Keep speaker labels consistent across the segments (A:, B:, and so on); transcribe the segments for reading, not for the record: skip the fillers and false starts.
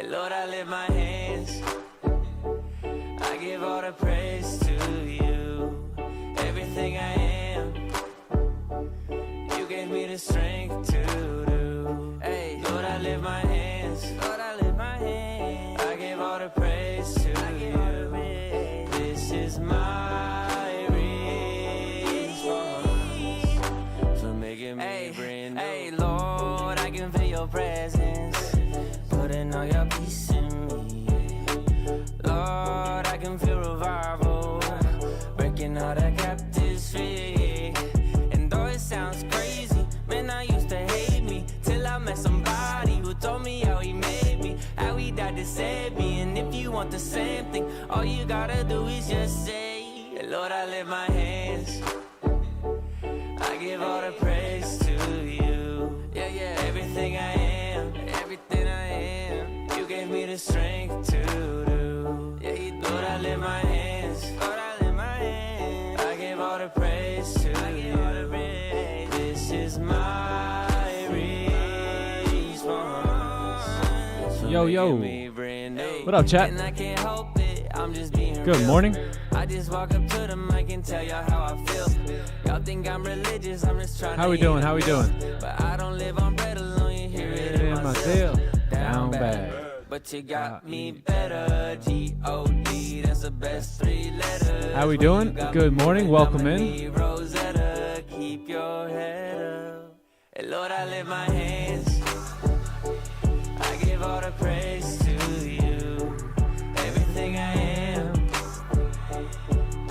A: Lord, I lift my hands. I give all the praise to you. Everything I am, you gave me the strength to do. Hey, Lord, I lift my hands. Lord, I lift my hands. I give all the praise to you. This is my response for making me brand new. Hey, Lord, I can feel your presence, putting all your peace in me. Lord, I can feel revival, breaking all the captives free. And though it sounds crazy, man, I used to hate me till I met somebody who told me how he made me, how he died to save me. And if you want the same thing, all you gotta do is just say, Lord, I lift my hands. I give all the praise to you. Yeah, yeah, everything I am, everything I am, you gave me the strength to do. Yeah, Lord, I lift my hands. Lord, I lift my hands. I give all the praise to you. This is my response.
B: Yo, yo. What up, chat? Good morning.
A: I just walk up to the mic and tell y'all how I feel. Y'all think I'm religious, I'm just trying
B: How we doing? How we doing?
A: But I don't live on bread alone, you hear it in myself.
B: Down bad.
A: But you got me better. G-O-D, that's the best 3 letters.
B: How we doing? Good morning. Welcome in.
A: Rosetta, keep your head up. Hey, Lord, I lift my hands. I give all the praise to you. Everything I am,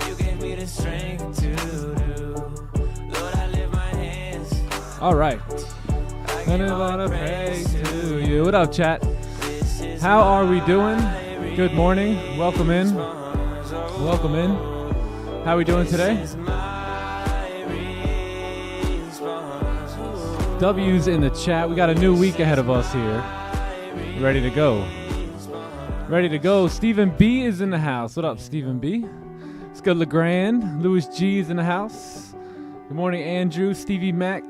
A: you gave me the strength to do. Lord, I lift my hands.
B: All right. I give all the praise to you. What up, chat? How are we doing? Good morning. Welcome in. Welcome in. How are we doing today? W's in the chat. We got a new week ahead of us here. Ready to go. Ready to go. Stephen B is in the house. What up, Stephen B? It's good. LeGrand. Louis G is in the house. Good morning, Andrew. Stevie Mac.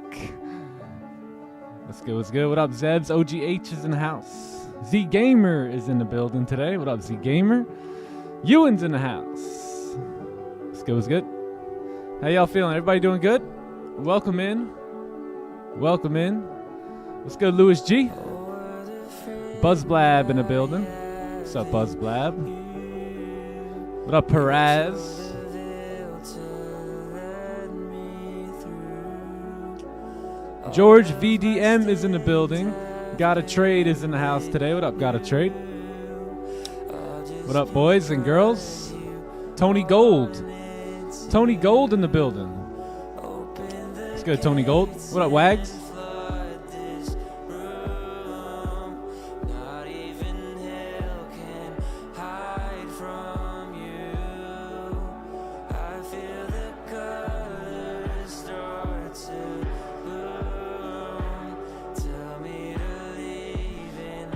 B: What's good? What's good? What up, Zebs? OGH is in the house. Z Gamer is in the building today. What up, Z Gamer? Ewan's in the house. What's good? What's good? How y'all feeling? Everybody doing good? Welcome in. Welcome in. What's good, Louis G? Buzzblab in the building. What's up, Buzzblab? What up, Perez? George VDM is in the building. Gotta Trade is in the house today. What up, Gotta Trade? What up, boys and girls? Tony Gold. Tony Gold in the building. What's good, Tony Gold? What up, Wags?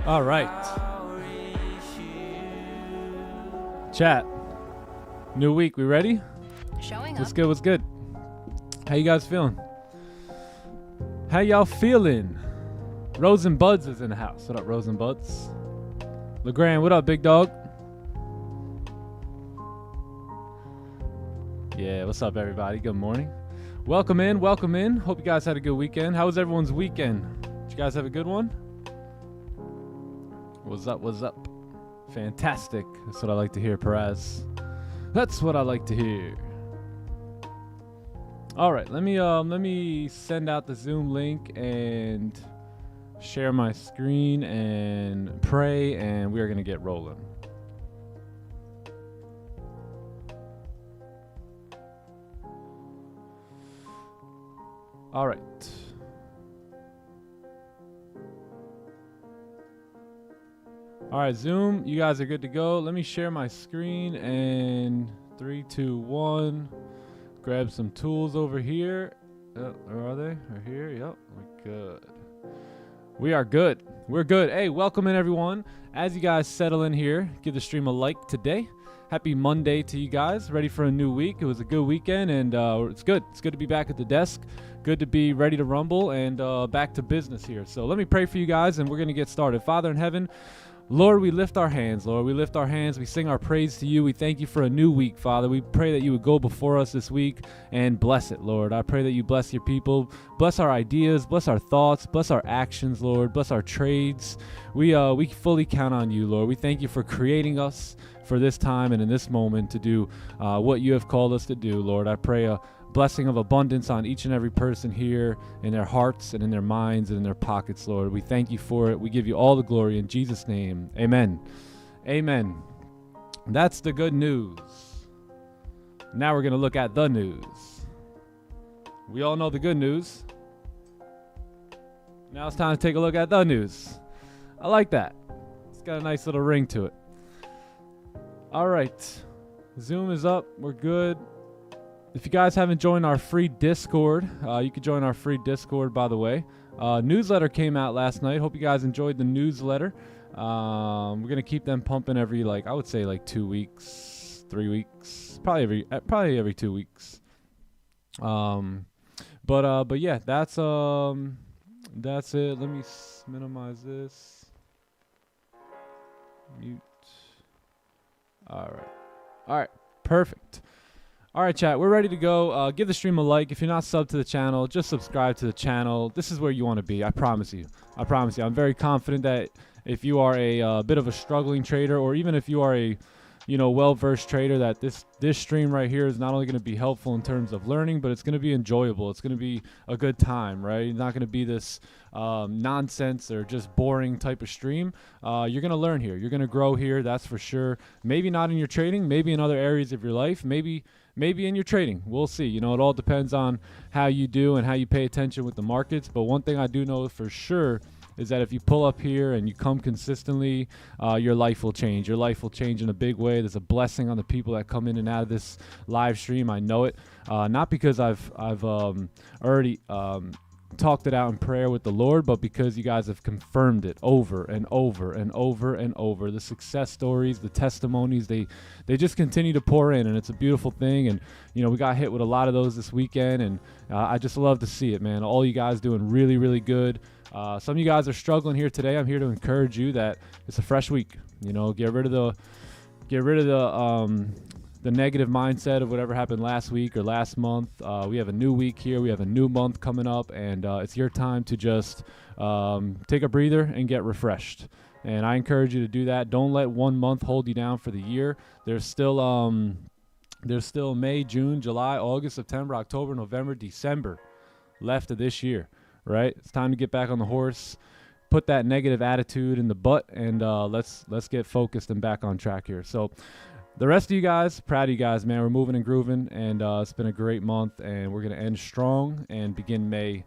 B: All right. Chat. New week. We ready?
C: Showing up.
B: What's good? What's good? How you guys feeling? How y'all feeling? Rose and Buds is in the house. What up, Rose and Buds? LeGrand, what up, big dog? Yeah, what's up, everybody? Good morning. Welcome in. Welcome in. Hope you guys had a good weekend. How was everyone's weekend? Did you guys have a good one? What's up? What's up? Fantastic. That's what I like to hear, Perez. That's what I like to hear. All right, let me send out the Zoom link and share my screen and pray, and we are gonna get rolling. All right. All right, Zoom, you guys are good to go. Let me share my screen and 3, 2, 1. Grab some tools over here. Where are they? Right here. Yep, we're good. We are good. We're good. Hey, welcome in, everyone. As you guys settle in here, give the stream a like today. Happy Monday to you guys. Ready for a new week. It was a good weekend, and it's good. It's good to be back at the desk. Good to be ready to rumble and back to business here. So let me pray for you guys, and we're going to get started. Father in heaven, Lord, we lift our hands, Lord. We lift our hands. We sing our praise to you. We thank you for a new week, Father. We pray that you would go before us this week and bless it, Lord. I pray that you bless your people, bless our ideas, bless our thoughts, bless our actions, Lord, bless our trades. We fully count on you, Lord. We thank you for creating us for this time and in this moment to do what you have called us to do, Lord. I pray a blessing of abundance on each and every person here in their hearts and in their minds and in their pockets, Lord. We thank you for it. We give you all the glory in Jesus' name. Amen. Amen. That's the good news. Now we're going to look at the news. We all know the good news. Now it's time to take a look at the news. I like that. It's got a nice little ring to it. All right. Zoom is up. We're good. If you guys haven't joined our free Discord, you can join our free Discord, by the way. Newsletter came out last night. Hope you guys enjoyed the newsletter. We're going to keep them pumping every, I would say 2 weeks, 3 weeks, probably every 2 weeks. But yeah, that's it. Let me minimize this. Mute. All right. Perfect. All right, chat, we're ready to go. Give the stream a like. If you're not subbed to the channel, just subscribe to the channel. This is where you want to be. I promise you. I'm very confident that if you are a bit of a struggling trader, or even if you are a well-versed trader, that this stream right here is not only going to be helpful in terms of learning, but it's going to be enjoyable. It's going to be a good time, right? It's not going to be this nonsense or just boring type of stream. You're going to learn here. You're going to grow here, that's for sure. Maybe not in your trading, maybe in other areas of your life, maybe in your trading. We'll see. It all depends on how you do and how you pay attention with the markets. But one thing I do know for sure is that if you pull up here and you come consistently, your life will change. Your life will change in a big way. There's a blessing on the people that come in and out of this live stream. I know it. Not because I've already talked it out in prayer with the Lord, but because you guys have confirmed it over and over and over and over. The success stories, the testimonies, they just continue to pour in, and it's a beautiful thing. And we got hit with a lot of those this weekend, and I just love to see it, man. All you guys doing really, really good. Some of you guys are struggling here today. I'm here to encourage you that it's a fresh week. Get rid of the negative mindset of whatever happened last week or last month. We have a new week here. We have a new month coming up, and it's your time to just take a breather and get refreshed. And I encourage you to do that. Don't let 1 month hold you down for the year. There's still May, June, July, August, September, October, November, December left of this year, right? It's time to get back on the horse. Put that negative attitude in the butt, and let's get focused and back on track here. So the rest of you guys, proud of you guys, man. We're moving and grooving, and it's been a great month, and we're going to end strong and begin May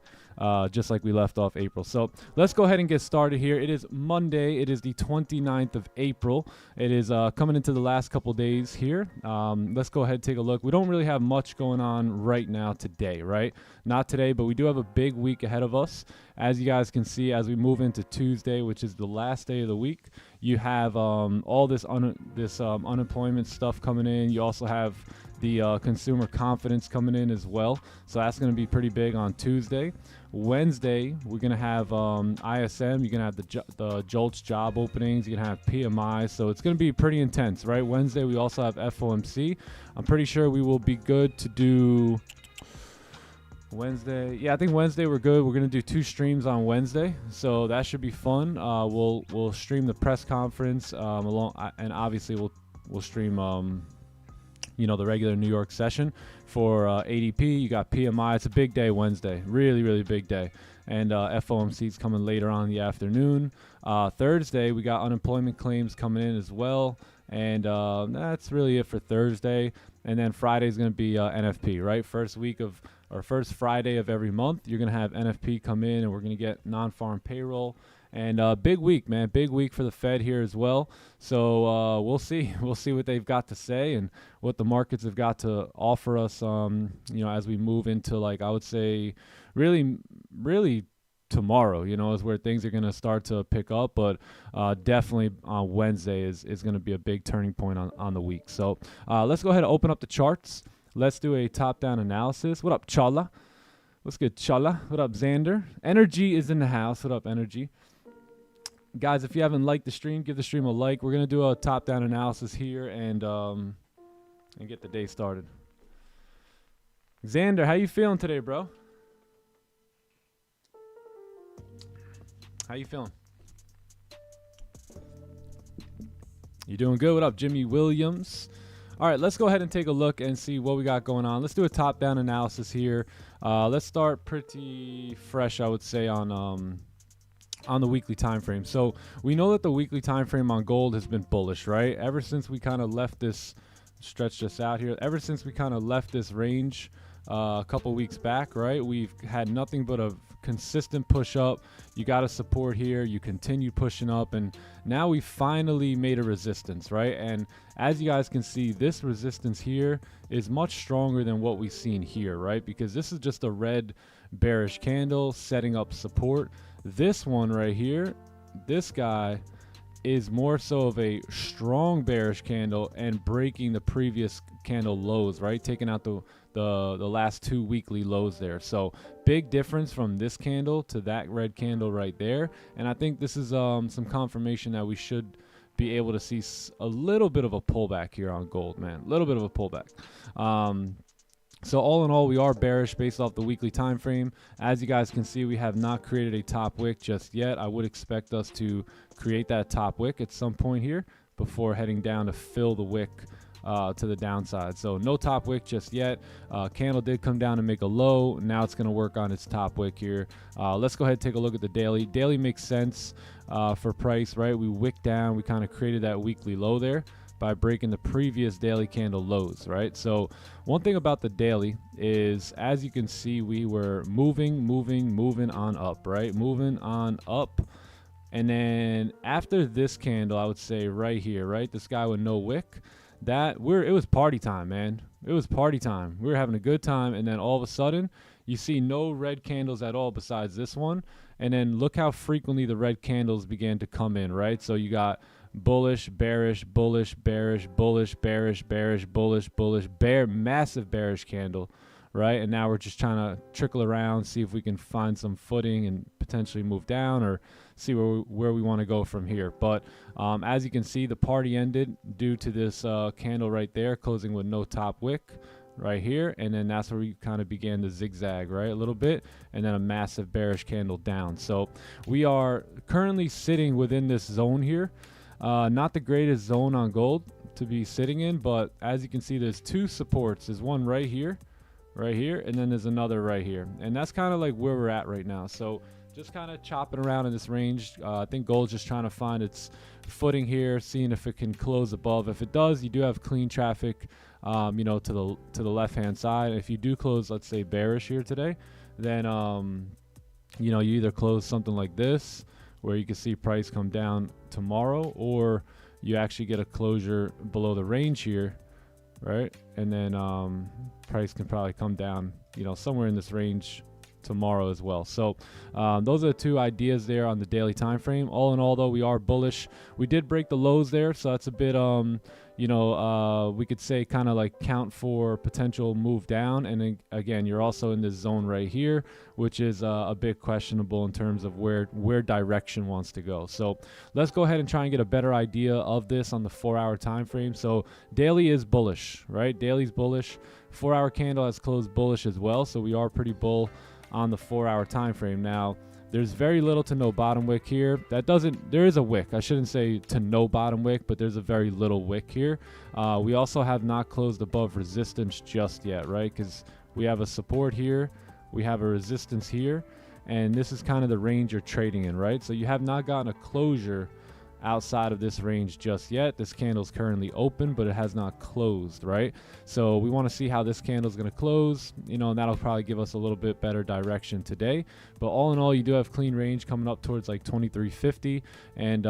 B: just like we left off April. So let's go ahead and get started here. It is Monday. It is the 29th of April. It is coming into the last couple days here. Let's go ahead and take a look. We don't really have much going on right now today, right? Not today, but we do have a big week ahead of us. As you guys can see, as we move into Tuesday, which is the last day of the week, you have all this unemployment stuff coming in. You also have the consumer confidence coming in as well. So that's going to be pretty big on Tuesday. Wednesday, we're going to have ISM. You're going to have the JOLTS job openings. You're going to have PMI. So it's going to be pretty intense, right? Wednesday, we also have FOMC. I'm pretty sure we will be good to do Wednesday. Yeah, I think Wednesday we're good. We're going to do 2 streams on Wednesday. So that should be fun. We'll stream the press conference and obviously we'll stream the regular New York session for ADP. You got PMI. It's a big day Wednesday. Really, really big day. And FOMC is coming later on in the afternoon. Thursday, we got unemployment claims coming in as well. And that's really it for Thursday. And then Friday is going to be NFP, right? First Friday of every month, you're going to have NFP come in, and we're going to get non-farm payroll. And big week, man. Big week for the Fed here as well. So we'll see. We'll see what they've got to say and what the markets have got to offer us, as we move into, I would say, really, really tomorrow, is where things are going to start to pick up. But definitely on Wednesday is going to be a big turning point on the week. So let's go ahead and open up the charts. Let's do a top-down analysis. What up, Chala? What's good, Chala? What up, Xander? Energy is in the house. What up, Energy? Guys, if you haven't liked the stream, give the stream a like. We're going to do a top-down analysis here and get the day started. Xander, how you feeling today, bro? How you feeling? You doing good? What up, Jimmy Williams? All right, let's go ahead and take a look and see what we got going on. Let's do a top-down analysis here. Let's start pretty fresh, I would say, on the weekly time frame. So we know that the weekly time frame on gold has been bullish, right? Ever since we kind of left this, stretch this out here, ever since we kind of left this range a couple weeks back, right? We've had nothing but a consistent push up. You got a support here, you continue pushing up, and now we finally made a resistance, right? And as you guys can see, this resistance here is much stronger than what we've seen here, right? Because this is just a red bearish candle setting up support. This one right here, this guy is more so of a strong bearish candle and breaking the previous candle lows, right? Taking out the last 2 weekly lows there. So big difference from this candle to that red candle right there. And I think this is some confirmation that we should be able to see a little bit of a pullback here on gold, man. A little bit of a pullback. So all in all, we are bearish based off the weekly time frame. As you guys can see, we have not created a top wick just yet. I would expect us to create that top wick at some point here before heading down to fill the wick to the downside. So no top wick just yet. Candle did come down and make a low. Now it's going to work on its top wick here. Let's go ahead and take a look at the daily. Daily makes sense for price, right? We wicked down. We kind of created that weekly low there by breaking the previous daily candle lows, right? So one thing about the daily is, as you can see, we were moving on up, right? Moving on up. And then after this candle, I would say right here, right? This guy with no wick, it was party time, man. It was party time. We were having a good time. And then all of a sudden you see no red candles at all besides this one. And then look how frequently the red candles began to come in, right? So you got bullish, bearish, bullish, bearish, bullish, bearish, bearish, bullish, bullish, massive bearish candle, right? And now we're just trying to trickle around, see if we can find some footing and potentially move down or see where we want to go from here. But as you can see, the party ended due to this candle right there, closing with no top wick right here. And then that's where we kind of began to zigzag, right? A little bit, and then a massive bearish candle down. So we are currently sitting within this zone here. Not the greatest zone on gold to be sitting in, but as you can see, there's two supports. There's one right here, and then there's another right here. And that's kind of like where we're at right now. So just kind of chopping around in this range. I think gold's just trying to find its footing here, seeing if it can close above. If it does, you do have clean traffic, you know, to the left-hand side. If you do close, let's say bearish here today, then, you know, you either close something like this, where you can see price come down tomorrow, or you actually get a closure below the range here, right? And then price can probably come down, you know, somewhere in this range tomorrow as well. So those are the two ideas there on the daily time frame. All in all, though, we are bullish. We did break the lows there, so that's a bit you know, we could say kind of like count for potential move down. And then again, you're also in this zone right here, which is a bit questionable in terms of where direction wants to go. So let's go ahead and try and get a better idea of this on the 4-hour time frame. So daily is bullish, right? Daily's bullish. 4-hour candle has closed bullish as well, so we are pretty bull on the 4-hour time frame. Now there's very little to no bottom wick here. There is a wick. I shouldn't say to no bottom wick, but there's a very little wick here. We also have not closed above resistance just yet, right? Because we have a support here, we have a resistance here, and this is kind of the range you're trading in, right? So you have not gotten a closure outside of this range just yet. This candle is currently open, but it has not closed, right? So we want to see how this candle is going to close, you know, and that'll probably give us a little bit better direction today. But all in all, you do have clean range coming up towards like 2350, and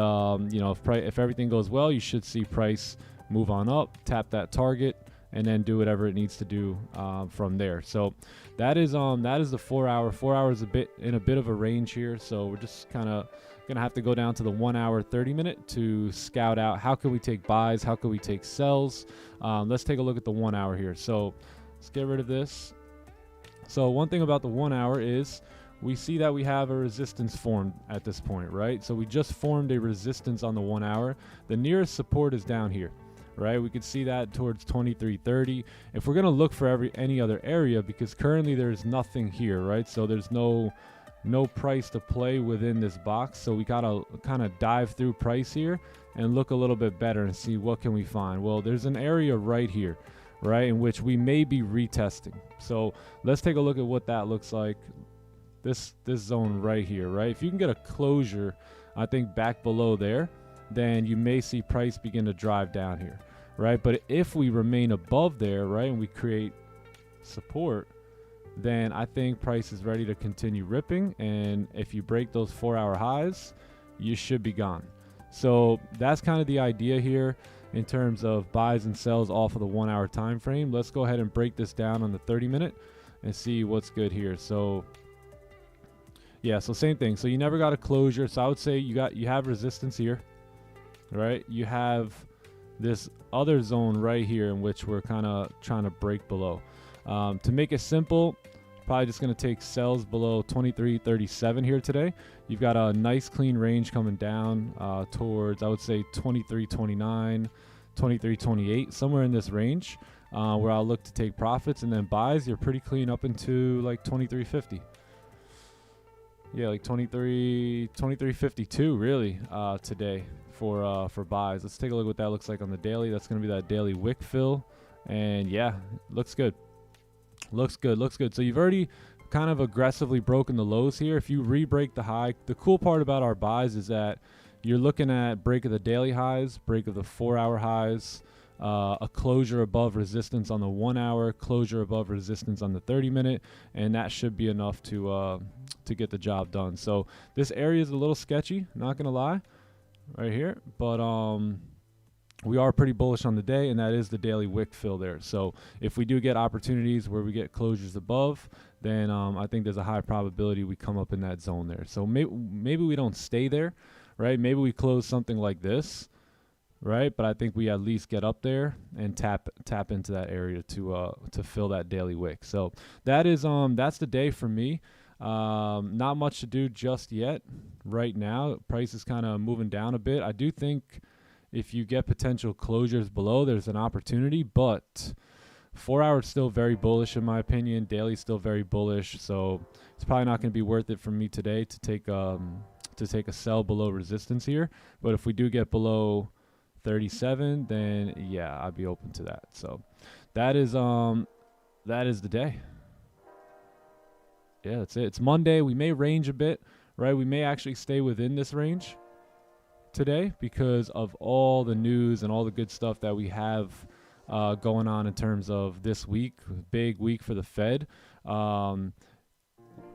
B: you know, if everything goes well, you should see price move on up, tap that target, and then do whatever it needs to do from there. So that is the 4-hour. 4 hours in a bit of a range here, so we're just kind of gonna have to go down to the 1-hour 30-minute to scout out how can we take buys, how can we take sells. Let's take a look at the 1 hour here. So let's get rid of this. So one thing about the 1 hour is we see that we have a resistance formed at this point, right? So we just formed a resistance on the 1 hour. The nearest support is down here, right? We could see that towards 23.30. If we're going to look for any other area, because currently there's nothing here, right? So there's no price to play within this box. So we gotta kind of dive through price here and look a little bit better and see what can we find. Well, there's an area right here, right, in which we may be retesting. So let's take a look at what that looks like. This zone right here, right? If you can get a closure, I think back below there, then you may see price begin to drive down here, right? But if we remain above there, right, and we create support, then I think price is ready to continue ripping. And if you break those 4-hour highs, you should be gone. So that's kind of the idea here in terms of buys and sells off of the 1 hour time frame. Let's go ahead and break this down on the 30-minute and see what's good here. So yeah, so same thing. So you never got a closure. So I would say you have resistance here, right? You have this other zone right here in which we're kind of trying to break below. To make it simple, probably just going to take sells below 23.37 here today. You've got a nice clean range coming down towards, I would say, 23.29, 23.28, somewhere in this range, where I'll look to take profits. And then buys, you're pretty clean up into like 23.50. Yeah, like 23.52 really today for buys. Let's take a look at what that looks like on the daily. That's going to be that daily wick fill, and yeah, looks good. Looks good. So you've already kind of aggressively broken the lows here. If you re-break the high, the cool part about our buys is that you're looking at break of the daily highs, break of the 4-hour highs, a closure above resistance on the 1 hour, closure above resistance on the 30-minute, and that should be enough to get the job done. So this area is a little sketchy, not gonna lie, right here, but we are pretty bullish on the day, and that is the daily wick fill there. So if we do get opportunities where we get closures above, then I think there's a high probability we come up in that zone there. So maybe we don't stay there, right? Maybe we close something like this, right? But I think we at least get up there and tap into that area to fill that daily wick. So that is that's the day for me. Not much to do just yet right now. Price is kind of moving down a bit. I do think if you get potential closures below, there's an opportunity, but 4 hours still very bullish in my opinion. Daily still very bullish, so it's probably not going to be worth it for me today to take a sell below resistance here. But if we do get below 37, then yeah, I'd be open to that. So that is the day. Yeah, that's it. It's Monday. We may range a bit, right? We may actually stay within this range today because of all the news and all the good stuff that we have going on in terms of this week, big week for the Fed.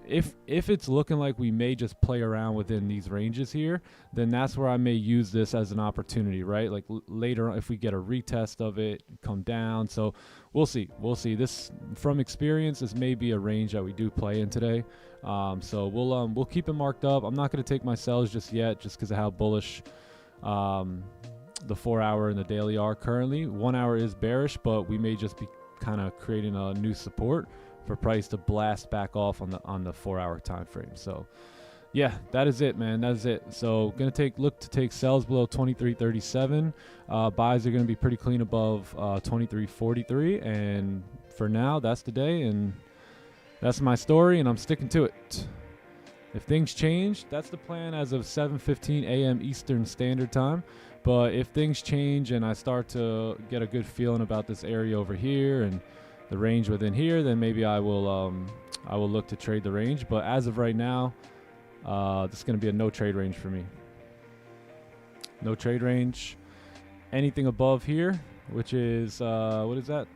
B: If it's looking like we may just play around within these ranges here, then that's where I may use this as an opportunity, right? Like later on, if we get a retest of it, come down. So we'll see. This, from experience, this may be a range that we do play in today. So we'll keep it marked up. I'm not going to take my sells just yet, just because of how bullish the 4 hour and the daily are currently. 1 hour is bearish, but we may just be kind of creating a new support for price to blast back off on the 4 hour time frame. So yeah, that is it, man. That is it. So gonna look to take sells below 23.37. Buys are gonna be pretty clean above 23.43. And for now, that's the day, and that's my story, and I'm sticking to it. If things change, that's the plan as of 7:15 a.m. Eastern Standard Time. But if things change and I start to get a good feeling about this area over here and the range within here, then maybe I will look to trade the range. But as of right now, this is going to be a no trade range for me. No trade range. Anything above here, which is what is that?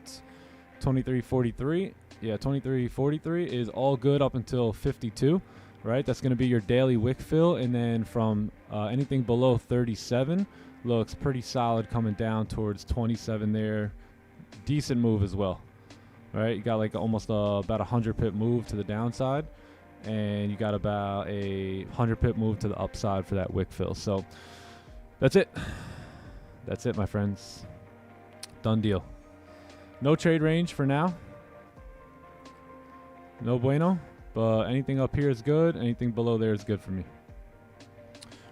B: 23.43. Yeah, 23.43 is all good up until 52. Right, that's going to be your daily wick fill, and then from anything below 37 looks pretty solid coming down towards 27 there. Decent move as well. All right, you got like almost about 100 pip move to the downside, and you got about a 100 pip move to the upside for that wick fill. So that's it. That's it, my friends. Done deal. No trade range for now. No bueno. But anything up here is good. Anything below there is good for me.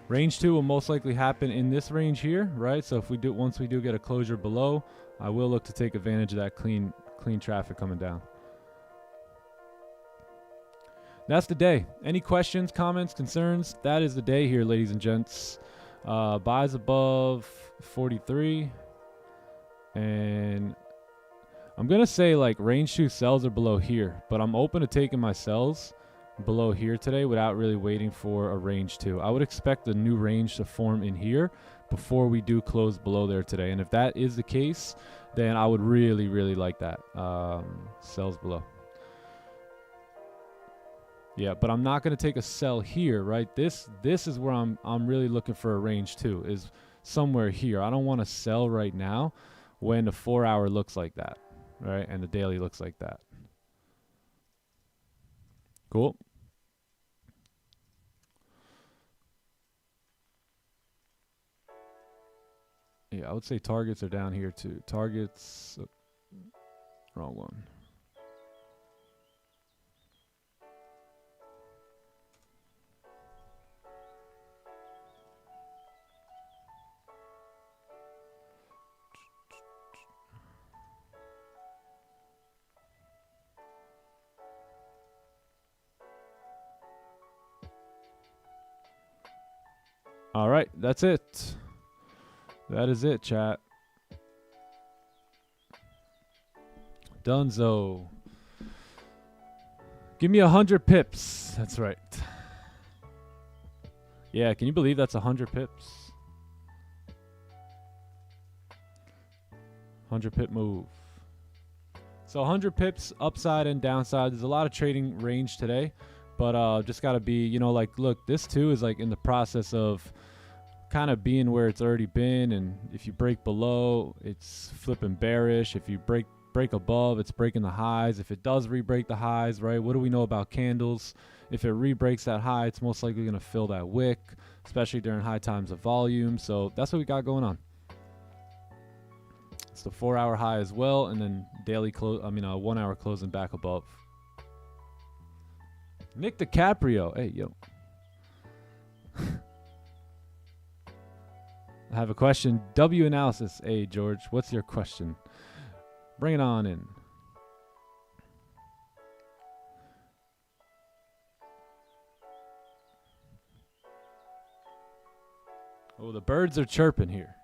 B: Range 2 will most likely happen in this range here, right? So if we do, once we do get a closure below, I will look to take advantage of that clean traffic coming down. That's the day. Any questions, comments, concerns? That is the day here, ladies and gents. Buys above 43. And I'm going to say like range 2 sells are below here. But I'm open to taking my sells below here today without really waiting for a range 2. I would expect a new range to form in here before we do close below there today. And if that is the case, then I would really, really like that. Sells below. Yeah, but I'm not going to take a sell here, right? This is where I'm really looking for a range 2, is somewhere here. I don't want to sell right now when the 4 hour looks like that, right? And the daily looks like that. Cool. Yeah, I would say targets are down here too. Targets, wrong one. All right, that's it. That is it, chat. Dunzo. Give me 100 pips. That's right. Yeah, can you believe that's 100 pips? 100 pip move. So 100 pips upside and downside. There's a lot of trading range today, but just got to be, you know, like, look, this too is like in the process of kind of being where it's already been, and if you break below, it's flipping bearish. If you break above, it's breaking the highs. If it does re-break the highs, right, what do we know about candles? If it re-breaks that high, it's most likely going to fill that wick, especially during high times of volume. So that's what we got going on. It's the 4 hour high as well, and then daily close, 1 hour closing back above. Nick DiCaprio, hey yo. I have a question. W analysis. Hey, George, what's your question? Bring it on in. Oh, the birds are chirping here.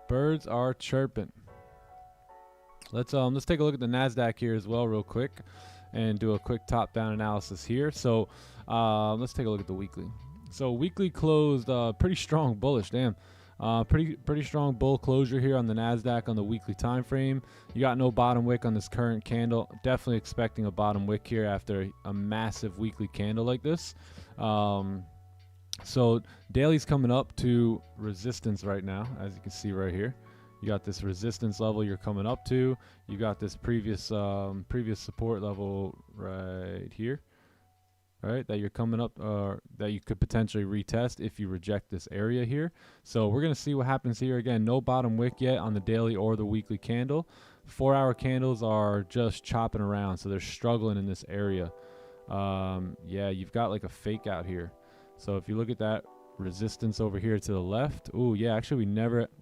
B: Birds are chirping. Let's take a look at the Nasdaq here as well real quick and do a quick top-down analysis here. So let's take a look at the weekly. So weekly closed pretty strong bullish. Damn, pretty strong bull closure here on the Nasdaq on the weekly time frame. You got no bottom wick on this current candle. Definitely expecting a bottom wick here after a massive weekly candle like this. So daily's coming up to resistance right now, as you can see right here. You got this resistance level you're coming up to. You got this previous support level right here, right? That you're coming up, that you could potentially retest if you reject this area here. So we're gonna see what happens here. Again, no bottom wick yet on the daily or the weekly candle. 4 hour candles are just chopping around, so they're struggling in this area. Yeah, you've got like a fake out here. So if you look at that resistance over here to the left, oh yeah, actually we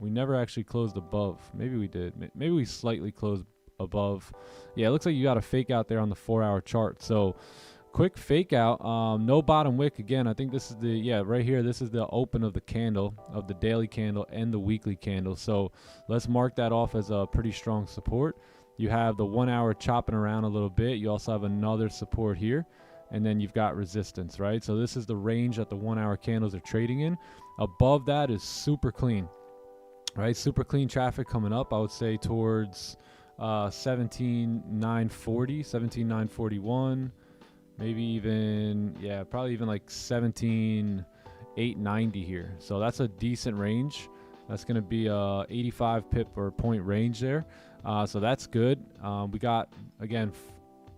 B: never actually closed above. Maybe we did. Maybe we slightly closed above. Yeah, it looks like you got a fake out there on the 4 hour chart. So quick fake out. No bottom wick again. I think this is right here. This is the open of the candle, of the daily candle and the weekly candle. So let's mark that off as a pretty strong support. You have the 1 hour chopping around a little bit. You also have another support here. And then you've got resistance, right? So this is the range that the 1 hour candles are trading in. Above that is super clean, right? Super clean traffic coming up, I would say, towards 17,940, 17,941, maybe even, yeah, probably even like 17,890 here. So that's a decent range. That's going to be a 85 pip or point range there. So that's good. We got, again,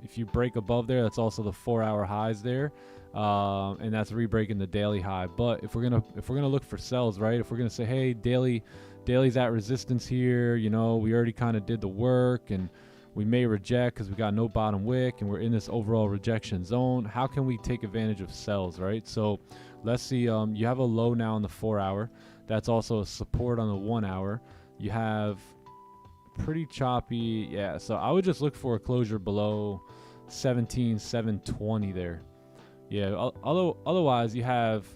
B: if you break above there, that's also the 4 hour highs there, and that's re-breaking the daily high. But if we're gonna look for sells, right? If we're gonna say, hey, daily Daily's at resistance here. You know, we already kind of did the work, and we may reject because we got no bottom wick, and we're in this overall rejection zone. How can we take advantage of sells, right? So let's see. You have a low now on the 4 hour. That's also a support on the 1 hour. You have pretty choppy. Yeah, so I would just look for a closure below 17,720 there. Yeah, otherwise you have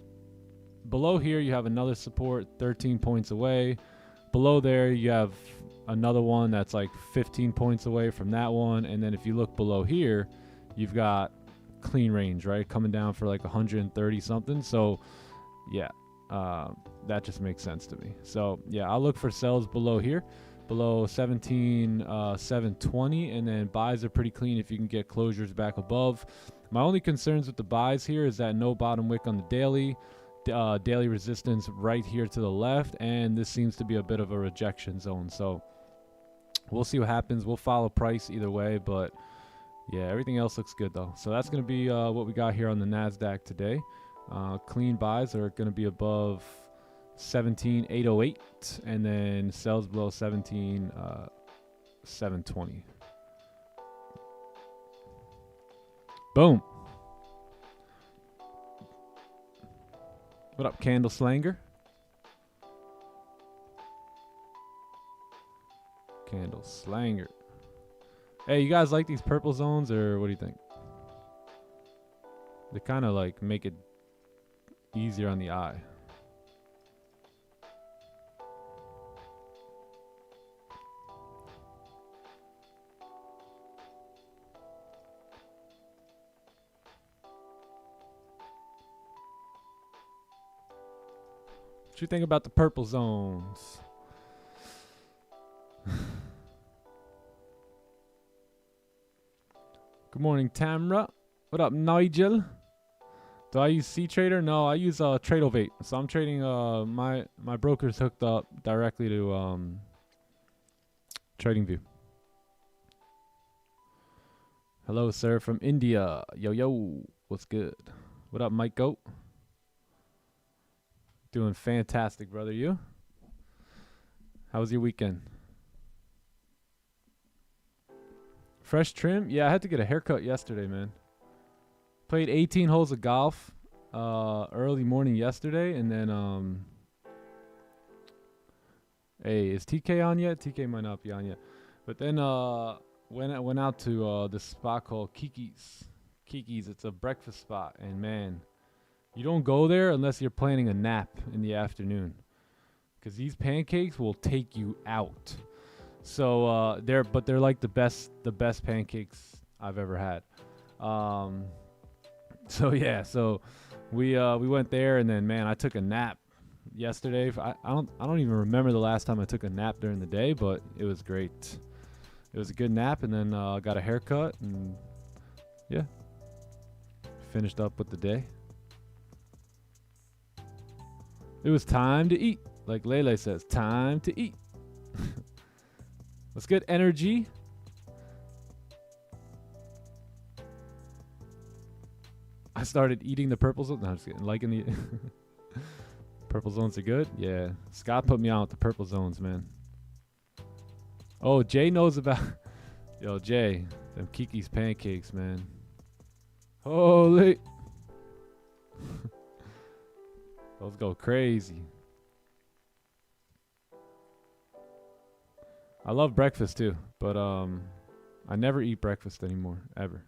B: below here, you have another support 13 points away. Below there, you have another one that's like 15 points away from that one. And then if you look below here, you've got clean range, right? Coming down for like 130 something. So yeah, that just makes sense to me. So yeah, I'll look for sells below here, below 17,720, and then buys are pretty clean if you can get closures back above. My only concerns with the buys here is that no bottom wick on the daily. Daily resistance right here to the left, and this seems to be a bit of a rejection zone. So we'll see what happens. We'll follow price either way, but yeah, everything else looks good though. So that's going to be what we got here on the Nasdaq today. Clean buys are going to be above 17,808, and then sells below 17,720. Boom. What up, Candle Slanger? Candle Slanger. Hey, you guys like these purple zones, or what do you think? They kind of like make it easier on the eye. What you think about the purple zones? Good morning, Tamra. What up, Nigel? Do I use C-Trader? No, I use Tradeovate. So I'm trading. My broker's hooked up directly to TradingView. Hello, sir, from India. Yo, yo, what's good? What up, Mike Goat? Doing fantastic, brother. You? How was your weekend? Fresh trim? Yeah, I had to get a haircut yesterday, man. Played 18 holes of golf early morning yesterday, and then hey, is TK on yet? TK might not be on yet. But then went out to this spot called Kiki's. Kiki's, it's a breakfast spot, and man, you don't go there unless you're planning a nap in the afternoon, because these pancakes will take you out. So they're like the best pancakes I've ever had. So yeah, so we went there, and then man, I took a nap yesterday. I don't even remember the last time I took a nap during the day, but it was great. It was a good nap, and then got a haircut, and yeah, finished up with the day. It was time to eat. Like Lele says, time to eat. Let's get energy. I started eating the purple zones. No, I'm just kidding. Liking the purple zones are good. Yeah. Scott put me on with the purple zones, man. Oh, Jay knows about. Yo, Jay. Them Kiki's pancakes, man. Holy. Those go crazy. I love breakfast too, but I never eat breakfast anymore, ever.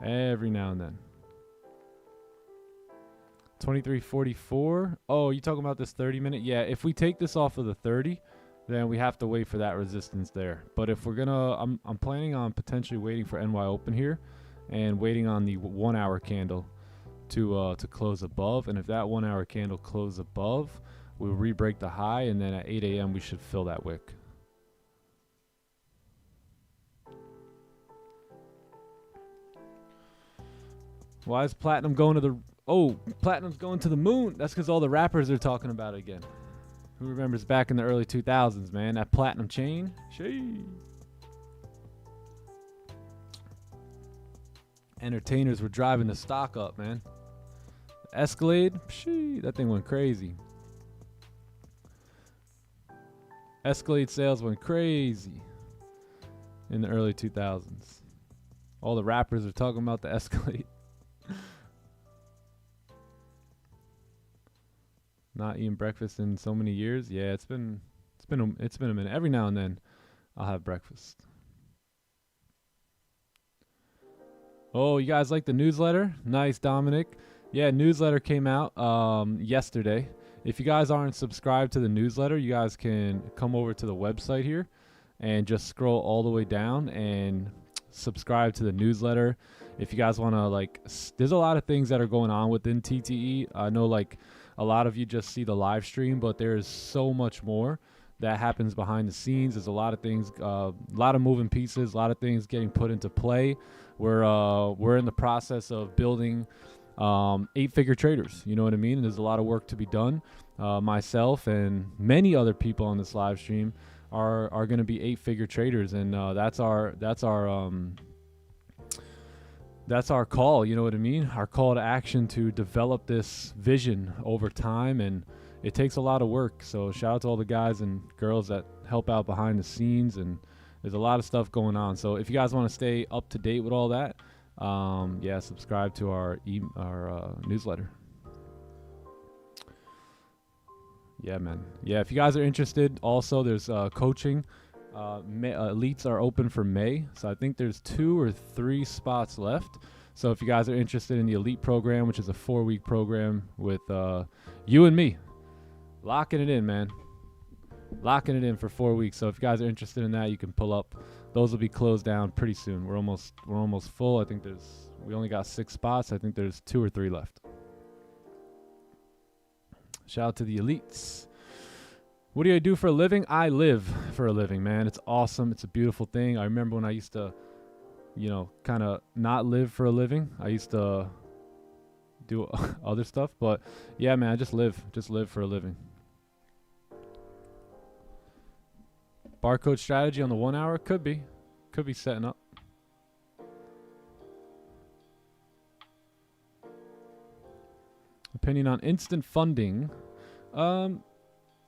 B: Every now and then. 23.44. Oh, you talking about this 30-minute? Yeah, if we take this off of the 30, then we have to wait for that resistance there. But if we're gonna, I'm planning on potentially waiting for NY Open here, and waiting on the 1 hour candle to close above. And if that 1 hour candle closes above, we'll re-break the high, and then at 8 a.m. we should fill that wick. Why is platinum going to the... Oh, platinum's going to the moon. That's because all the rappers are talking about it again. Who remembers back in the early 2000s, man? That platinum chain. Sheesh. Entertainers were driving the stock up, man. Escalade. Sheesh, that thing went crazy. Escalade sales went crazy in the early 2000s. All the rappers are talking about the Escalade. Not eating breakfast in so many years. Yeah, it's been a minute. Every now and then I'll have breakfast. Oh, you guys like the newsletter? Nice, Dominic. Yeah, newsletter came out yesterday. If you guys aren't subscribed to the newsletter, you guys can come over to the website here and just scroll all the way down and subscribe to the newsletter. If you guys want to, like, there's a lot of things that are going on within TTE. I know, like, a lot of you just see the live stream, but there's so much more that happens behind the scenes. There's a lot of things, a lot of moving pieces, a lot of things getting put into play. We're in the process of building 8-figure traders. You know what I mean? And there's a lot of work to be done. Myself and many other people on this live stream are going to be 8-figure traders, and that's our call. You know what I mean? Our call to action to develop this vision over time, and it takes a lot of work. So shout out to all the guys and girls that help out behind the scenes, and there's a lot of stuff going on. So if you guys want to stay up to date with all that, yeah, subscribe to our newsletter. Yeah, man. Yeah, if you guys are interested, also there's coaching. Elites are open for May, so I think there's 2 or 3 spots left. So if you guys are interested in the Elite program, which is a 4-week program with you and me, locking it in, man. Locking it in for 4 weeks. So if you guys are interested in that, you can pull up. Those will be closed down pretty soon. We're almost full. I think we only got 6 spots. I think there's 2 or 3 left. Shout out to the elites. What do I do for a living? I live for a living, man. It's awesome. It's a beautiful thing. I remember when I used to, you know, kind of not live for a living. I used to do other stuff, but yeah, man, I just live for a living. Barcode strategy on the 1 hour could be setting up. Opinion on instant funding.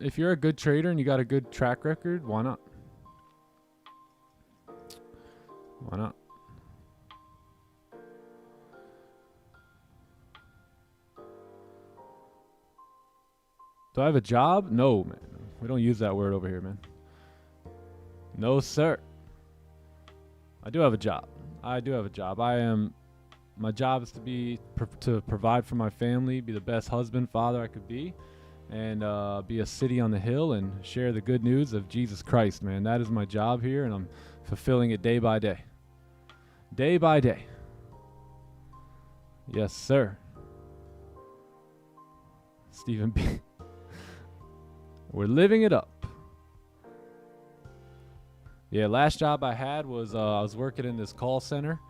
B: If you're a good trader and you got a good track record, why not? Why not? Do I have a job? No, man. We don't use that word over here, man. No, sir. I do have a job. My job is to provide for my family, be the best husband, father I could be, and be a city on the hill and share the good news of Jesus Christ, man. That is my job here, and I'm fulfilling it day by day. Day by day. Yes, sir. Stephen B. We're living it up. Yeah, last job I had was I was working in this call center.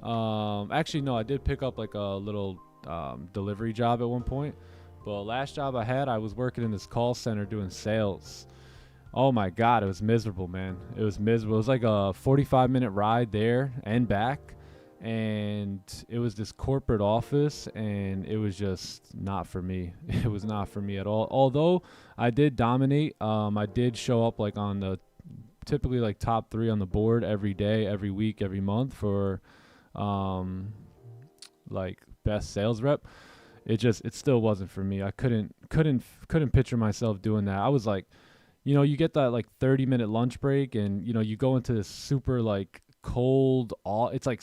B: Actually, no, I did pick up like a little delivery job at one point. But last job I had, I was working in this call center doing sales. Oh my God, it was miserable, man. It was miserable. It was like a 45-minute ride there and back. And it was this corporate office, and it was just not for me. It was not for me at all. Although I did dominate. I did show up like on the typically like top 3 on the board every day, every week, every month for like best sales rep. It still wasn't for me. I couldn't picture myself doing that. I was like, you know, you get that like 30-minute lunch break, and you know, you go into this super like cold, it's like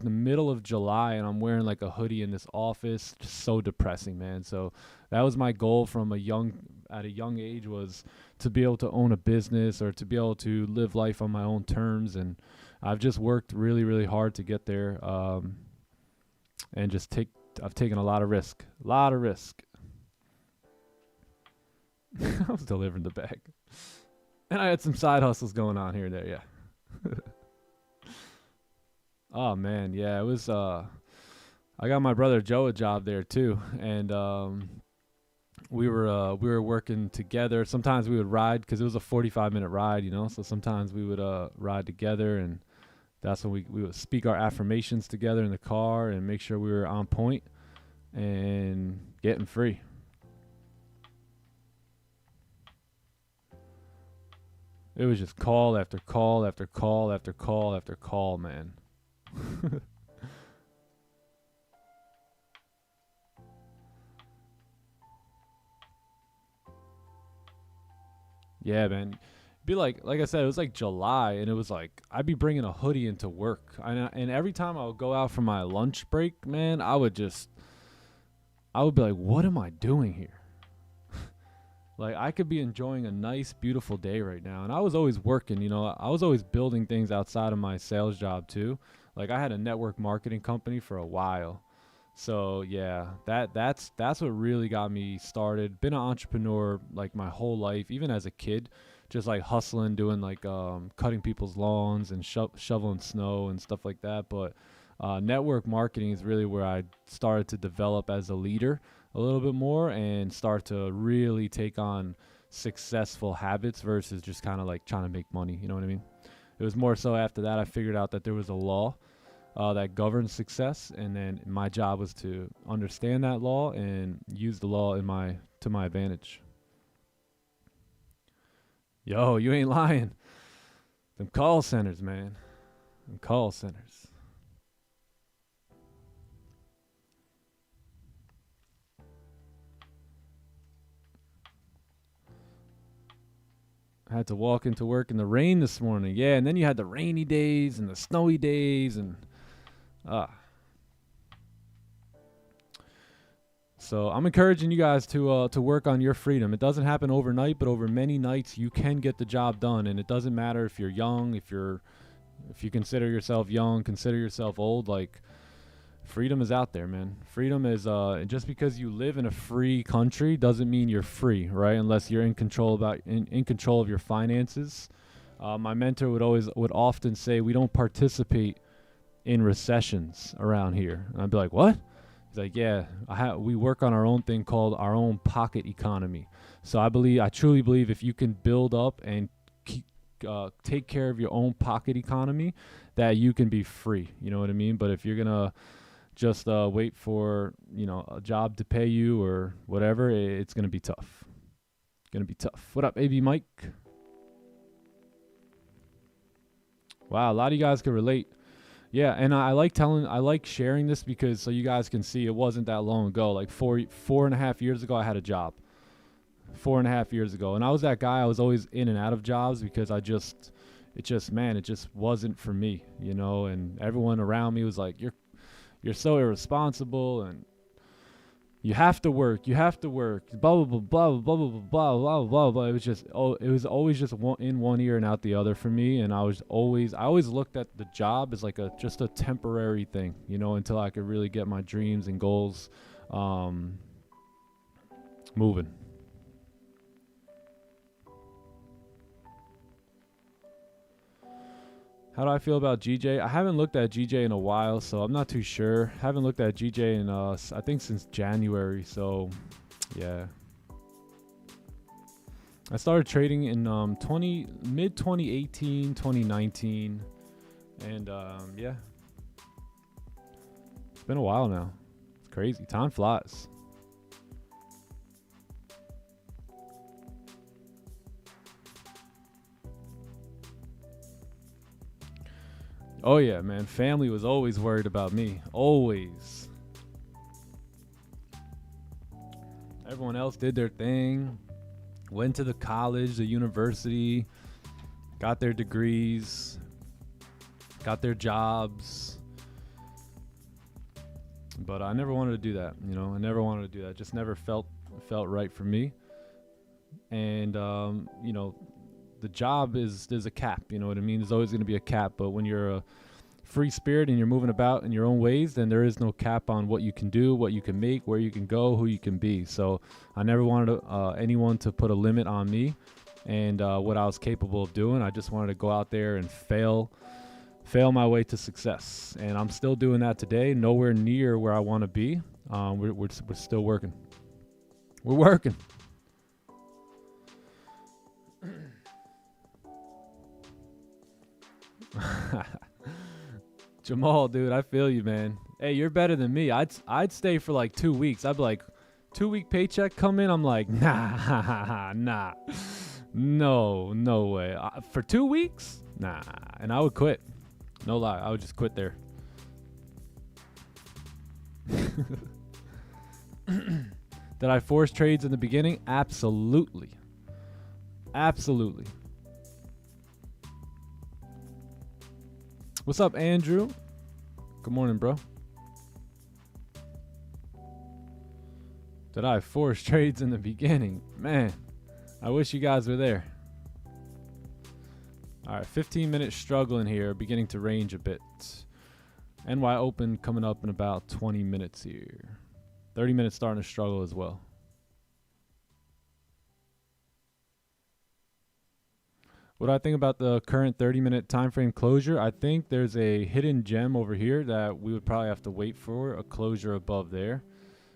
B: the middle of July, and I'm wearing like a hoodie in this office. Just so depressing, man. So that was my goal at a young age, was to be able to own a business or to be able to live life on my own terms. And I've just worked really, really hard to get there. And I've taken a lot of risk. I was delivering the bag. And I had some side hustles going on here and there, yeah. Oh man, yeah, it was I got my brother Joe a job there too, and we were working together. Sometimes we would ride, because it was a 45-minute ride, you know, so sometimes we would ride together, and that's when we would speak our affirmations together in the car and make sure we were on point and getting free. It was just call after call after call after call after call, man. Yeah, man. Be like I said, it was like July, and it was like I'd be bringing a hoodie into work, and every time I would go out for my lunch break, man, I would be like, what am I doing here? Like, I could be enjoying a nice, beautiful day right now. And I was always working, you know. I was always building things outside of my sales job, too. Like, I had a network marketing company for a while. So, yeah, that's what really got me started. Been an entrepreneur, like, my whole life, even as a kid. Just, like, hustling, doing, like, cutting people's lawns and shoveling snow and stuff like that. But network marketing is really where I started to develop as a leader a little bit more and start to really take on successful habits versus just kind of like trying to make money. You know what I mean? It was more so after that I figured out that there was a law that governs success, and then my job was to understand that law and use the law to my advantage. Yo, you ain't lying. Them call centers, man. Them call centers. I had to walk into work in the rain this morning. Yeah, and then you had the rainy days and the snowy days, and so I'm encouraging you guys to work on your freedom. It doesn't happen overnight, but over many nights you can get the job done. And it doesn't matter if you're young, if you consider yourself young, consider yourself old. Like, freedom is out there, man. Freedom is just because you live in a free country doesn't mean you're free, right? Unless you're in control of your finances. My mentor would often say, we don't participate in recessions around here. And I'd be like, what? He's like, yeah, we work on our own thing called our own pocket economy. So I truly believe if you can build up and take care of your own pocket economy, that you can be free. You know what I mean? But if you're gonna just wait for, you know, a job to pay you or whatever, it's gonna be tough. Gonna be tough. What up, AB Mike? Wow, a lot of you guys can relate. Yeah, and I like sharing this because so you guys can see it wasn't that long ago. Like four and a half years ago, I had a job. 4.5 years ago, and I was that guy. I was always in and out of jobs because it just wasn't for me, you know. And everyone around me was like, "You're so irresponsible, and you have to work, blah blah blah blah blah blah blah blah blah blah." It was always just in one ear and out the other for me. And I always looked at the job as like just a temporary thing, you know, until I could really get my dreams and goals moving. How do I feel about GJ? I haven't looked at GJ in a while, so I'm not too sure. Haven't looked at GJ in, I think since January, so yeah. I started trading in mid 2018, 2019, and yeah. It's been a while now. It's crazy. Time flies. Oh yeah, man. Family was always worried about me. Always. Everyone else did their thing. Went to the college, the university. Got their degrees. Got their jobs. But I never wanted to do that, you know. I never wanted to do that. It just never felt right for me. And, you know, the job there's a cap, you know what I mean? There's always going to be a cap, but when you're a free spirit and you're moving about in your own ways, then there is no cap on what you can do, what you can make, where you can go, who you can be. So I never wanted anyone to put a limit on me and what I was capable of doing. I just wanted to go out there and fail my way to success. And I'm still doing that today, nowhere near where I want to be. We're still working. We're working. Jamal, dude, I feel you, man. Hey, you're better than me. I'd stay for like 2 weeks. I'd be like, 2-week paycheck come in. I'm like, nah. No, no way. For 2 weeks? Nah, and I would quit. No lie, I would just quit there. Did I force trades in the beginning? Absolutely. Absolutely. What's up, Andrew? Good morning, bro. Did I force trades in the beginning? Man, I wish you guys were there. All right, 15-minute struggling here, beginning to range a bit. NY Open coming up in about 20 minutes here. 30 minutes starting to struggle as well. What do I think about the current 30-minute time frame closure? I think there's a hidden gem over here that we would probably have to wait for a closure above there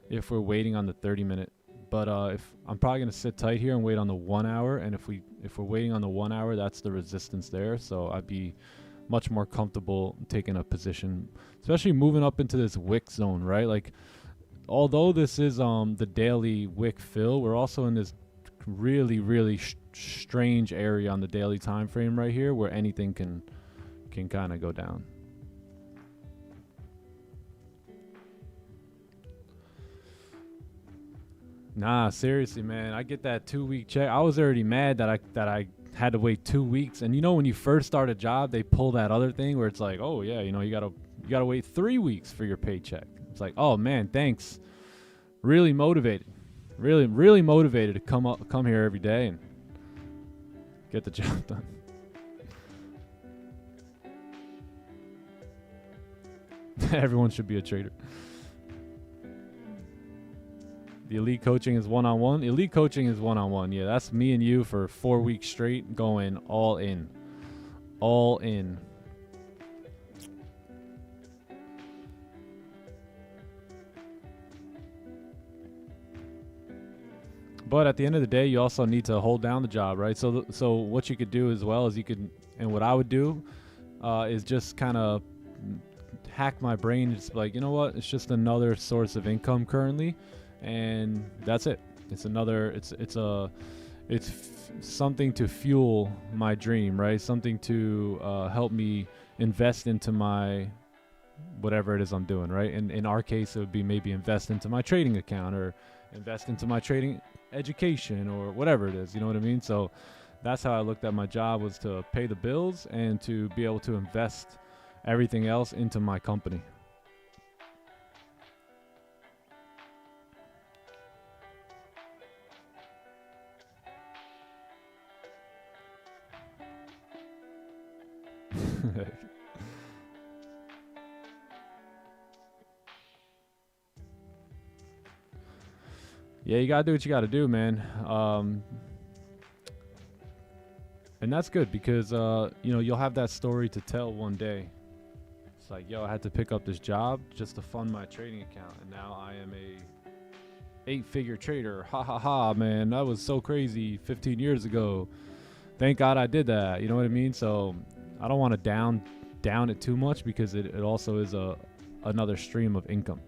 B: if we're waiting on the 30-minute. But if I'm probably going to sit tight here and wait on the 1 hour, and if we're waiting on the 1 hour, that's the resistance there. So I'd be much more comfortable taking a position, especially moving up into this wick zone, right? Like, although this is the daily wick fill, we're also in this really strange area on the daily time frame right here where anything can kind of go down. Nah, seriously, man. I get that 2-week check. I was already mad that I had to wait 2 weeks. And you know, when you first start a job, they pull that other thing where it's like, oh yeah, you know, you gotta wait 3 weeks for your paycheck. It's like, oh man, thanks. Really motivated. Really motivated to come here every day and get the job done. Everyone should be a trader. The elite coaching is one-on-one. Elite coaching is one-on-one. Yeah, that's me and you for 4 weeks straight going all in. All in. But at the end of the day, you also need to hold down the job, right? So what you could do as well is you could, and what I would do is just kind of hack my brain. Just like, you know what? It's just another source of income currently. And that's it. It's another, it's something to fuel my dream, right? Something to help me invest into my whatever it is I'm doing, right? And in our case, it would be maybe invest into my trading account or invest into my trading education or whatever it is, you know what I mean? So that's how I looked at my job, was to pay the bills and to be able to invest everything else into my company. Yeah, you gotta do what you gotta do, man. And that's good because you know, you'll have that story to tell one day. It's like, yo, I had to pick up this job just to fund my trading account, and now I am a 8-figure trader. Ha ha ha, man, that was so crazy 15 years ago. Thank God I did that. You know what I mean? So I don't want to down it too much because it also is another stream of income.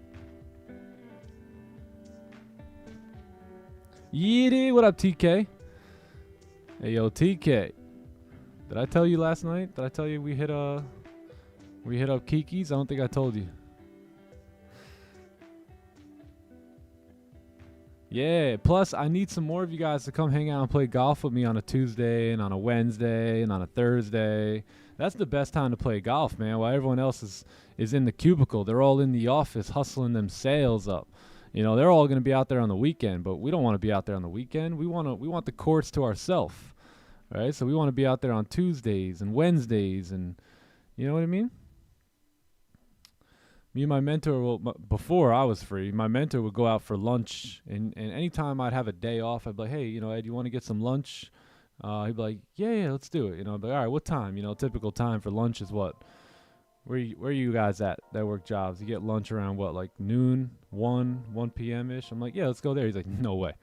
B: Yeety, what up, TK? Hey, yo, TK. Did I tell you last night? Did I tell you we hit up Kiki's? I don't think I told you. Yeah, plus I need some more of you guys to come hang out and play golf with me on a Tuesday and on a Wednesday and on a Thursday. That's the best time to play golf, man, while everyone else is in the cubicle. They're all in the office hustling them sales up. You know, they're all going to be out there on the weekend, but we don't want to be out there on the weekend. We want the courts to ourselves, right? So we want to be out there on Tuesdays and Wednesdays, and you know what I mean? Me and my mentor, before I was free, my mentor would go out for lunch, and anytime I'd have a day off, I'd be like, hey, you know, Ed, you want to get some lunch? He'd be like, yeah, let's do it. You know, I'd be like, all right, what time? You know, typical time for lunch is what? Where are you guys at that work jobs? You get lunch around what, like noon, 1 p.m.-ish? I'm like, yeah, let's go there. He's like, no way.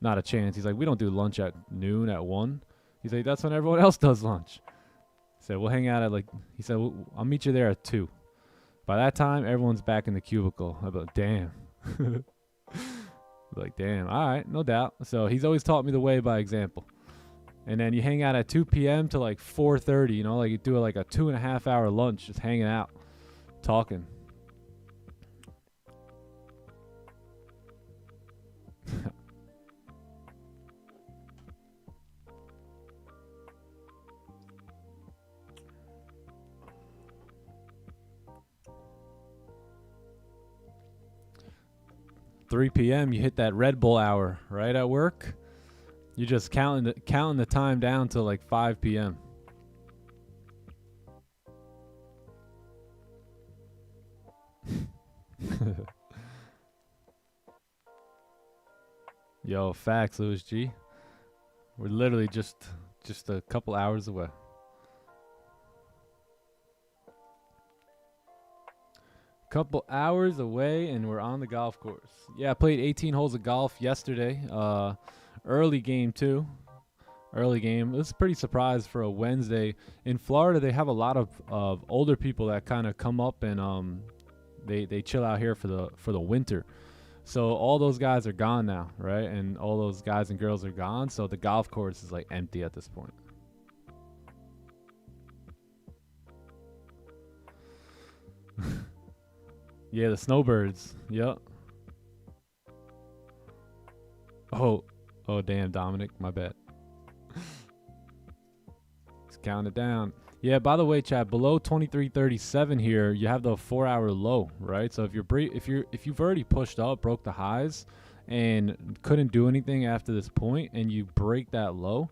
B: Not a chance. He's like, we don't do lunch at noon, at 1. He's like, that's when everyone else does lunch. He said, we'll hang out at he said, I'll meet you there at 2. By that time, everyone's back in the cubicle. I'm like, damn. Like, damn. All right, no doubt. So he's always taught me the way by example. And then you hang out at 2 p.m. to like 4:30, you know, like you do like a 2.5 hour lunch, just hanging out, talking. 3 p.m. you hit that Red Bull hour right at work. You're just counting the time down to like 5 p.m. Yo, facts, Louis G. We're literally just a couple hours away. Couple hours away and we're on the golf course. Yeah, I played 18 holes of golf yesterday. Early game too. Early game. It was pretty surprised for a Wednesday. In Florida, they have a lot of older people that kind of come up and they chill out here for the winter. So all those guys are gone now, right? And all those guys and girls are gone. So the golf course is like empty at this point. Yeah, the snowbirds. Yep. Oh, damn, Dominic, my bad. Let's count it down. Yeah, by the way, chat, below 2337 here, you have the 4-hour low, right? So if you've already pushed up, broke the highs, and couldn't do anything after this point, and you break that low,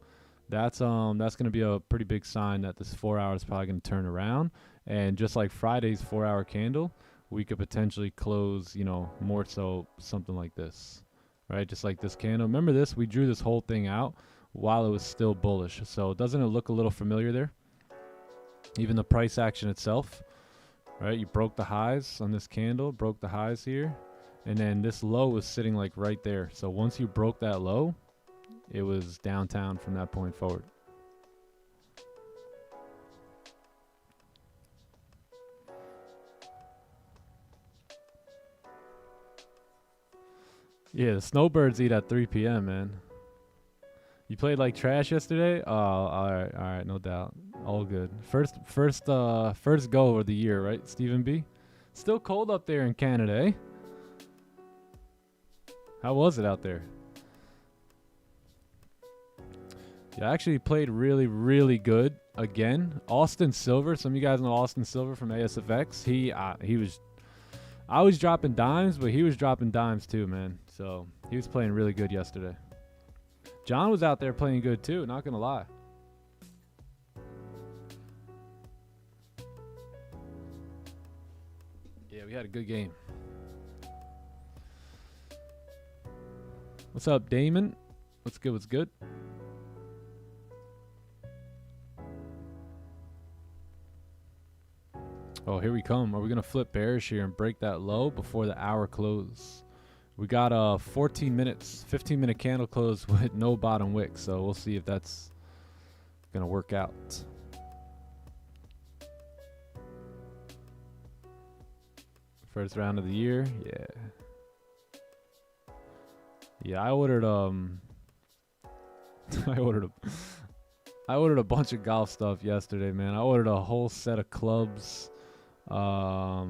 B: that's gonna be a pretty big sign that this 4 hours is probably gonna turn around. And just like Friday's 4-hour candle, we could potentially close, you know, more so something like this, right? Just like this candle. Remember this? We drew this whole thing out while it was still bullish. So doesn't it look a little familiar there? Even the price action itself, right? You broke the highs on this candle, broke the highs here, and then this low was sitting like right there. So once you broke that low, it was downtown from that point forward. Yeah, the snowbirds eat at 3 p.m., man. You played like trash yesterday? Oh, all right, no doubt. All good. First go of the year, right, Stephen B? Still cold up there in Canada, eh? How was it out there? Yeah, I actually played really, really good again. Austin Silver, some of you guys know Austin Silver from ASFX. I was dropping dimes, but he was dropping dimes too, man. So he was playing really good yesterday. John was out there playing good too, not gonna lie. Yeah, we had a good game. What's up, Damon? What's good? What's good? Oh, here we come. Are we going to flip bearish here and break that low before the hour close? We got 14 minutes, 15-minute candle close with no bottom wick. So we'll see if that's going to work out. First round of the year. Yeah. Yeah, I ordered I ordered a bunch of golf stuff yesterday, man. I ordered a whole set of clubs. A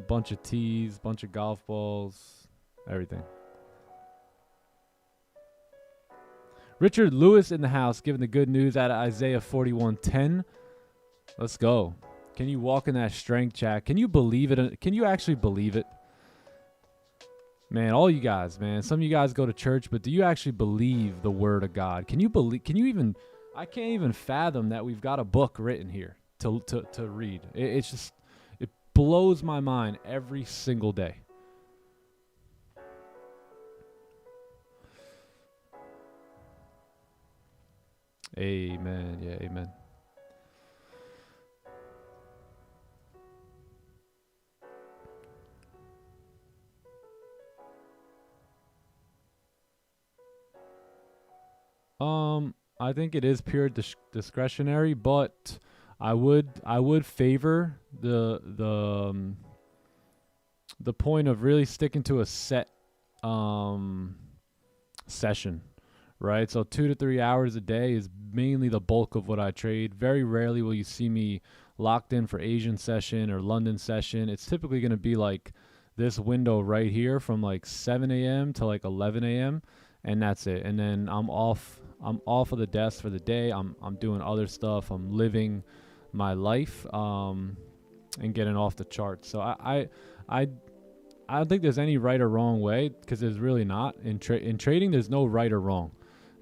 B: bunch of tees, bunch of golf balls, everything. Richard Lewis in the house giving the good news out of Isaiah 41:10. Let's go. Can you walk in that strength, chat? Can you believe it? Can you actually believe it? Man, all you guys, man. Some of you guys go to church, but do you actually believe the word of God? Can you believe? Can you even? I can't even fathom that we've got a book written here to read. It's just, it blows my mind every single day. Amen. Yeah, amen. I think it is pure discretionary, but I would favor the point of really sticking to a set session, right? So 2 to 3 hours a day is mainly the bulk of what I trade. Very rarely will you see me locked in for Asian session or London session. It's typically going to be like this window right here from like 7 a.m. to like 11 a.m. and that's it. And then I'm off of the desk for the day. I'm doing other stuff. I'm living my life and getting off the charts. So I don't think there's any right or wrong way, because there's really not. In trading, there's no right or wrong.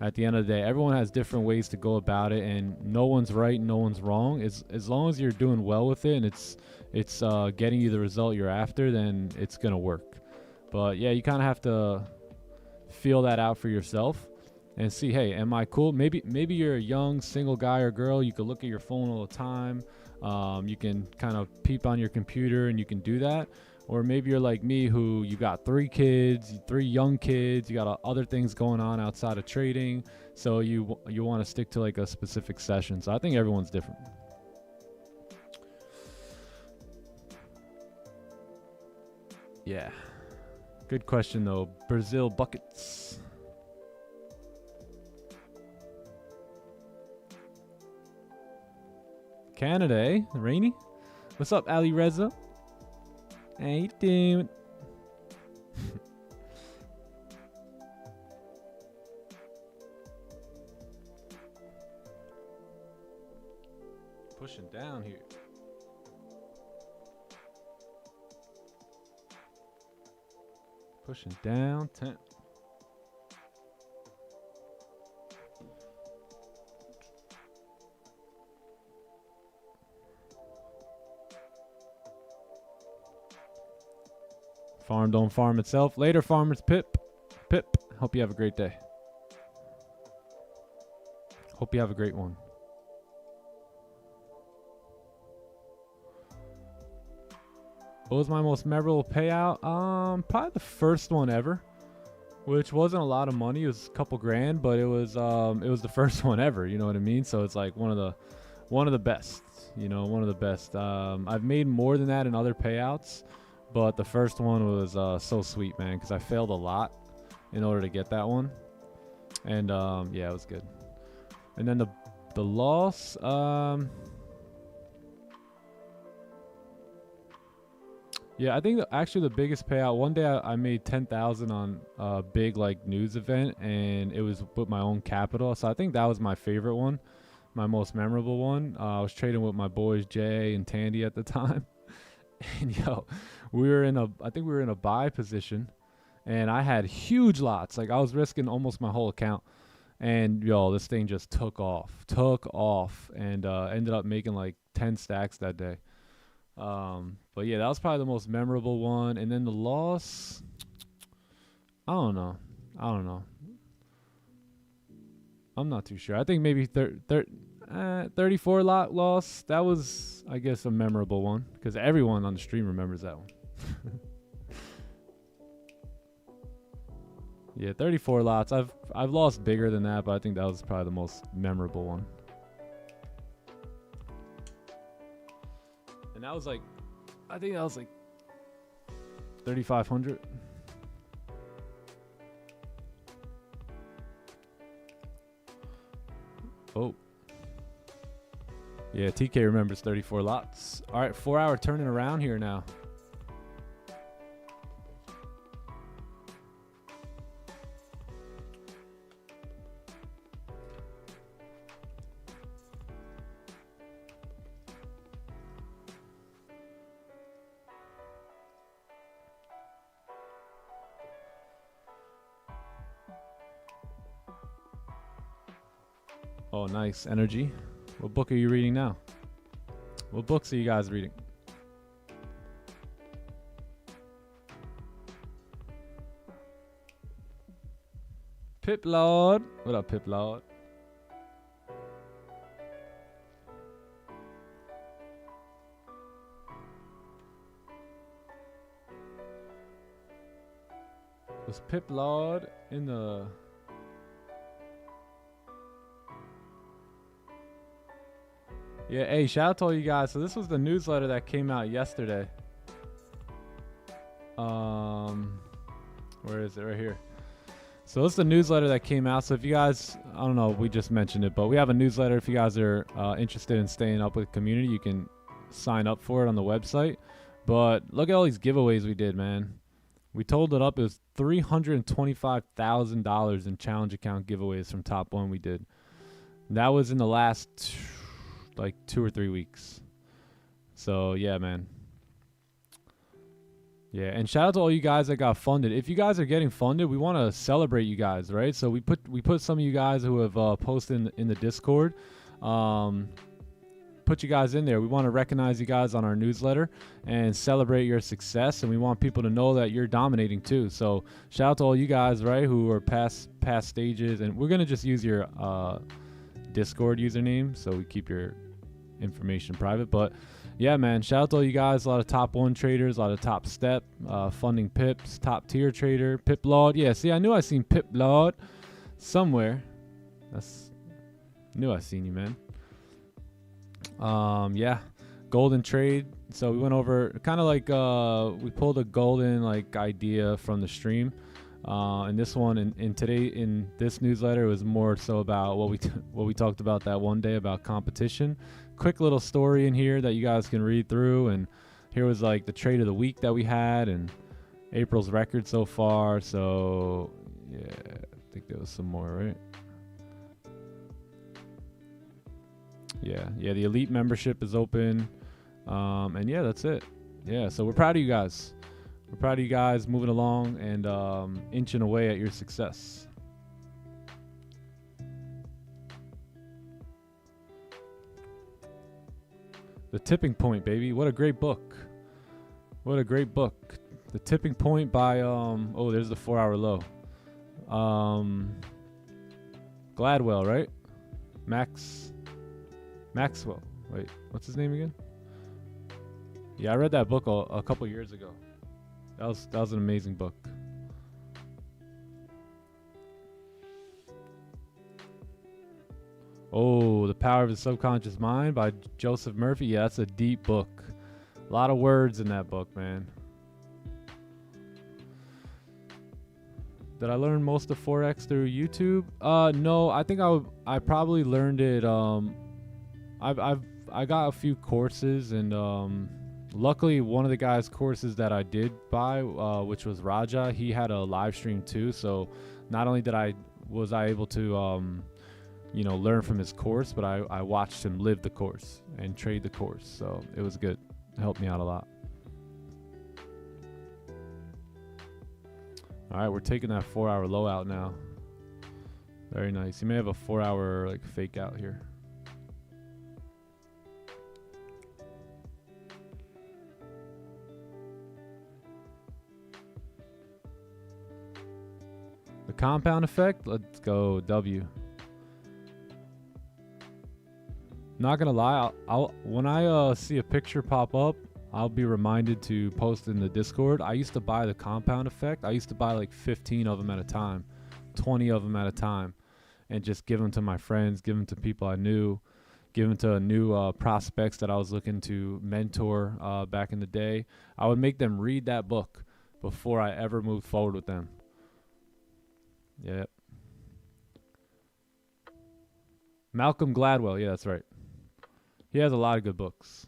B: At the end of the day, everyone has different ways to go about it, and no one's right, no one's wrong. As long as you're doing well with it and it's getting you the result you're after, then it's gonna work. But yeah, you kind of have to feel that out for yourself and see, hey, am I cool? Maybe you're a young single guy or girl. You could look at your phone all the time. You can kind of peep on your computer and you can do that. Or maybe you're like me, who you got 3 kids, 3 young kids, you got other things going on outside of trading, so you want to stick to like a specific session. So I think everyone's different. Yeah, good question though. Brazil buckets. Canada, eh? Rainy? What's up, Ali Reza? How you doing? Pushing down here. Pushing down 10. Farm don't farm itself. Later, farmers. Pip. Hope you have a great day. Hope you have a great one. What was my most memorable payout? Probably the first one ever, which wasn't a lot of money. It was a couple grand, but it was the first one ever. You know what I mean? So it's like one of the best. You know, one of the best. I've made more than that in other payouts. But the first one was so sweet, man, because I failed a lot in order to get that one. And, yeah, it was good. And then the loss, yeah, I think actually the biggest payout, one day I made 10,000 on a big, like, news event, and it was with my own capital. So I think that was my favorite one, my most memorable one. I was trading with my boys, Jay and Tandy at the time. And yo, I think we were in a buy position, and I had huge lots. Like I was risking almost my whole account, and yo, this thing just took off, and ended up making like 10 stacks that day. But yeah, that was probably the most memorable one. And then the loss, I don't know. I'm not too sure. I think maybe 34 lot loss. That was, I guess, a memorable one because everyone on the stream remembers that one. Yeah, 34 lots. I've lost bigger than that, but I think that was probably the most memorable one. And that was like, I think that was like 3,500. Oh. Yeah, TK remembers 34 lots. All right, 4 hour turning around here now. Oh, nice energy. What book are you reading now? What books are you guys reading? Pip Lord. What up, Pip Lord? Was Pip Lord in the... Yeah, hey, shout out to all you guys. So this was the newsletter that came out yesterday. Where is it? Right here. So it's the newsletter that came out. So if you guys, I don't know, we just mentioned it, but we have a newsletter. If you guys are interested in staying up with the community, you can sign up for it on the website. But look at all these giveaways we did, man. We totaled it up. It was $325,000 in challenge account giveaways from Top One we did. That was in the last like 2 or 3 weeks. So yeah, man. Yeah, and shout out to all you guys that got funded. If you guys are getting funded, we want to celebrate you guys, right? So we put some of you guys who have posted in the Discord. Put you guys in there. We want to recognize you guys on our newsletter and celebrate your success, and we want people to know that you're dominating too. So shout out to all you guys, right, who are past stages, and we're gonna just use your Discord username, so we keep your information private. But yeah, man, shout out to all you guys. A lot of top one traders, a lot of top step, funding pips, top tier trader, Pip Lord. Yeah, see, I knew I seen Pip Lord somewhere. Knew I seen you, man. Yeah, golden trade. So we went over kind of like we pulled a golden like idea from the stream. And this one in this newsletter was more so about what we talked about that one day about competition. Quick little story in here that you guys can read through, and here was like the trade of the week that we had and April's record so far. So yeah, I think there was some more, right? Yeah, the elite membership is open, and yeah, that's it. Yeah, so we're proud of you guys. We're proud of you guys moving along and inching away at your success. The Tipping Point, baby. What a great book. What a great book. The Tipping Point by oh, there's the 4-hour low. Gladwell, right? Maxwell. Wait, what's his name again? Yeah, I read that book a couple years ago. That was an amazing book. Oh, The Power of the Subconscious Mind by Joseph Murphy. Yeah, that's a deep book. A lot of words in that book, man. Did I learn most of Forex through YouTube? No, I think I probably learned it. I got a few courses, and luckily one of the guys' courses that I did buy, which was Raja, he had a live stream too. So not only was I able to learn from his course, but I watched him live the course and trade the course. So it was good. It helped me out a lot. All right, we're taking that 4-hour low out now. Very nice. You may have a 4-hour like fake out here. The compound effect. Let's go W. Not gonna lie, I'll when I see a picture pop up, I'll be reminded to post in the Discord. I used to buy the compound effect. I used to buy like 15 of them at a time, 20 of them at a time, and just give them to my friends, give them to people I knew, give them to new prospects that I was looking to mentor back in the day. I would make them read that book before I ever moved forward with them. Yep. Malcolm Gladwell. Yeah, that's right. He has a lot of good books.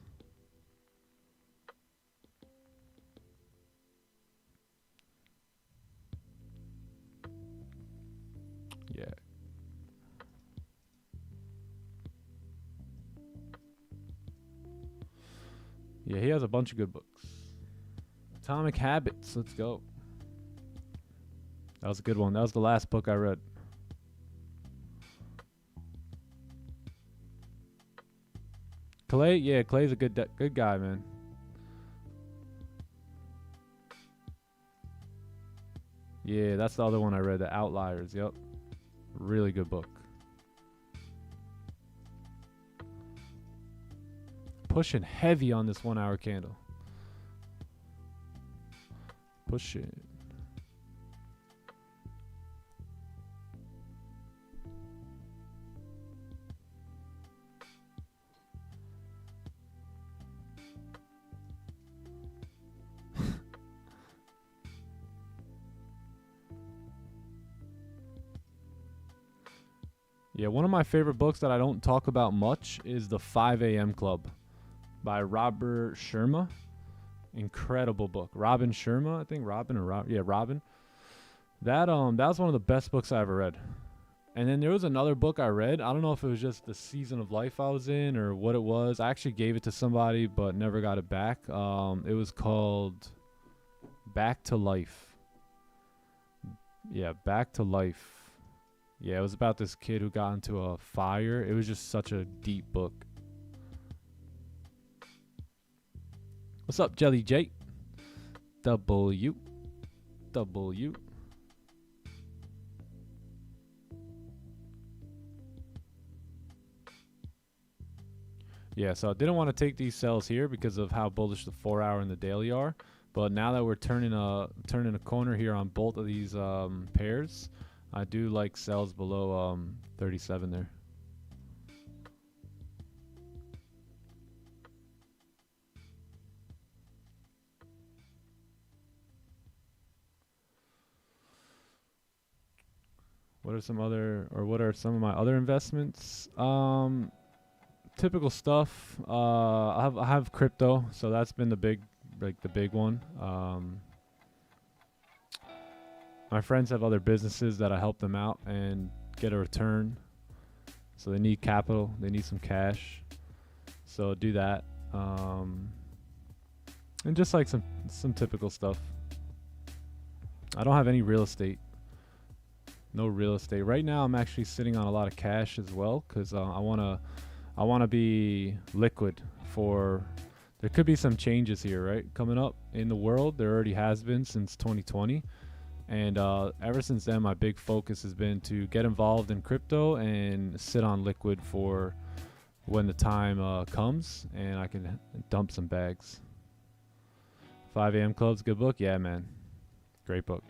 B: Yeah. Yeah, he has a bunch of good books. Atomic Habits. Let's go. That was a good one. That was the last book I read. Clay? Yeah, Clay's a good guy, man. Yeah, that's the other one I read, The Outliers. Yep. Really good book. Pushing heavy on this 1-hour candle. Push it. Yeah, one of my favorite books that I don't talk about much is The 5 a.m. Club by Robert Sharma. Incredible book. Robin Sharma, I think. Robin. Yeah, Robin. That was one of the best books I ever read. And then there was another book I read. I don't know if it was just the season of life I was in or what it was. I actually gave it to somebody but never got it back. It was called Back to Life. Yeah, Back to Life. Yeah, it was about this kid who got into a fire. It was just such a deep book. What's up, Jelly J? W. Yeah, so I didn't want to take these sells here because of how bullish the 4-hour and the daily are. But now that we're turning a corner here on both of these pairs, I do like sells below 37 there. What are some of my other investments? Typical stuff. I have crypto, so that's been the big one. My friends have other businesses that I help them out and get a return. So they need capital, they need some cash. So do that. And just like some typical stuff. I don't have any real estate. No real estate. Right now I'm actually sitting on a lot of cash as well because I want to be liquid for. There could be some changes here, right? Coming up in the world. There already has been since 2020. And ever since then, my big focus has been to get involved in crypto and sit on liquid for when the time comes and I can dump some bags. 5 a.m. Club's good book? Yeah, man. Great book.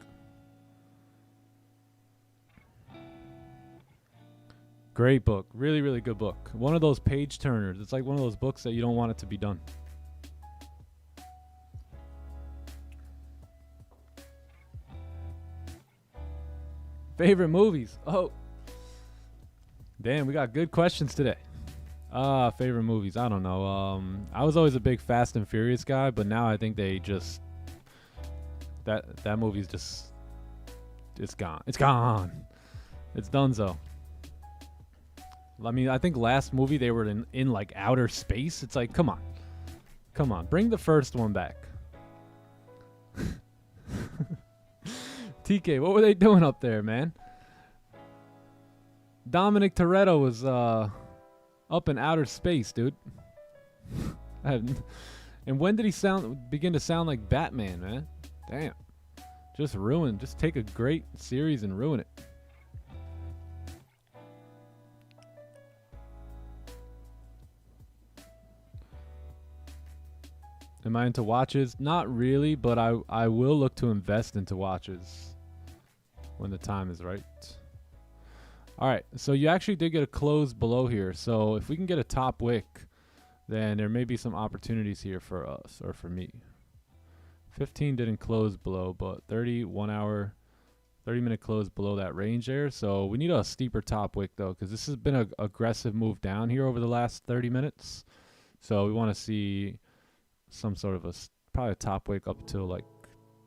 B: Great book. Really, really good book. One of those page turners. It's like one of those books that you don't want it to be done. Favorite movies? Oh. Damn, we got good questions today. Favorite movies? I don't know. I was always a big Fast and Furious guy, but now I think they just that movie's just it's gone. It's gone. It's donezo. I mean, I think last movie they were in like outer space. It's like, come on, bring the first one back. TK, what were they doing up there, man? Dominic Toretto was up in outer space, dude. And when did he begin to sound like Batman, man? Damn. Just take a great series and ruin it. Am I into watches? Not really, but I will look to invest into watches when the time is right. All right, so you actually did get a close below here. So if we can get a top wick, then there may be some opportunities here for us or for me. 15 didn't close below, but 1 hour, 30-minute close below that range there. So we need a steeper top wick though, because this has been an aggressive move down here over the last 30 minutes. So we want to see some sort of probably a top wick up to like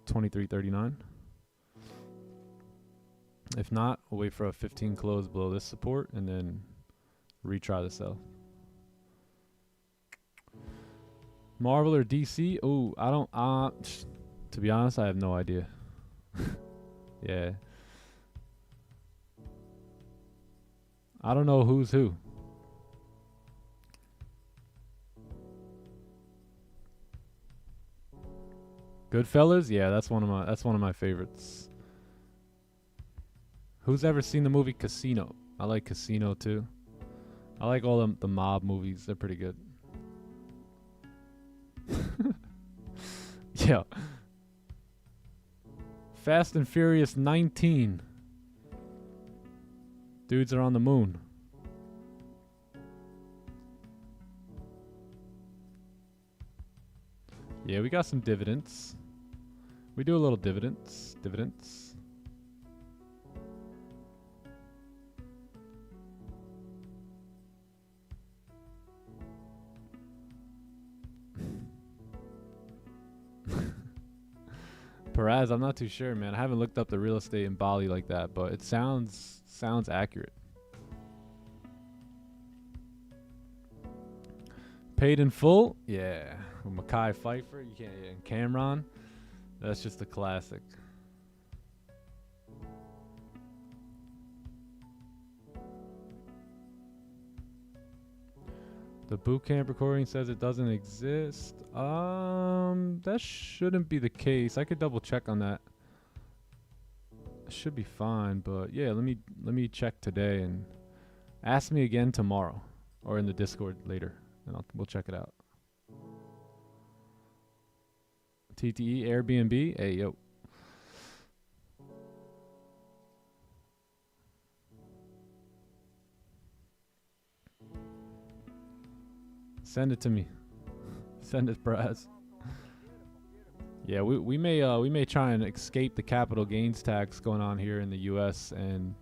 B: 23.39. If not, we'll wait for a 15 close below this support and then retry the sell. Marvel or DC? Oh, I don't. To be honest, I have no idea. Yeah. I don't know who's who. Goodfellas? Yeah, that's one of my favorites. Who's ever seen the movie Casino? I like Casino too. I like all the mob movies. They're pretty good. Yeah. Fast and Furious 19. Dudes are on the moon. Yeah, we got some dividends. We do a little dividends. Perez, I'm not too sure, man. I haven't looked up the real estate in Bali like that, but it sounds accurate. Paid in full? Yeah. With Mackay Pfeiffer, you can't, and Cameron. That's just a classic. The boot camp recording says it doesn't exist. That shouldn't be the case. I could double check on that. It should be fine, but yeah, let me check today and ask me again tomorrow or in the Discord later, and we'll check it out. TTE Airbnb, hey yo. Send it to me. Send it, Braz. Yeah, we may try and escape the capital gains tax going on here in the U.S. and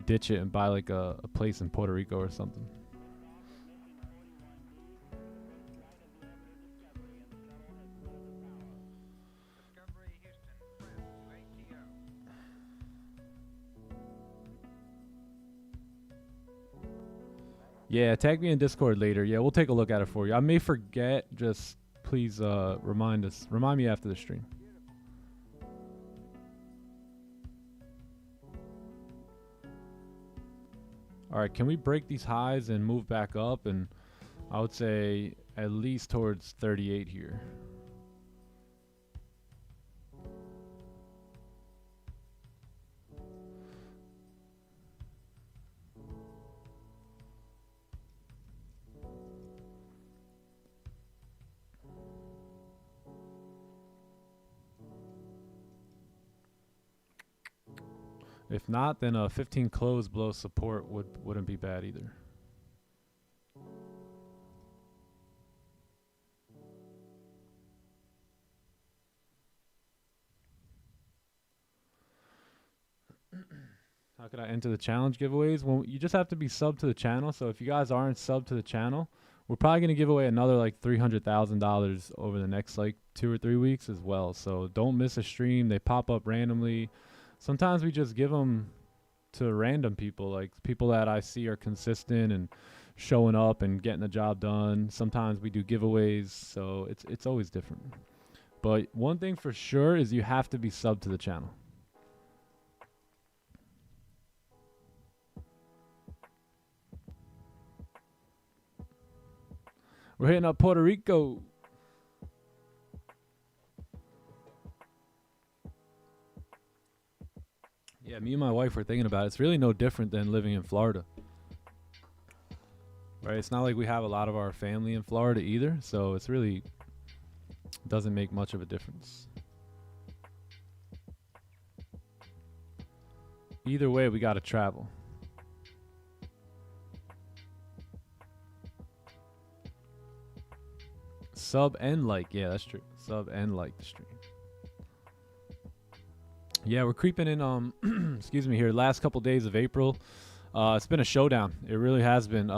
B: ditch it and buy like a place in Puerto Rico or something. Yeah, tag me in Discord later. Yeah, we'll take a look at it for you. I may forget. Just please remind me after the stream. All right, can we break these highs and move back up? And I would say at least towards 38 here. If not, then a 15 close below support wouldn't be bad either. How could I enter the challenge giveaways? Well, you just have to be sub to the channel. So if you guys aren't sub to the channel, we're probably going to give away another like $300,000 over the next like 2 or 3 weeks as well. So don't miss a stream. They pop up randomly. Sometimes we just give them to random people, like people that I see are consistent and showing up and getting the job done. Sometimes we do giveaways, so it's always different. But one thing for sure is you have to be sub to the channel. We're hitting up Puerto Rico. Yeah, me and my wife were thinking about it. It's really no different than living in Florida. Right? It's not like we have a lot of our family in Florida either, so it's really doesn't make much of a difference. Either way, we got to travel. Sub and like. Yeah, that's true. Sub and like the stream. Yeah, we're creeping in, excuse me here, last couple days of April. It's been a showdown. It really has been.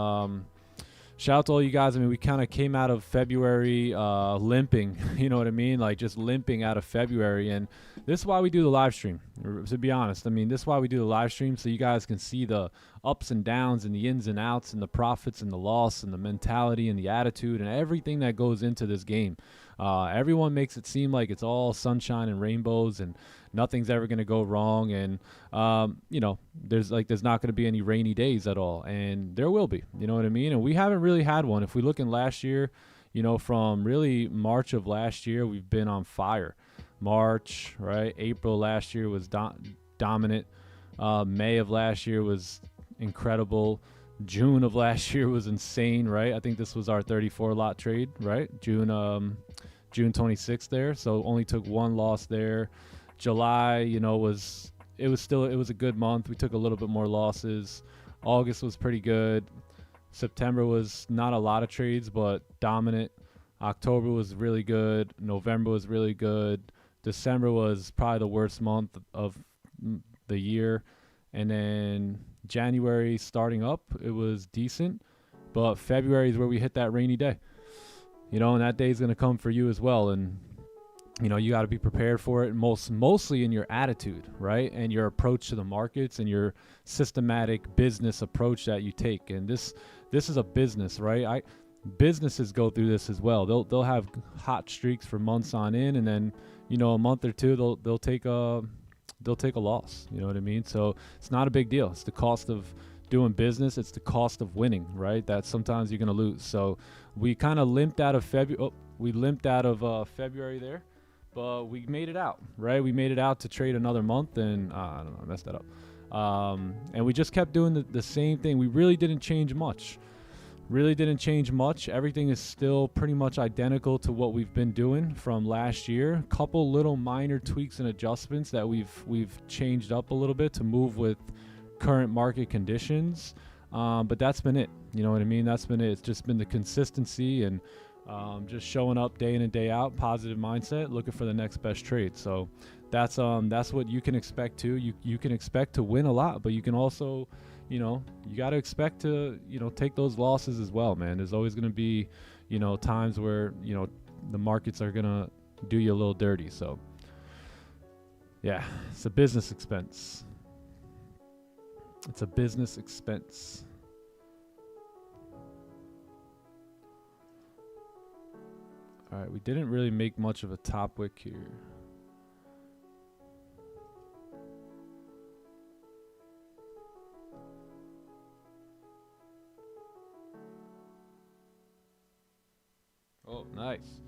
B: Shout out to all you guys. I mean, we kind of came out of February limping, you know what I mean? Like just limping out of February. And this is why we do the live stream, to be honest. I mean, this is why we do the live stream, so you guys can see the ups and downs and the ins and outs and the profits and the loss and the mentality and the attitude and everything that goes into this game. Everyone makes it seem like it's all sunshine and rainbows and nothing's ever going to go wrong. And, you know, there's not going to be any rainy days at all. And there will be, you know what I mean? And we haven't really had one. If we look in last year, you know, from really March of last year, we've been on fire. March, right? April last year was dominant. May of last year was incredible. June of last year was insane, right? I think this was our 34 lot trade, right? June 26th there. So only took one loss there. July, you know, it was a good month. We took a little bit more losses. August was pretty good. September was not a lot of trades, but dominant. October was really good. November was really good. December was probably the worst month of the year. And then January starting up, it was decent. But February is where we hit that rainy day. You know, and that day is going to come for you as well. And you know, you got to be prepared for it, mostly in your attitude, right? And your approach to the markets and your systematic business approach that you take. And this is a business, right? Businesses go through this as well. They'll have hot streaks for months on end, and then, you know, a month or two they'll take a loss. You know what I mean? So it's not a big deal. It's the cost of doing business. It's the cost of winning, right? That sometimes you're gonna lose. So we kind of limped out of February. Oh, we limped out of February there, but we made it out, right? We made it out to trade another month, and I don't know, I messed that up. And we just kept doing the same thing. We really didn't change much. Everything is still pretty much identical to what we've been doing from last year. Couple little minor tweaks and adjustments that we've changed up a little bit to move with current market conditions. But that's been it. You know what I mean? That's been it. It's just been the consistency and just showing up day in and day out, positive mindset, looking for the next best trade. So that's what you can expect too. You can expect to win a lot, but you can also, you know, you got to expect to, you know, take those losses as well, man. There's always going to be, you know, times where, you know, the markets are going to do you a little dirty. So yeah, it's a business expense. All right, we didn't really make much of a top wick here. Oh, nice.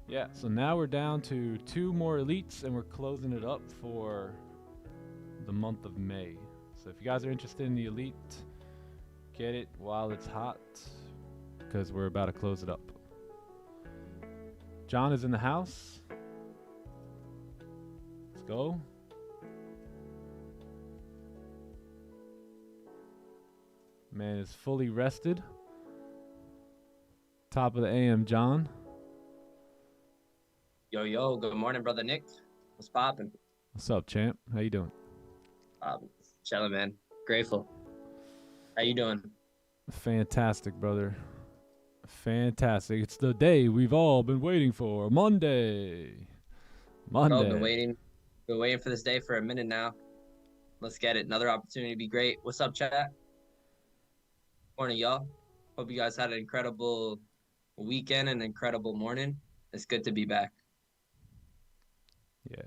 B: Yeah, so now we're down to 2 more elites, and we're closing it up for the month of May. So if you guys are interested in the elite, get it while it's hot, because we're about to close it up. John is in the house. Let's go. Man is fully rested. Top of the AM, John.
C: Yo, good morning, brother Nick. What's poppin'?
B: What's up, champ? How you doing?
C: Chilling, man. Grateful. How you doing?
B: Fantastic, brother. Fantastic. It's the day we've all been waiting for. Monday.
C: Bro, been waiting for this day for a minute now. Let's get it. Another opportunity to be great. What's up, chat? Morning, y'all. Hope you guys had an incredible weekend and incredible morning. It's good to be back.
B: Yeah.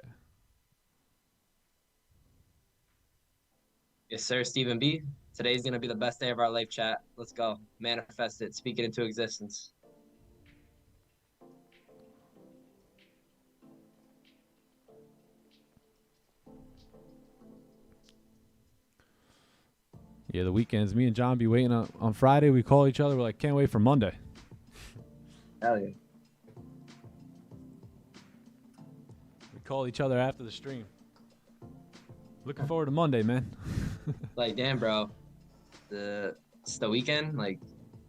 C: Yes, sir, Stephen B. Today's going to be the best day of our life, chat. Let's go. Manifest it. Speak it into existence.
B: Yeah, the weekends. Me and John be waiting on Friday. We call each other. We're like, can't wait for Monday.
C: Hell yeah.
B: We call each other after the stream. Looking forward to Monday, man.
C: Like, damn, bro. It's the weekend. Like,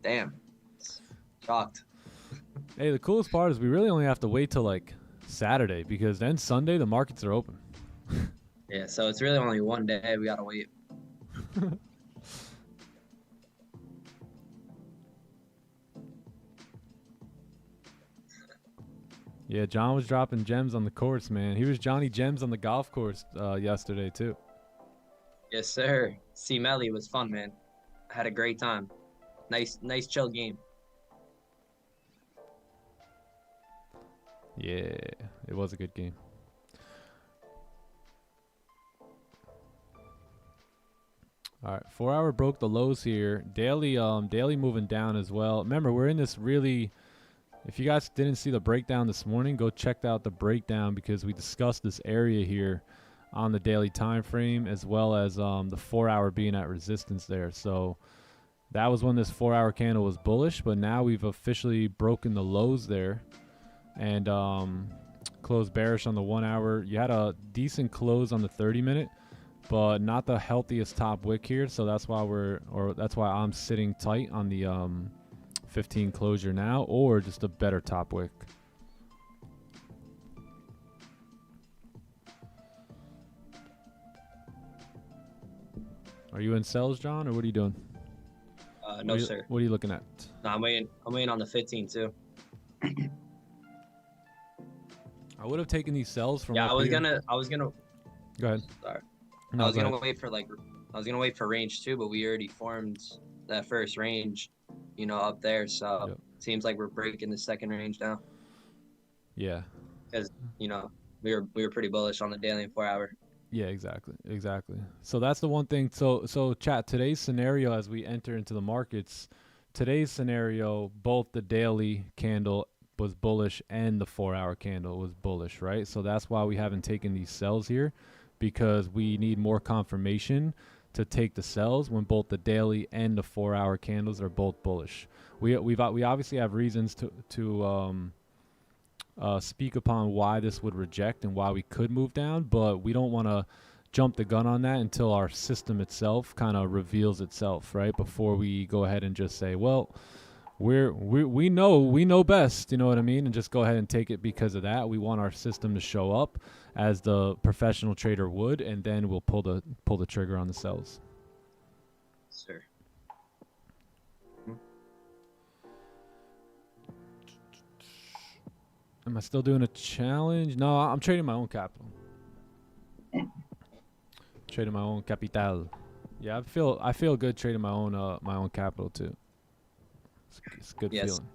C: damn. Shocked.
B: Hey, the coolest part is we really only have to wait till like Saturday, because then Sunday the markets are open.
C: Yeah, so it's really only one day. We gotta wait.
B: Yeah, John was dropping gems on the course, man. He was Johnny Gems on the golf course yesterday too.
C: Yes, sir. C. Melly was fun, man. I had a great time. Nice chill game.
B: Yeah, it was a good game. All right, 4 hour broke the lows here. Daily moving down as well. Remember, we're in this really, if you guys didn't see the breakdown this morning, go check out the breakdown, because we discussed this area here on the daily time frame, as well as the 4 hour being at resistance there. So that was when this 4 hour candle was bullish, but now we've officially broken the lows there and closed bearish on the 1 hour. You had a decent close on the 30-minute, but not the healthiest top wick here. So that's why I'm sitting tight on the 15 closure now, or just a better top wick. Are you in sells, John, or what are you doing?
C: No, sir.
B: What are you looking at?
C: No, I'm waiting on the 15 too.
B: I would have taken these sells from
C: Yeah,
B: up
C: I was
B: here.
C: gonna.
B: Go ahead.
C: Sorry.
B: No,
C: I was
B: go
C: gonna
B: ahead.
C: wait for I was gonna wait for range too, but we already formed that first range, you know, up there. So
B: Yep.
C: seems like we're breaking the second range now.
B: Yeah.
C: Because you know we were pretty bullish on the daily and 4 hour.
B: Yeah, exactly. So that's the one thing. So chat, today's scenario as we enter into the markets, today's scenario, both the daily candle was bullish and the 4 hour candle was bullish, right? So that's why we haven't taken these sells here, because we need more confirmation to take the sells when both the daily and the 4 hour candles are both bullish. We obviously have reasons to speak upon why this would reject and why we could move down, but we don't want to jump the gun on that until our system itself kind of reveals itself, right? Before we go ahead and just say, well, we know best, you know what I mean, and just go ahead and take it because of that. We want our system to show up as the professional trader would, and then we'll pull the trigger on the sells.
C: Sir.
B: Am I still doing a challenge? No, I'm trading my own capital. Trading my own capital. Yeah, I feel good trading my own capital too. It's a good feeling.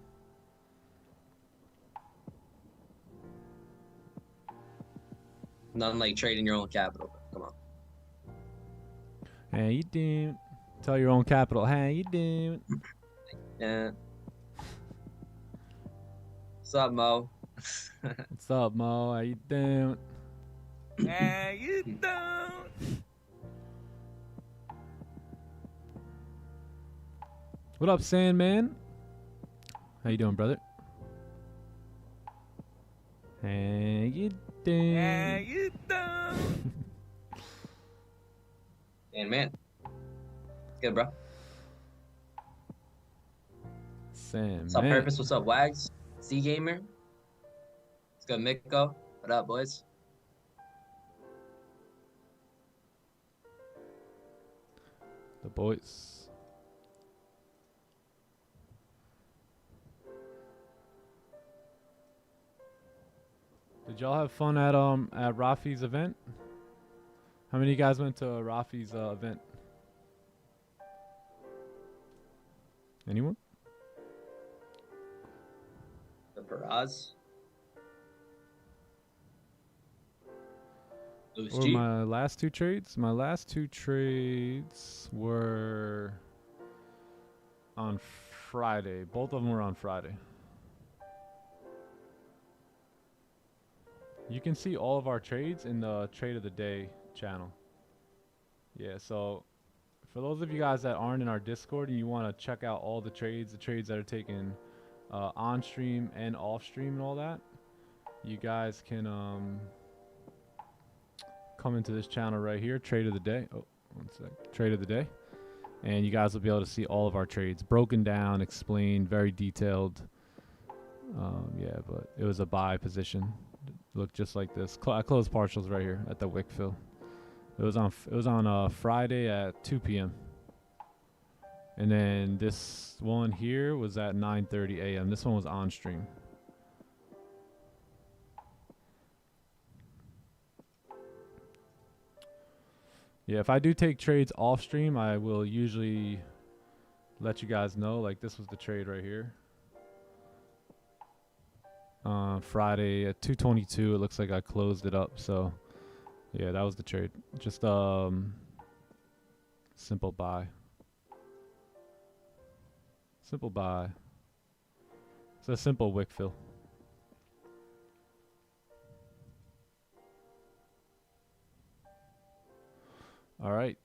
C: Nothing like trading your own capital. Come on.
B: Hey, you doing? Tell your own capital. Hey, you doing?
C: Yeah. What's up, Mo?
B: What's up, Mo? How you doing?
C: How you doing?
B: What up, Sandman? How you doing, brother? How you doing?
C: How you doing? Man. Good, bro.
B: Sandman.
C: What's up, Purpose? What's up, Wags? C Gamer? What's good, Miko? What up, boys?
B: The boys. Did y'all have fun at Rafi's event? How many of you guys went to Rafi's event? Anyone?
C: The Paraz?
B: Or my last two trades? My last two trades were on Friday. Both of them were on Friday. You can see all of our trades in the Trade of the Day channel. Yeah, so for those of you guys that aren't in our Discord and you want to check out all the trades that are taken on stream and off stream and all that, you guys can come into this channel right here, Trade of the Day. Oh, one sec. Trade of the Day. And you guys will be able to see all of our trades broken down, explained, very detailed. Yeah, but it was a buy position. Looked just like this. I closed partials right here at the wick fill. It was on Friday at 2 p.m. And then this one here was at 9:30 a.m. This one was on stream. Yeah, if I do take trades off stream, I will usually let you guys know. Like this was the trade right here. Friday at 2:22, it looks like I closed it up. So yeah, that was the trade. Just simple buy. Simple buy. It's a simple wick fill. All right.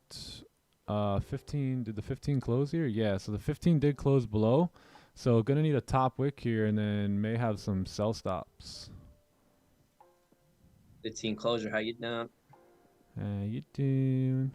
B: 15. Did the 15 close here? Yeah, so the 15 did close below. So gonna need a top wick here and then may have some sell stops.
C: 15 closure, how you doing?
B: How you doing?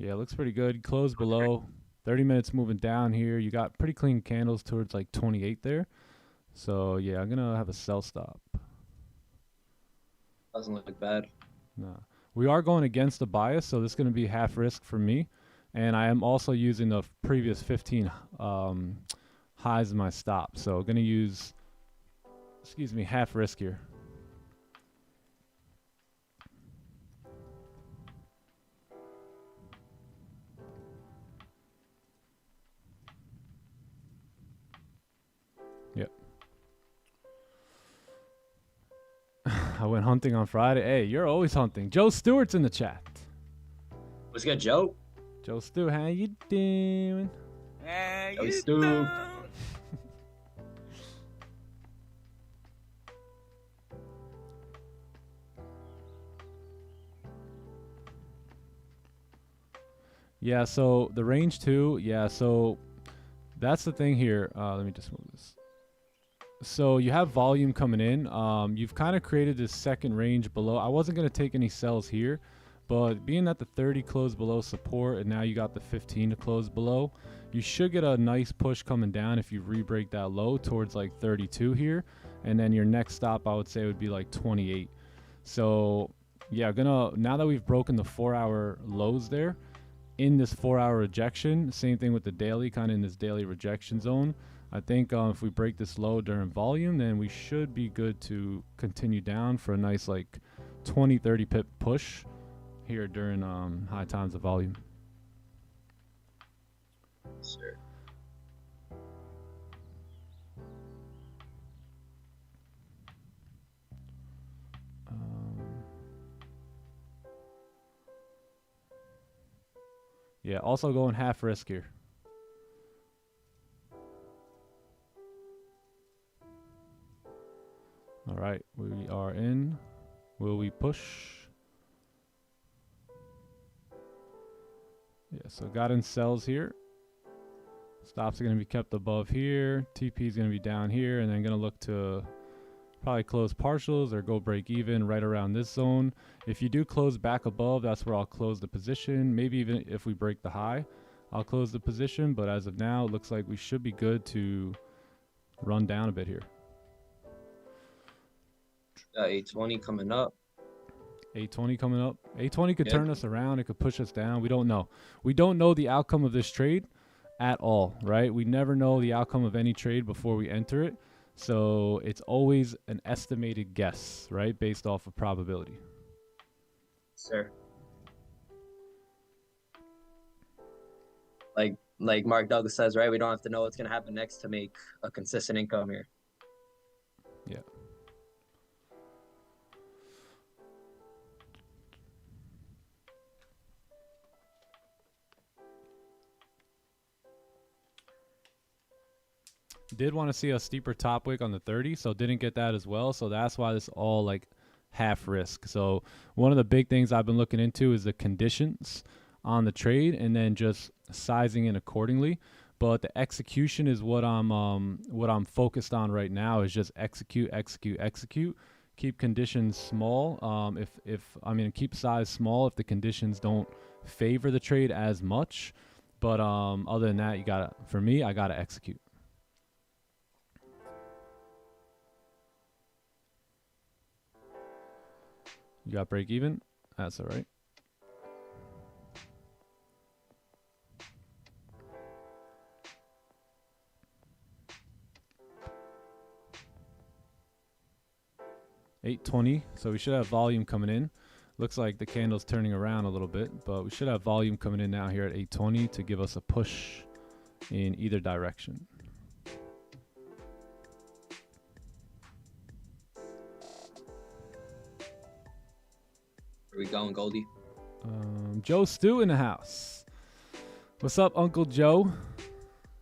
B: Yeah, it looks pretty good. Close below. 30 minutes moving down here. You got pretty clean candles towards like 28 there. So yeah, I'm gonna have a sell stop.
C: Doesn't look bad.
B: No. We are going against the bias, so this is gonna be half risk for me. And I am also using the previous 15 highs as my stop. So gonna use, excuse me, half risk here. Yep. I went hunting on Friday. Hey, you're always hunting. Joe Stewart's in the chat.
C: What's good, Joe?
B: Joe Stewart, how you doing?
C: Joe Stu.
B: Yeah, so the range too. Yeah, so that's the thing here. Let me just move this. So you have volume coming in. You've kind of created this second range below. I wasn't going to take any sells here, but being that the 30 closed below support and now you got the 15 to close below, you should get a nice push coming down if you re-break that low towards like 32 here. And then your next stop, I would say, would be like 28. So yeah, now that we've broken the 4-hour lows there, in this 4-hour rejection, same thing with the daily, kind of in this daily rejection zone. I think if we break this low during volume, then we should be good to continue down for a nice like 20-30 pip push here during high times of volume.
C: Sure.
B: Yeah, also going half risk here. All right, we are in. Will we push? Yeah, so got in sells here. Stops are going to be kept above here. TP is going to be down here, and then going to look to probably close partials or go break even right around this zone. If you do close back above, that's where I'll close the position. Maybe even if we break the high, I'll close the position. But as of now, it looks like we should be good to run down a bit here.
C: 820 coming up.
B: 820 coming up. 820 could turn us around. It could push us down. We don't know. We don't know the outcome of this trade at all, right? We never know the outcome of any trade before we enter it. So it's always an estimated guess, right? Based off of probability.
C: Sir. Like Mark Douglas says, right? We don't have to know what's going to happen next to make a consistent income here.
B: Yeah. Did want to see a steeper top wick on the 30, so didn't get that as well. So that's why this all like half risk. So one of the big things I've been looking into is the conditions on the trade and then just sizing in accordingly. But the execution is what I'm focused on right now, is just execute. Keep conditions small. Keep size small if the conditions don't favor the trade as much. But other than that, I gotta execute. You got break even? That's all right. $820, so we should have volume coming in. Looks like the candle's turning around a little bit, but we should have volume coming in now here at 820 to give us a push in either direction.
C: Where we going, Goldie?
B: Joe Stew in the house. What's up, Uncle Joe?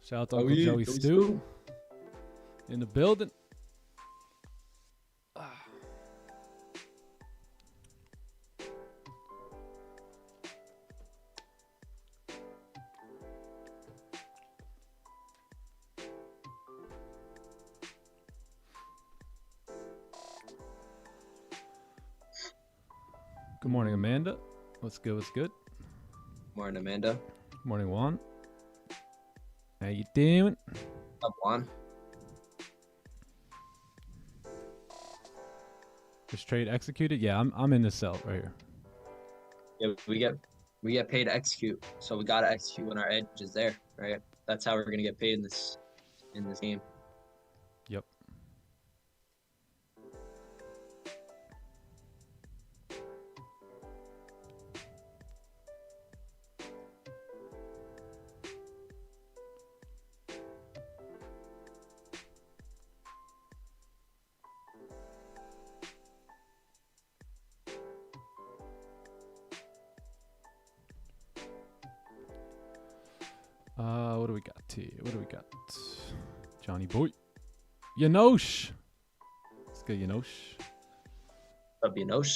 B: Shout out to Uncle Joey Stew in the building. Good morning, Amanda. What's good? What's good?
C: Morning, Amanda.
B: Morning, Juan. How you doing?
C: Up, Juan.
B: This trade executed? Yeah, I'm in the sell right here.
C: Yeah, we get paid to execute, so we gotta execute when our edge is there, right? That's how we're gonna get paid in this game.
B: Yep. What do we got here? What do we got? Johnny boy. Yanosh. Let's go, Yanosh.
C: Up, Yanosh.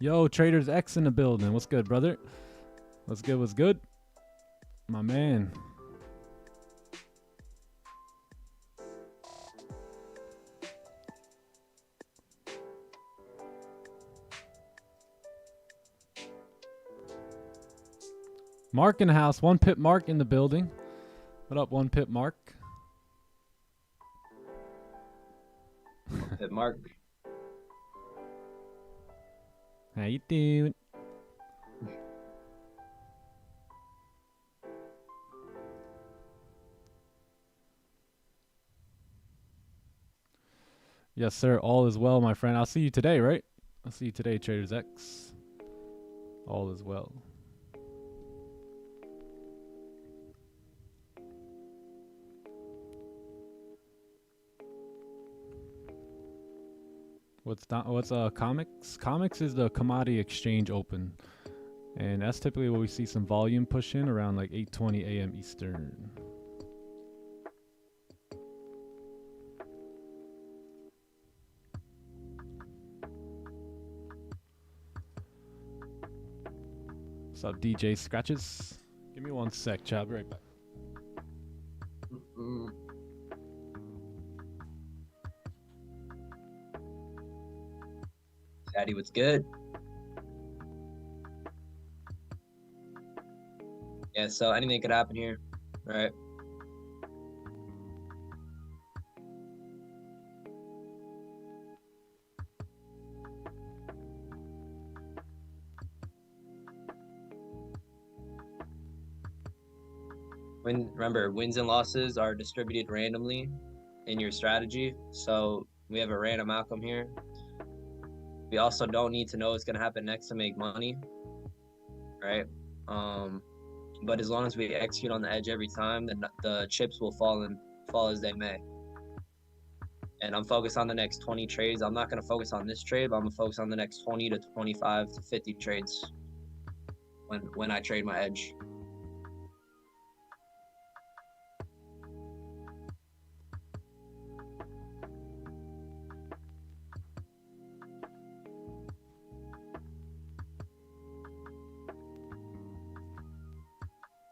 B: Yo, Traders X in the building. What's good, brother? What's good? What's good? My man. Mark in the house. 1 pip Mark in the building. What up, 1 pip Mark?
C: Hit Mark.
B: How you doing? Yes, sir. All is well, my friend. I'll see you today, right? I'll see you today, Traders X. All is well. What's comics? Comics is the commodity exchange open, and that's typically where we see some volume push in around like 8:20 a.m. Eastern. What's up, DJ Scratches? Give me 1 sec, chat. I'll be right back.
C: Daddy, what's good? Yeah, so anything could happen here, right? Remember, wins and losses are distributed randomly in your strategy. So we have a random outcome here. We also don't need to know what's going to happen next to make money, right? But as long as we execute on the edge every time, then the chips will fall as they may. And I'm focused on the next 20 trades. I'm not going to focus on this trade, but I'm going to focus on the next 20 to 25 to 50 trades when I trade my edge.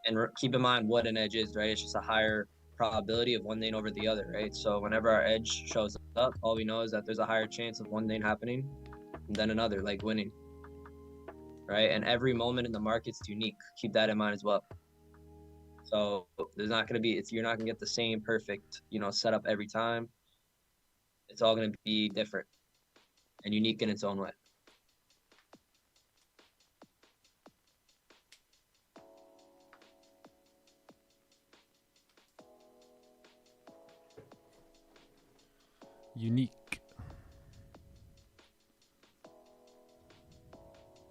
C: And keep in mind what an edge is, right? It's just a higher probability of one thing over the other, right? So whenever our edge shows up, all we know is that there's a higher chance of one thing happening than another, like winning, right? And every moment in the market's unique. Keep that in mind as well. So there's not going to be, you're not going to get the same perfect, setup every time. It's all going to be different and unique in its own way.
B: Unique.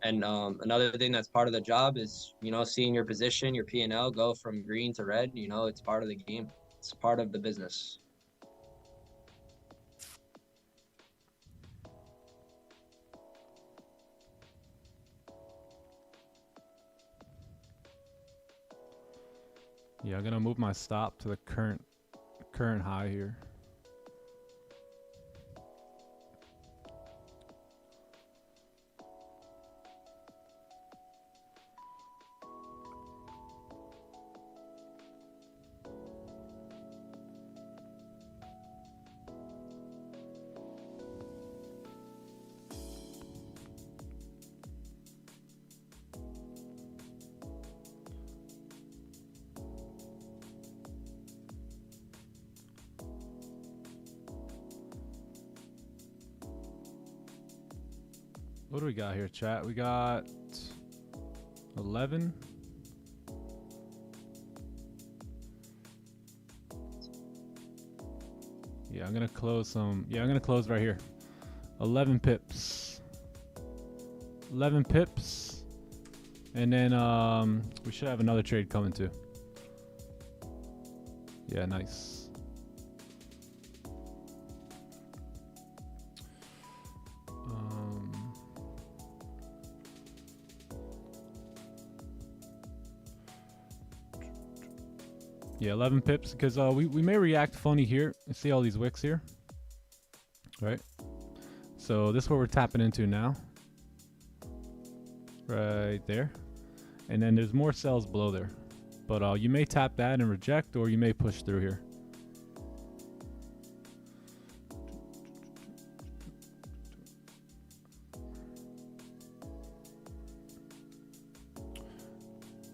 C: And another thing that's part of the job is, seeing your position, your P&L go from green to red. It's part of the game. It's part of the business.
B: Yeah, I'm gonna move my stop to the current high here. What do we got here, chat? We got 11. Yeah, I'm gonna close some. Yeah, I'm gonna close right here. 11 pips. 11 pips. And then we should have another trade coming too. Yeah, nice. Yeah, 11 pips, because we may react funny here. You see all these wicks here? Right? So this is what we're tapping into now. Right there. And then there's more cells below there. But you may tap that and reject, or you may push through here.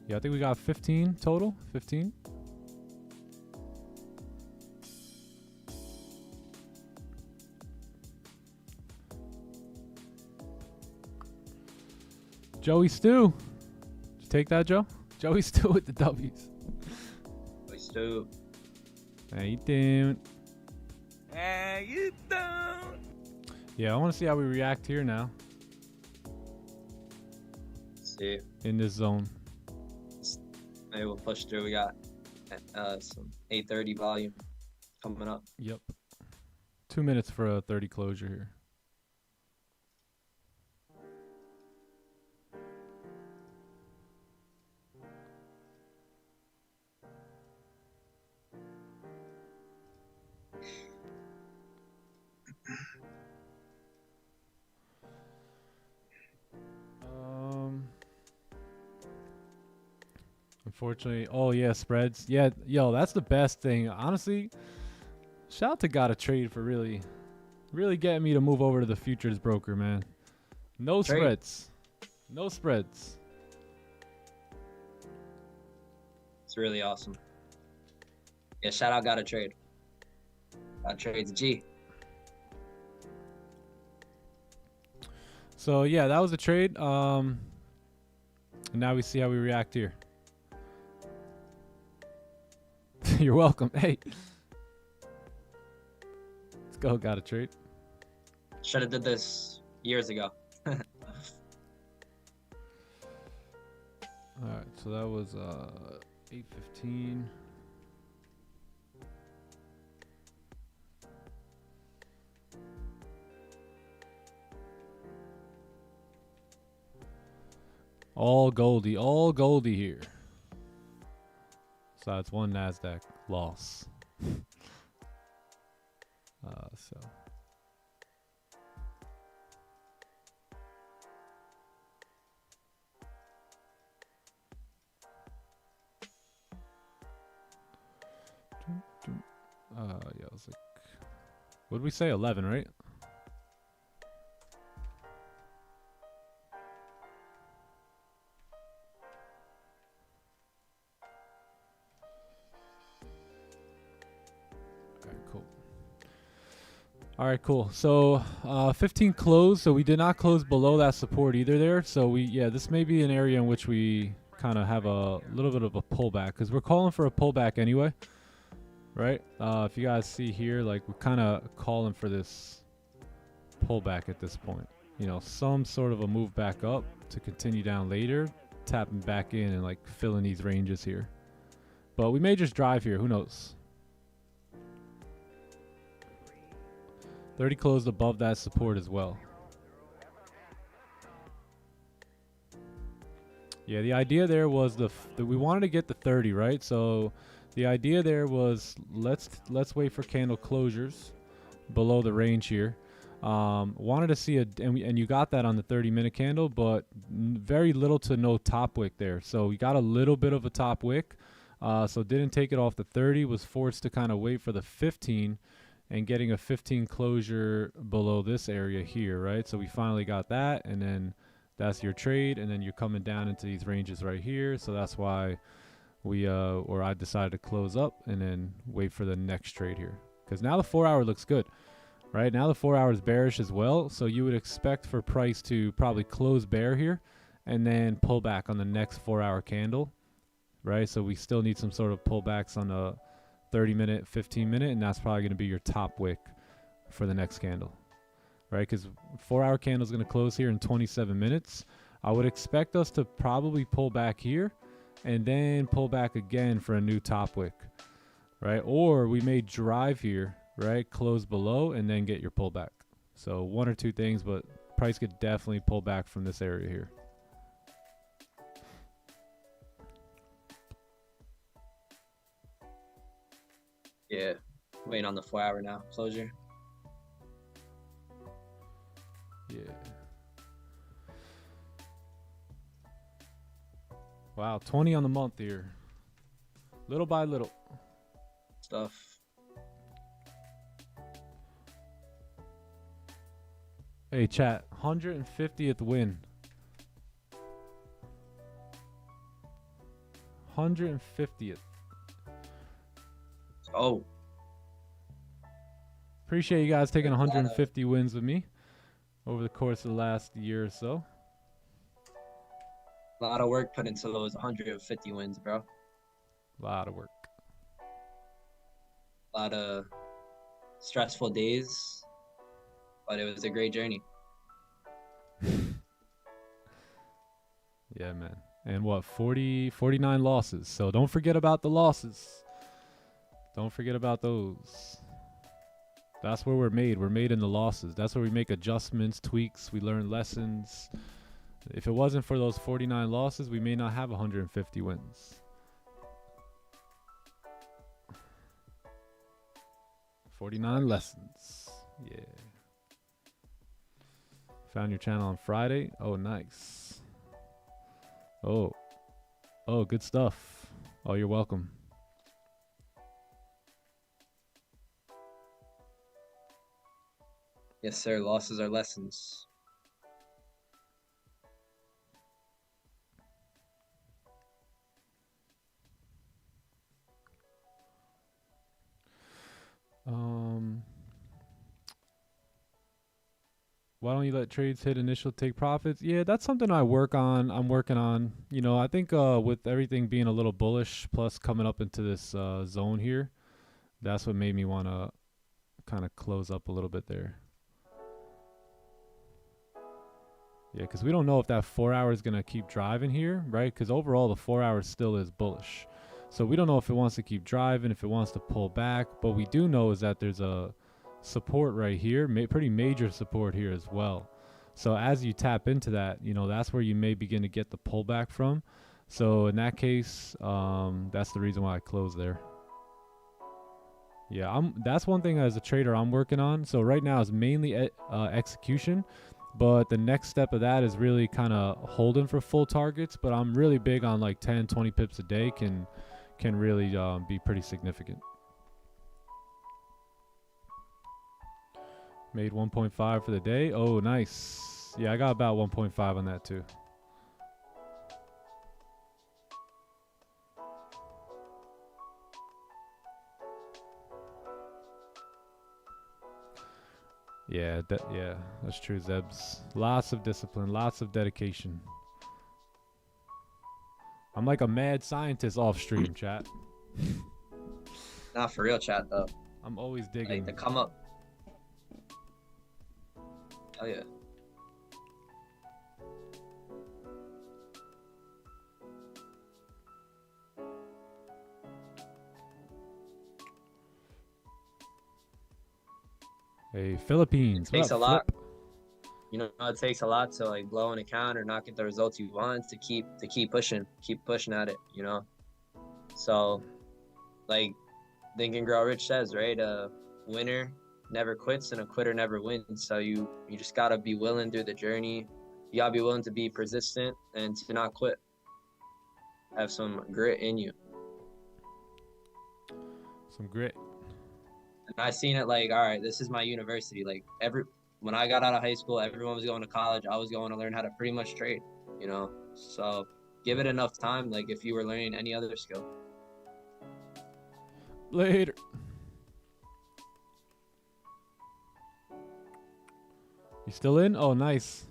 B: Yeah, I think we got 15 total. 15. Joey Stew. Did you take that, Joe? Joey Stew with the W's.
C: Joey Stew.
B: How you doing?
A: How you doing?
B: Yeah, I want to see how we react here now.
C: Let's see.
B: In this zone.
C: Maybe we'll push through. We got some 8:30 volume coming up.
B: Yep. 2 minutes for a 30 closure here. Unfortunately, oh yeah, spreads. Yeah, yo, that's the best thing. Honestly, shout out to Gotta Trade for really getting me to move over to the futures broker, man. No spreads. No spreads.
C: It's really awesome. Yeah, shout out Gotta Trade. Gotta Trade's a G.
B: So yeah, that was a trade. And now we see how we react here. You're welcome. Hey. Let's go, Gotta Trade.
C: Should have did this years ago.
B: Alright, so that was 8:15. All Goldie here. So it's one Nasdaq loss. So. Yeah, it was like, what did we say? 11, right? All right, cool. So 15 closed, so we did not close below that support either there. So this may be an area in which we kind of have a little bit of a pullback, because we're calling for a pullback anyway, right? If you guys see here, like, we're kind of calling for this pullback at this point. You know, some sort of a move back up to continue down later, tapping back in and like filling these ranges here. But we may just drive here, who knows? 30 closed above that support as well. Yeah, the idea there was we wanted to get the 30, right? So the idea there was let's wait for candle closures below the range here. Wanted to see and you got that on the 30-minute candle, but very little to no top wick there. So we got a little bit of a top wick, so didn't take it off the 30. Was forced to kind of wait for the 15. And getting a 15 closure below this area here, right? So we finally got that, and then that's your trade, and then you're coming down into these ranges right here. So that's why I decided to close up and then wait for the next trade here, because now the 4 hour looks good. Right now the 4 hours bearish as well, so you would expect for price to probably close bear here and then pull back on the next 4 hour candle, right? So we still need some sort of pullbacks on a 30-minute, 15-minute, and that's probably going to be your top wick for the next candle, right? Because 4 hour candle is going to close here in 27 minutes. I would expect us to probably pull back here and then pull back again for a new top wick, right? Or we may drive here, right, close below and then get your pullback. So one or two things, but price could definitely pull back from this area here.
C: Yeah, waiting on the 4 hour now, closure.
B: Yeah. Wow, 20 on the month here. Little by little.
C: Stuff.
B: Hey, chat, 150th win. 150th.
C: Oh.
B: Appreciate you guys taking 150 wins with me over the course of the last year or so.
C: A lot of work put into those 150 wins, bro.
B: A lot of work.
C: A lot of stressful days, but it was a great journey.
B: Yeah, man. And what, 49 losses. So don't forget about the losses. Don't forget about those. That's where we're made. We're made in the losses. That's where we make adjustments, tweaks. We learn lessons. If it wasn't for those 49 losses, we may not have 150 wins. $49 lessons. Yeah. Found your channel on Friday. Oh, nice. Oh, good stuff. Oh, you're welcome.
C: Yes, sir. Losses are lessons.
B: Why don't you let trades hit initial take profits? Yeah, that's something I work on. I'm working on. You know, I think with everything being a little bullish, plus coming up into this zone here, that's what made me want to kind of close up a little bit there. Yeah, because we don't know if that 4 hour is going to keep driving here, right? Because overall, the 4 hour still is bullish. So we don't know if it wants to keep driving, if it wants to pull back. But we do know is that there's a support right here, pretty major support here as well. So as you tap into that, you know, that's where you may begin to get the pullback from. So in that case, that's the reason why I closed there. Yeah, that's one thing as a trader I'm working on. So right now is mainly execution. But the next step of that is really kind of holding for full targets. But I'm really big on like 10, 20 pips a day can really be pretty significant. Made 1.5 for the day. Oh, nice. Yeah, I got about 1.5 on that too. Yeah, that's true, Zebs. Lots of discipline, lots of dedication. I'm like a mad scientist off stream, chat.
C: Not for real, chat, though.
B: I'm always digging.
C: Like the come up. Oh, yeah.
B: Hey, Philippines.
C: It takes a lot. You know, it takes a lot to like blow an account or not get the results you want to keep pushing at it, you know. So like Think and Grow Rich says, right? A winner never quits and a quitter never wins. So you just gotta be willing through the journey. You gotta be willing to be persistent and to not quit. Have some grit in you.
B: Some grit.
C: And I seen it like, all right, this is my university. Like when I got out of high school, everyone was going to college. I was going to learn how to pretty much trade, you know? So give it enough time, like if you were learning any other skill.
B: Later. You still in? Oh, nice.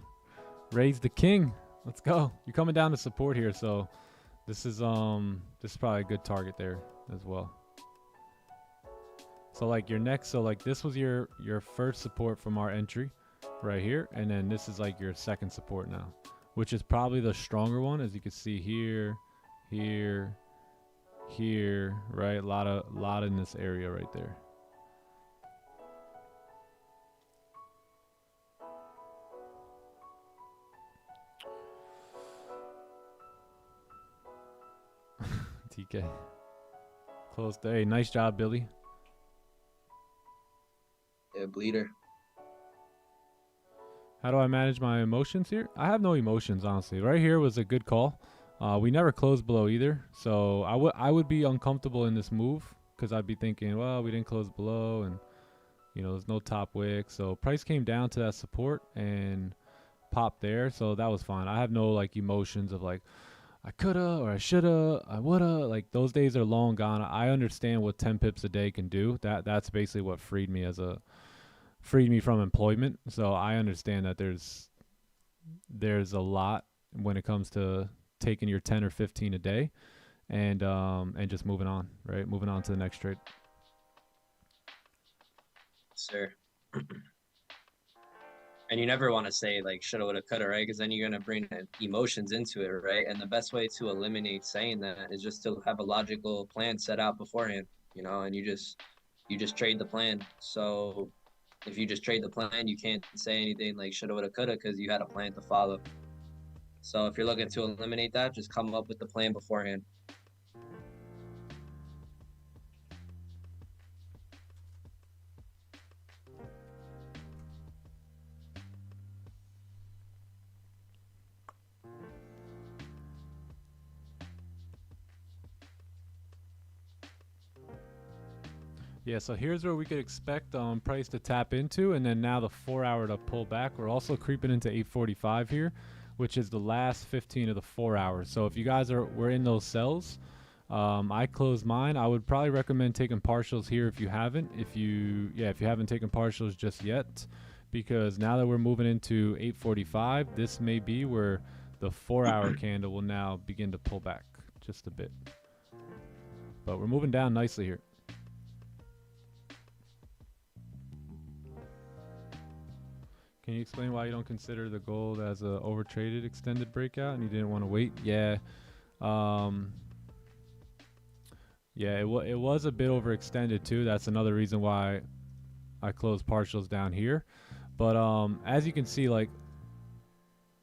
B: Raise the king. Let's go. You're coming down to support here, so this is probably a good target there as well. So like your next, so like this was your first support from our entry right here, and then this is like your second support now, which is probably the stronger one, as you can see here, here, right? A lot in this area right there. TK. Close day. Nice job, Billy.
C: Yeah, bleeder.
B: How do I manage my emotions here? I have no emotions, honestly. Right here was a good call. We never closed below either, so I would be uncomfortable in this move because I'd be thinking, well, we didn't close below, and you know, there's no top wick. So price came down to that support and popped there, so that was fine. I have no like emotions of like, I coulda or I shoulda, I woulda. Like those days are long gone. I understand what 10 pips a day can do. That's basically what freed me from employment. So I understand that there's a lot when it comes to taking your 10 or 15 a day and just moving on, right? Moving on to the next trade.
C: Sir. And you never want to say like shoulda, woulda, coulda, right? Because then you're gonna bring emotions into it, right? And the best way to eliminate saying that is just to have a logical plan set out beforehand, you know, and you just trade the plan. So if you just trade the plan, you can't say anything like shoulda, woulda, coulda, because you had a plan to follow. So if you're looking to eliminate that, just come up with the plan beforehand.
B: Yeah, so here's where we could expect price to tap into, and then now the 4 hour to pull back. We're also creeping into 845 here, which is the last 15 of the 4 hours. So if you guys were in those cells, I closed mine. I would probably recommend taking partials here if you haven't. If you haven't taken partials just yet, because now that we're moving into 845, this may be where the 4 hour candle will now begin to pull back just a bit. But we're moving down nicely here. Can you explain why you don't consider the gold as a overtraded extended breakout and you didn't want to wait? Yeah. Yeah, it was a bit overextended too. That's another reason why I closed partials down here. But as you can see, like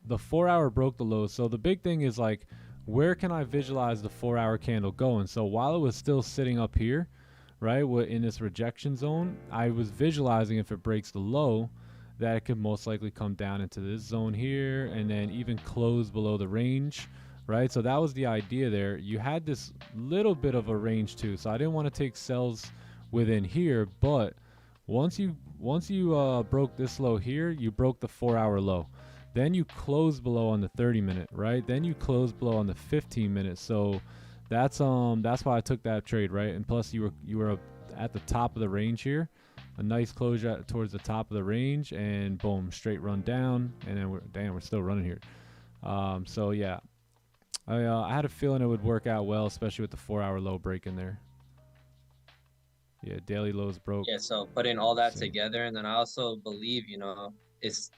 B: the 4 hour broke the low. So the big thing is like, where can I visualize the 4 hour candle going? So while it was still sitting up here, right, in this rejection zone, I was visualizing if it breaks the low, that it could most likely come down into this zone here and then even close below the range, right? So that was the idea there. You had this little bit of a range too, so I didn't want to take sells within here, but once you broke this low here, you broke the 4 hour low. Then you close below on the 30 minute, right? Then you close below on the 15 minute. So that's why I took that trade, right? And plus you were at the top of the range here. A nice closure towards the top of the range, and boom, straight run down, and then we're still running here. So yeah, I had a feeling it would work out well, especially with the 4 hour low break in there. Yeah, daily lows broke.
C: Yeah, so putting all that together, and then I also believe, you know, it's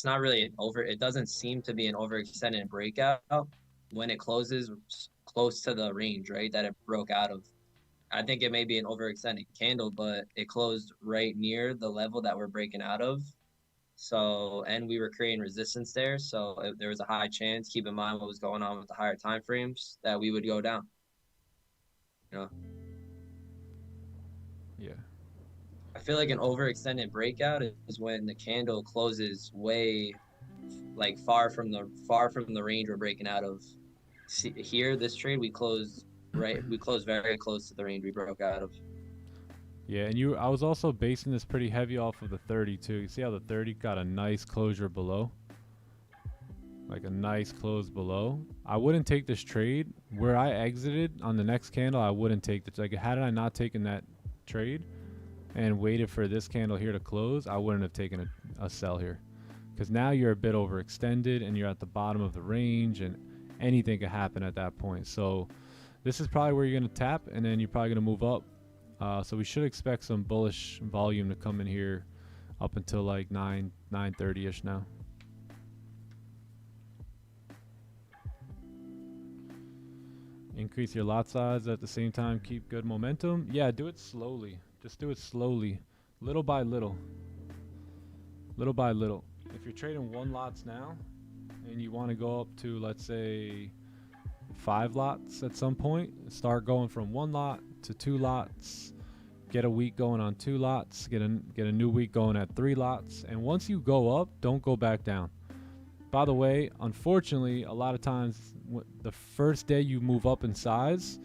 C: not really it doesn't seem to be an overextended breakout when it closes close to the range, right, that it broke out of. I think it may be an overextended candle, but it closed right near the level that we're breaking out of. So, and we were creating resistance there. So there was a high chance, keep in mind what was going on with the higher time frames, that we would go down. You know?
B: Yeah.
C: I feel like an overextended breakout is when the candle closes way like far from the range we're breaking out of. See, here, this trade, we closed very close to the range we broke out of.
B: Yeah, and I was also basing this pretty heavy off of the 30 too. You see how the 30 got a nice closure below? Like a nice close below. I wouldn't take this trade. Where I exited on the next candle, I wouldn't take this. Like, had I not taken that trade and waited for this candle here to close, I wouldn't have taken a sell here. because now you're a bit overextended and you're at the bottom of the range, and anything could happen at that point. So this is probably where you're going to tap, and then you're probably going to move up. So we should expect some bullish volume to come in here up until like 9:30ish now. Increase your lot size at the same time. Keep good momentum. Yeah, do it slowly. Just do it slowly, little by little. Little by little. If you're trading 1 lots now and you want to go up to, let's say, 5 lots at some point, start going from 1 lot to 2 lots, get a week going on 2 lots, get a new week going at 3 lots, and once you go up, don't go back down. By the way, unfortunately, a lot of times the first day you move up in size,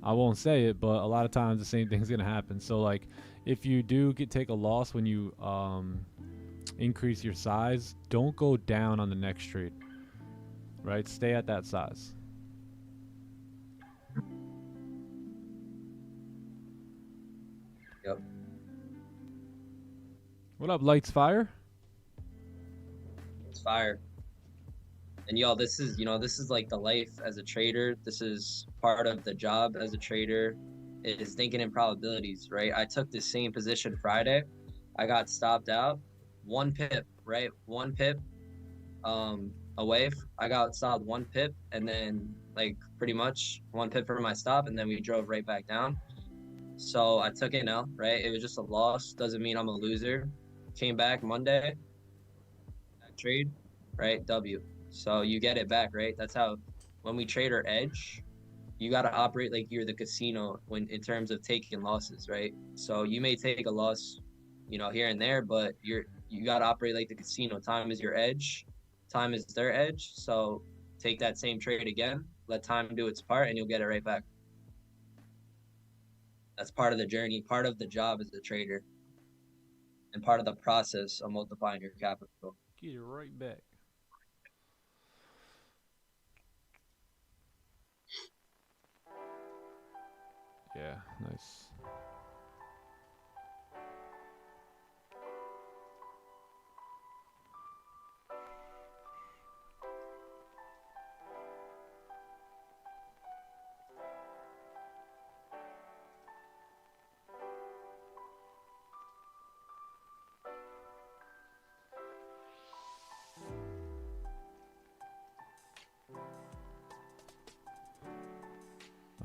B: I won't say it, but a lot of times the same thing's gonna happen. So like, if you do take a loss when you increase your size, don't go down on the next trade, right? Stay at that size.
C: Yep.
B: What up, Lights Fire?
C: It's fire. And y'all, this is, this is like the life as a trader. This is part of the job as a trader, is thinking in probabilities, right? I took the same position Friday. I got stopped out 1 pip, right? 1 pip away. I got stopped 1 pip, and then like pretty much 1 pip for my stop, and then we drove right back down. So I took it now, right? It was just a loss. Doesn't mean I'm a loser. Came back Monday, that trade, right? W. So you get it back, right? That's how, when we trade our edge, you got to operate like you're the casino when in terms of taking losses, right? So you may take a loss, here and there, but you got to operate like the casino. Time is your edge. Time is their edge. So take that same trade again, let time do its part, and you'll get it right back. That's part of the journey, part of the job as a trader, and part of the process of multiplying your capital.
B: Get it right back. Yeah, nice.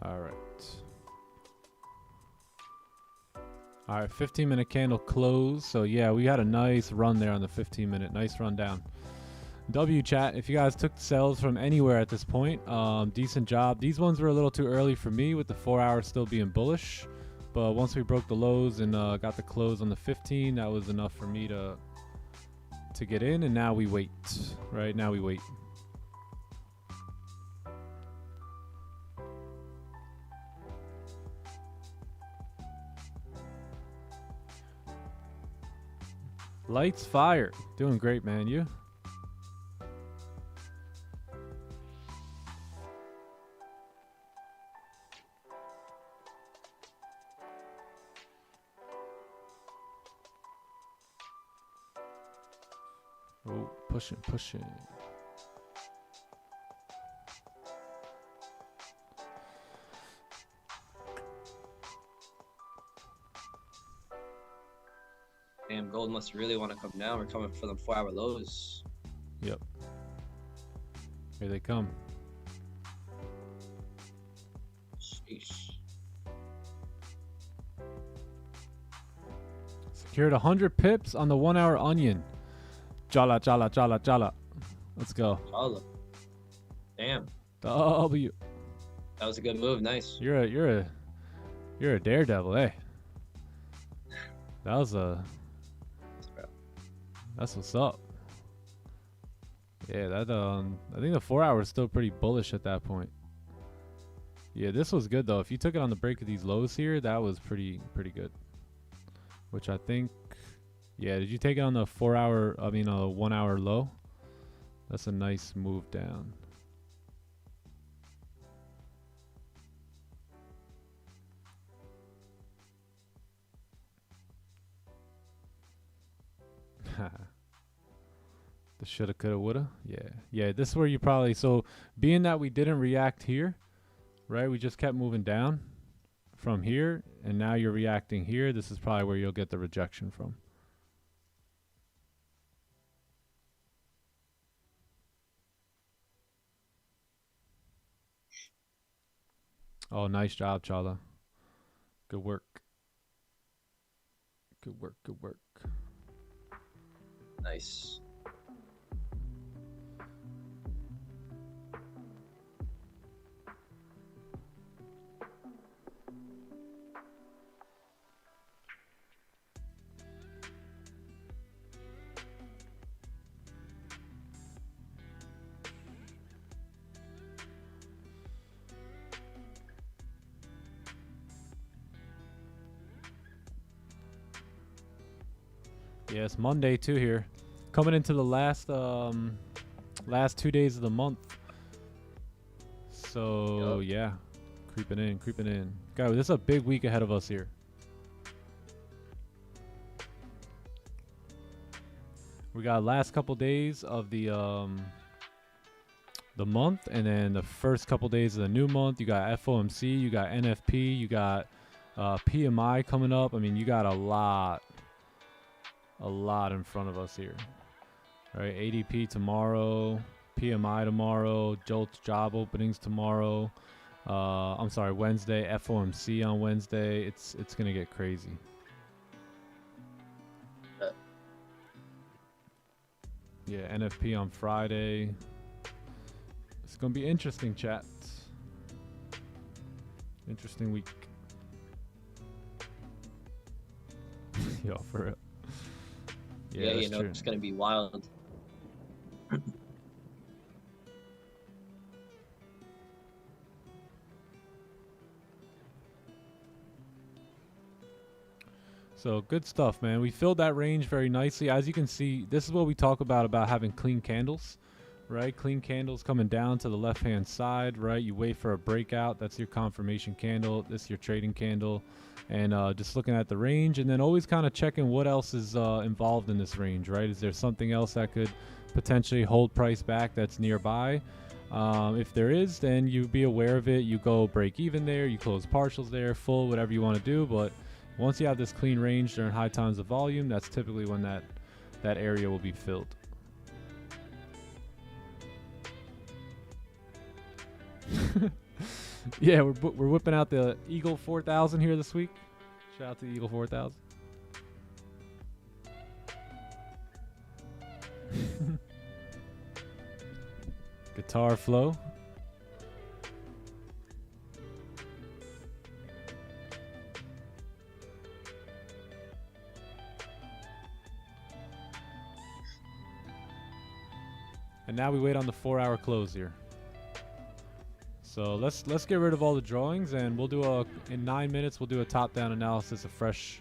B: All right. All right, 15-minute candle close. So yeah, we had a nice run there on the 15-minute. Nice run down. W chat, if you guys took sells from anywhere at this point, decent job. These ones were a little too early for me with the 4 hours still being bullish. But once we broke the lows and got the close on the 15, that was enough for me to get in. And now we wait. Right now we wait. Lights Fire. Doing great, man. You? Oh, pushing.
C: Damn, gold must really want to come down. We're coming for them 4-hour lows.
B: Yep. Here they come.
C: Sheesh.
B: Secured 100 pips on the 1 hour onion. Jala. Let's go.
C: Jala. Damn.
B: W.
C: That was a good move. Nice.
B: You're a daredevil, eh? That's what's up. Yeah, that I think the 4 hour is still pretty bullish at that point. Yeah, this was good though. If you took it on the break of these lows here, that was pretty good. Which I think, yeah, did you take it on the 4 hour, 1 hour low? That's a nice move down. The shoulda, coulda, woulda. Yeah. This is where you probably, so being that we didn't react here, right? We just kept moving down from here, and now you're reacting here. This is probably where you'll get the rejection from. Oh, nice job, Chala. Good work. Good work, good work.
C: Nice.
B: Yeah, it's Monday too here. Coming into the last 2 days of the month. So yeah, creeping in. Guys, this is a big week ahead of us here. We got last couple days of the month, and then the first couple days of the new month. You got FOMC, you got NFP, you got PMI coming up. I mean, you got a lot in front of us here. All right, ADP tomorrow, PMI tomorrow, JOLTS job openings tomorrow. I'm sorry, Wednesday, FOMC on Wednesday. It's gonna get crazy. Yeah, NFP on Friday. It's gonna be interesting, chat. Interesting week. Yo, for real.
C: Yeah, you know, true. It's gonna be wild.
B: So good stuff, man. We filled that range very nicely. As you can see, this is what we talk about having clean candles, right? Clean candles coming down to the left-hand side, right? You wait for a breakout. That's your confirmation candle. This is your trading candle. And just looking at the range, and then always kind of checking what else is involved in this range, right? Is there something else that could potentially hold price back that's nearby? If there is, then you be aware of it. You go break even there, you close partials there, full, whatever you want to do. But once you have this clean range during high times of volume, that's typically when that area will be filled. Yeah, we're whipping out the Eagle 4000 here this week. Shout out to the Eagle 4000. Guitar flow. And now we wait on the 4-hour close here. So let's get rid of all the drawings, and we'll do in 9 minutes we'll do a top-down analysis, a fresh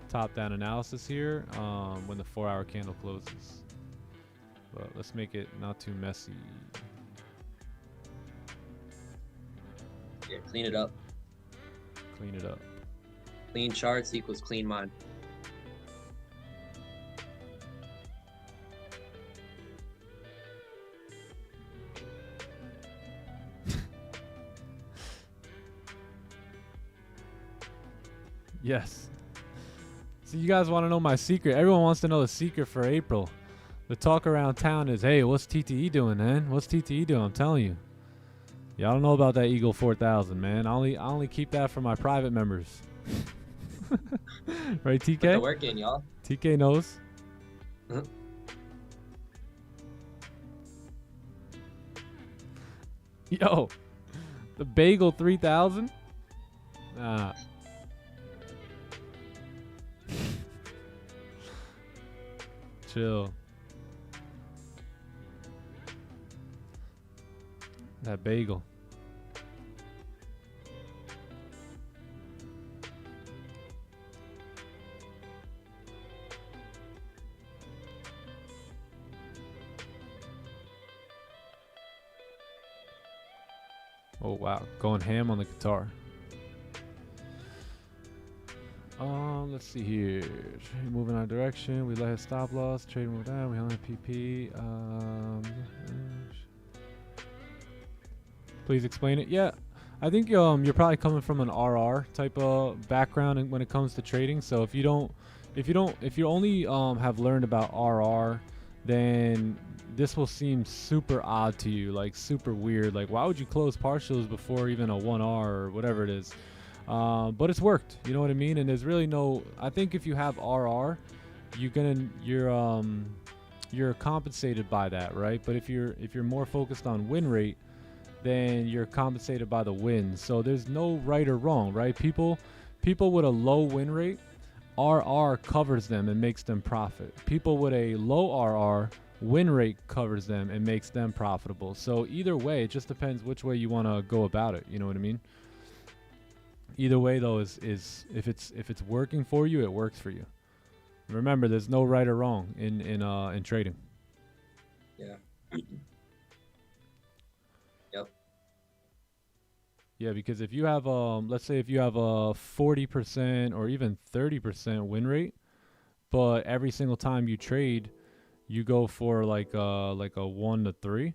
B: top-down analysis here when the 4-hour candle closes. But let's make it not too messy.
C: Yeah, clean it up.
B: Clean it up.
C: Clean charts equals clean mind.
B: Yes. So you guys want to know my secret? Everyone wants to know the secret for April. The talk around town is, hey, what's TTE doing, man? What's TTE doing? I'm telling you. Y'all don't know about that Eagle 4000, man. I only keep that for my private members. Right, TK?
C: Put the work in, y'all.
B: TK knows. Yo, the Bagel 3000? Chill. That bagel. Oh wow, going ham on the guitar. Let's see here. Trade moving our direction. We let his stop loss. Trade move down. We held PP. Please explain it. Yeah, I think you're probably coming from an RR type of background when it comes to trading. So if you only have learned about RR, then this will seem super odd to you, like super weird. Like, why would you close partials before even a 1R or whatever it is? But it's worked, you know what I mean? And there's really no, I think if you have RR, you're compensated by that, right? But if you're more focused on win rate, then you're compensated by the wins. So there's no right or wrong, right? People with a low win rate, RR covers them and makes them profit. People with a low RR, win rate covers them and makes them profitable. So either way, it just depends which way you want to go about it, you know what I mean? Either way though is if it's working for you, it works for you. Remember, there's no right or wrong in trading.
C: Yeah. Yep.
B: Yeah, because if you have let's say if you have a 40% or even 30% win rate, but every single time you trade, you go for like a 1 to 3.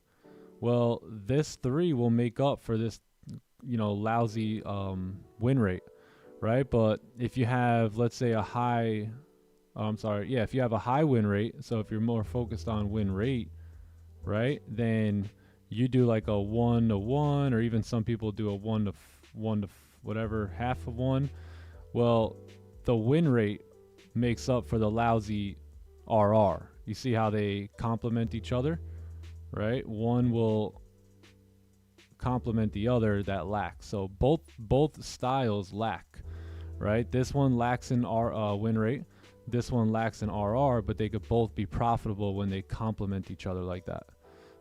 B: Well, this 3 will make up for this, lousy win rate, right? But if you have, let's say, if you have a high win rate, so if you're more focused on win rate, right, then you do like a 1 to 1, or even some people do a 1 to whatever, half of 1. Well, the win rate makes up for the lousy RR. You see how they complement each other, right? One will complement the other that lacks. So both styles lack, right? This one lacks in win rate. This one lacks in RR, but they could both be profitable when they complement each other like that.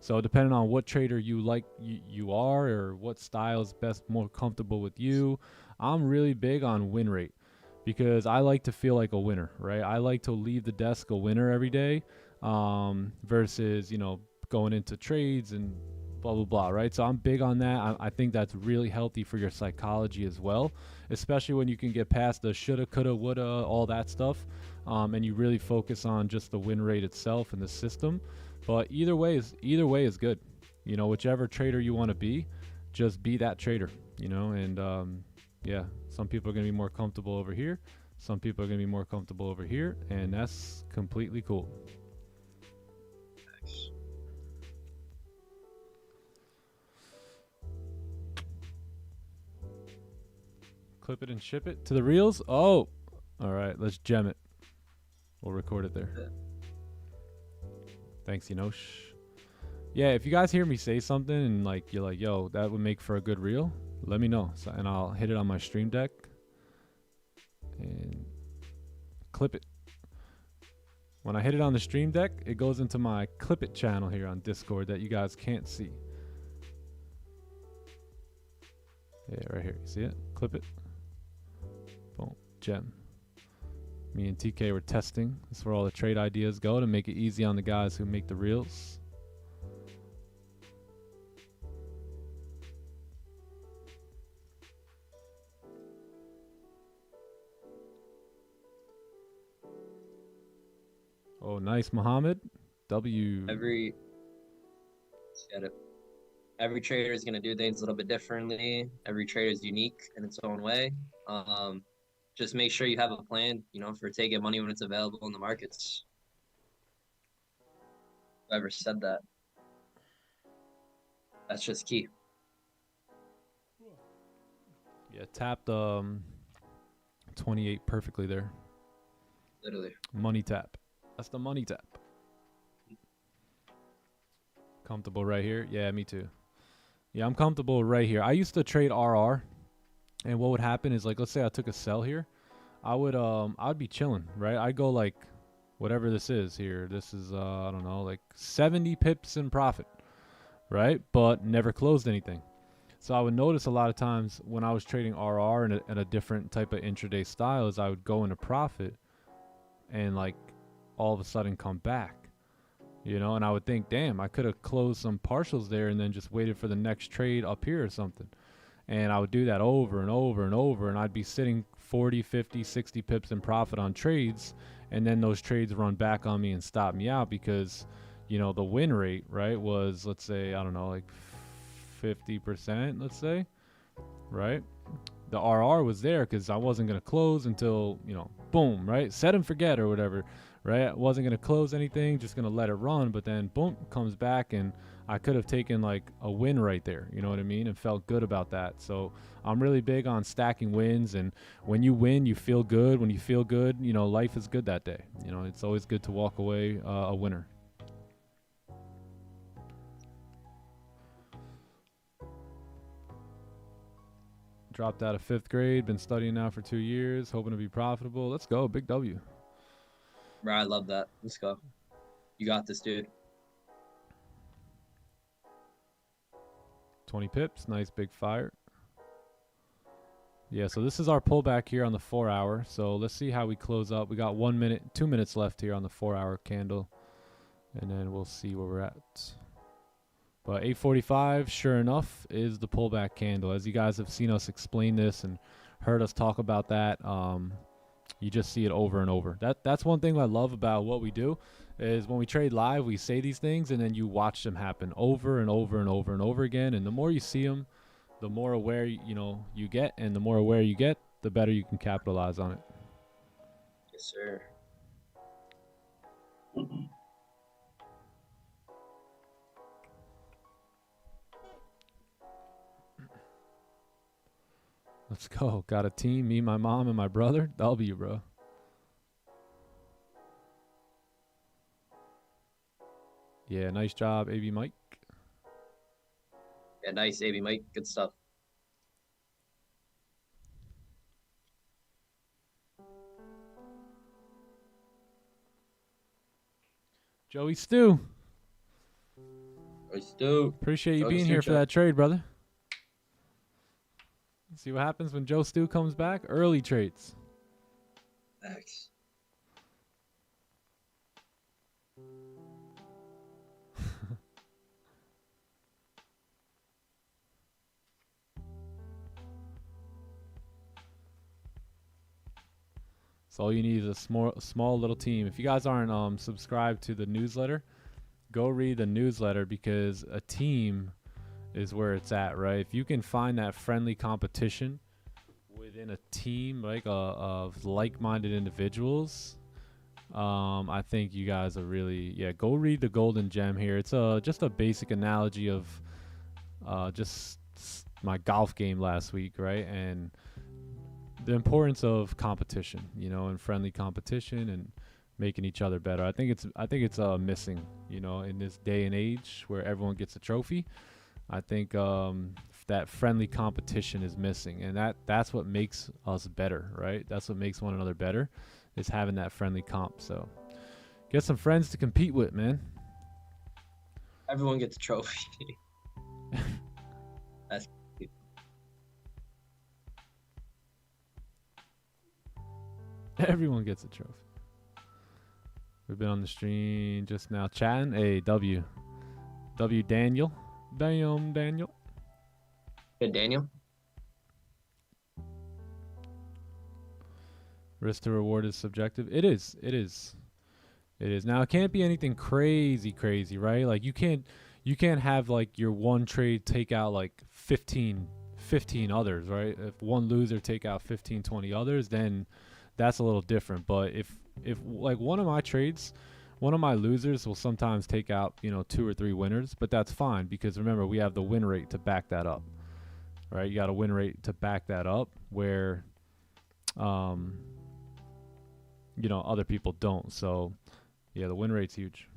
B: So depending on what trader you are, or what style is more comfortable with you, I'm really big on win rate because I like to feel like a winner, right? I like to leave the desk a winner every day, versus going into trades and blah blah blah, right? So I'm big on that. I think that's really healthy for your psychology as well, especially when you can get past the shoulda, coulda, woulda, all that stuff, and you really focus on just the win rate itself and the system. But either way is good. Whichever trader you want to be, just be that trader. And yeah, some people are gonna be more comfortable over here. Some people are gonna be more comfortable over here, and that's completely cool.
C: Thanks.
B: Clip it and ship it to the reels. Oh, all right. Let's gem it. We'll record it there.
C: Yeah.
B: Thanks, Enosh. Yeah, if you guys hear me say something and you're like, yo, that would make for a good reel, let me know. And I'll hit it on my stream deck and clip it. When I hit it on the stream deck, it goes into my clip it channel here on Discord that you guys can't see. Yeah, right here. You see it? Clip it. Boom. Gem. Me and TK were testing. That's where all the trade ideas go to make it easy on the guys who make the reels. Oh, nice, Muhammad. W.
C: Every trader is going to do things a little bit differently. Every trader is unique in its own way. Just make sure you have a plan, for taking money when it's available in the markets. Whoever said that. That's just key.
B: Yeah, tapped 28 perfectly there.
C: Literally.
B: Money tap. That's the money tap. Comfortable right here. Yeah, me too. Yeah, I'm comfortable right here. I used to trade RR, and what would happen is, let's say I took a sell here, I'd be chilling, right? I'd go whatever this is here. This is I don't know, 70 pips in profit, right? But never closed anything. So I would notice a lot of times when I was trading RR and a different type of intraday style is I would go into profit and all of a sudden come back. And I would think, damn, I could have closed some partials there and then just waited for the next trade up here or something. And I would do that over and over and over, and I'd be sitting 40, 50, 60 pips in profit on trades, and then those trades run back on me and stop me out because, you know, the win rate, right, was, let's say, I don't know, like 50%, let's say, right? The RR was there because I wasn't going to close until, you know, boom, right? Set and forget or whatever, right? I wasn't going to close anything, just going to let it run, but then boom, comes back, and I could have taken like a win right there, you know what I mean, and felt good about that. So I'm really big on stacking wins, and when you win, you feel good. When you feel good, you know, life is good that day. You know, it's always good to walk away a winner. Dropped out of 5th grade, been studying now for 2 years, hoping to be profitable. Let's go, big W.
C: Bro, I love that. Let's go. You got this, dude.
B: 20 pips, nice big fire. Yeah, so this is our pullback here on the 4 hour. So let's see how we close up. We got 1 minute, 2 minutes left here on the 4 hour candle, and then we'll see where we're at. But 8:45, sure enough, is the pullback candle. As you guys have seen us explain this and heard us talk about that, you just see it over and over. That's one thing I love about what we do, is when we trade live, we say these things, and then you watch them happen over and over and over and over again. And the more you see them, the more aware you get, and the more aware you get, the better you can capitalize on it.
C: Yes, sir.
B: Let's go. Got a team, me, my mom, and my brother. W, bro. Yeah, nice job, AB Mike.
C: Yeah, nice, AB Mike. Good stuff.
B: Joey Stu.
C: Joey Stu.
B: Appreciate you being here for that trade, brother. See what happens when Joe Stu comes back. Early trades.
C: Thanks.
B: So all you need is a small little team. If you guys aren't subscribed to the newsletter, go read the newsletter, because a team is where it's at, right? If you can find that friendly competition within a team, like of like-minded individuals, I think you guys are really, go read the golden gem here. It's just a basic analogy of just my golf game last week, right? And the importance of competition, and friendly competition and making each other better. I think it's missing, in this day and age where everyone gets a trophy. I think that friendly competition is missing, and that's what makes us better, right? That's what makes one another better, is having that friendly comp. So get some friends to compete with, man.
C: Everyone gets a trophy. That's cute.
B: Everyone gets a trophy. We've been on the stream just now chatting. Hey, W Daniel. Damn, Daniel.
C: Good, Daniel.
B: Risk to reward is subjective. It is. Now, it can't be anything crazy, right? Like you can't have like your one trade take out like 15 others, right? If one loser take out 15, 20 others, then that's a little different. But if like one of my trades, one of my losers will sometimes take out, 2 or 3 winners, but that's fine, because remember, we have the win rate to back that up, right? You got a win rate to back that up where, other people don't. So yeah, the win rate's huge.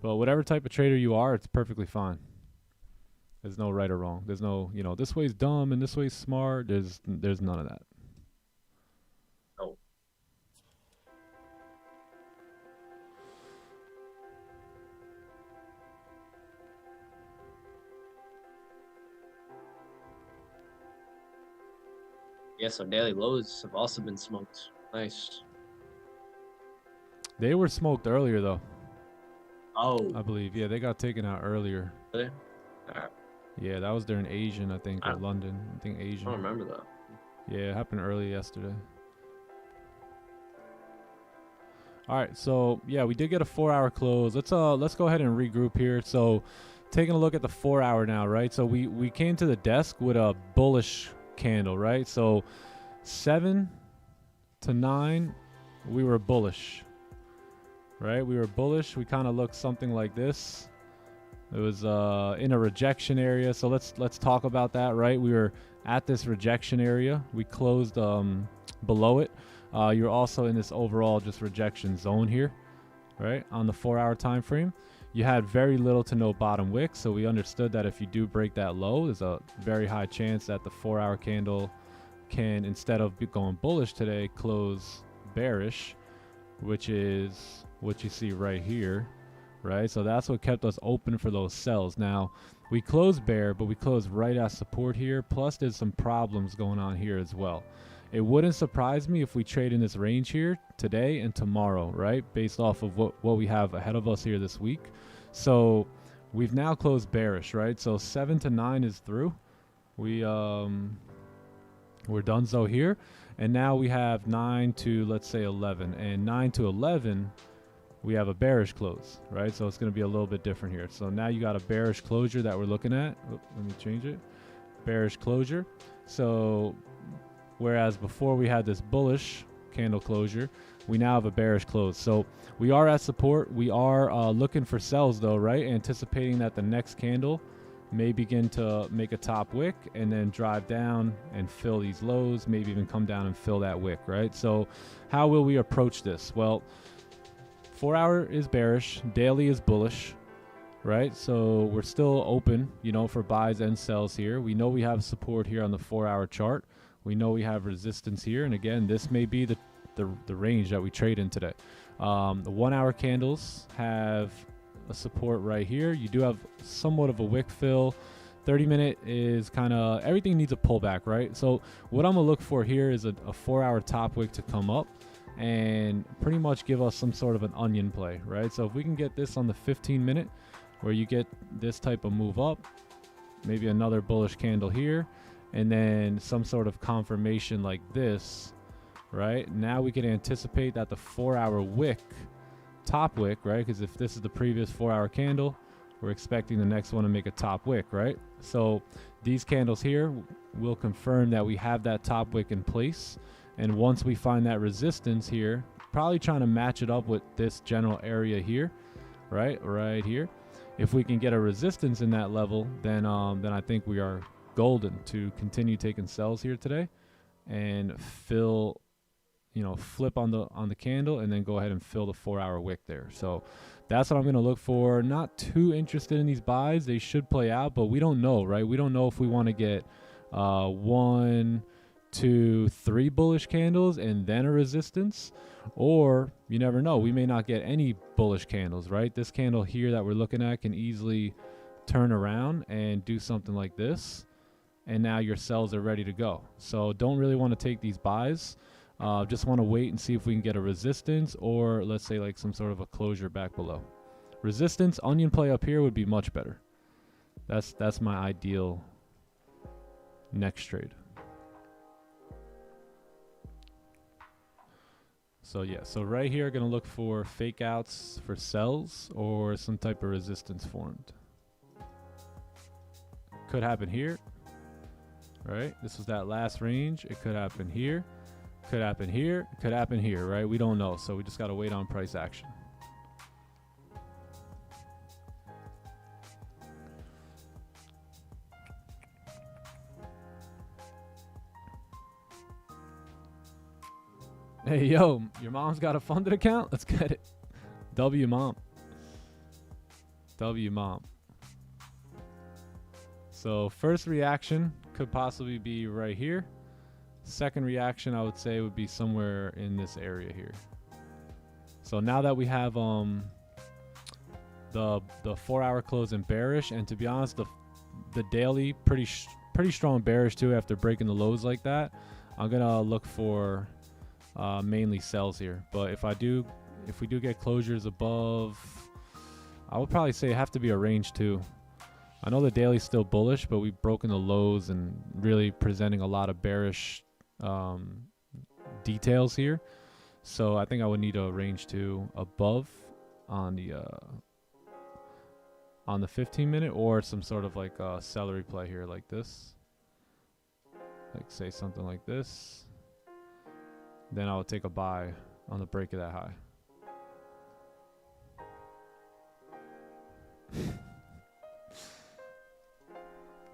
B: But whatever type of trader you are, it's perfectly fine. There's no right or wrong. There's no, this way's dumb and this way's smart. There's none of that.
C: Oh. Yeah, so daily lows have also been smoked. Nice.
B: They were smoked earlier, though.
C: Oh.
B: I believe. Yeah, they got taken out earlier.
C: Really? All right.
B: Yeah, that was during Asian, I think, or London. I think Asian.
D: I don't remember that.
B: Yeah, it happened early yesterday. All right, so yeah, we did get a 4-hour close. Let's go ahead and regroup here. So, taking a look at the 4-hour now, right? So we came to the desk with a bullish candle, right? So 7 to 9, we were bullish, right? We were bullish. We kind of looked something like this. It was in a rejection area. So let's talk about that, right? We were at this rejection area. We closed below it. You're also in this overall just rejection zone here, right? On the 4-hour time frame, you had very little to no bottom wick. So we understood that if you do break that low, there's a very high chance that the 4-hour candle can, instead of going bullish today, close bearish, which is what you see right here, right? So that's what kept us open for those sells. Now, we closed bear, but we closed right at support here. Plus, there's some problems going on here as well. It wouldn't surprise me if we trade in this range here today and tomorrow, right? Based off of what we have ahead of us here this week. So we've now closed bearish, right? So 7 to 9 is through. We're done so here. And now we have 9 to, let's say, 11. And 9 to 11, we have a bearish close, right? So it's going to be a little bit different here. So now you got a bearish closure that we're looking at. Oh, let me change it. Bearish closure. So whereas before we had this bullish candle closure, we now have a bearish close. So we are at support. We are looking for sells though, right? Anticipating that the next candle may begin to make a top wick and then drive down and fill these lows, maybe even come down and fill that wick, right? So how will we approach this? Well, 4-hour is bearish, daily is bullish, right? So we're still open, you know, for buys and sells here. We know we have support here on the 4-hour chart. We know we have resistance here. And again, this may be the range that we trade in today. The 1-hour candles have a support right here. You do have somewhat of a wick fill. 30-minute is kind of, everything needs a pullback, right? So what I'm gonna look for here is a 4-hour top wick to come up and pretty much give us some sort of an onion play, right? So if we can get this on the 15-minute where you get this type of move up, maybe another bullish candle here, and then some sort of confirmation like this, right? Now we can anticipate that the 4-hour wick, top wick, right? Because if this is the previous 4-hour candle, we're expecting the next one to make a top wick, right? So these candles here will confirm that we have that top wick in place. And once we find that resistance here, probably trying to match it up with this general area here, right? Right here. If we can get a resistance in that level, then I think we are golden to continue taking sells here today and fill, you know, flip on the candle and then go ahead and fill the 4-hour wick there. So that's what I'm going to look for. Not too interested in these buys. They should play out, but we don't know, right? We don't know if we want to get 1, 2, 3 bullish candles and then a resistance, or you never know. We may not get any bullish candles, right? This candle here that we're looking at can easily turn around and do something like this. And now your sells are ready to go. So don't really want to take these buys. Just want to wait and see if we can get a resistance or let's say like some sort of a closure back below. Resistance, onion play up here would be much better. That's my ideal next trade. So yeah, so right here, going to look for fake outs for sells or some type of resistance formed. Could happen here. Right, this was that last range. It could happen here, could happen here, could happen here, right? We don't know, so we just got to wait on price action. Hey, yo, your mom's got a funded account? Let's get it. W mom. W mom. So first reaction could possibly be right here. Second reaction, I would say, would be somewhere in this area here. So now that we have the 4-hour close in bearish, and to be honest, the daily pretty strong bearish too after breaking the lows like that, I'm gonna look for mainly sells here. But if we do get closures above, I would probably say have to be a range too. I know the daily's still bullish, but we've broken the lows and really presenting a lot of bearish details here. So I think I would need a range 2 above on the 15-minute, or some sort of like celery play here like this. Like say something like this. Then I would take a buy on the break of that high.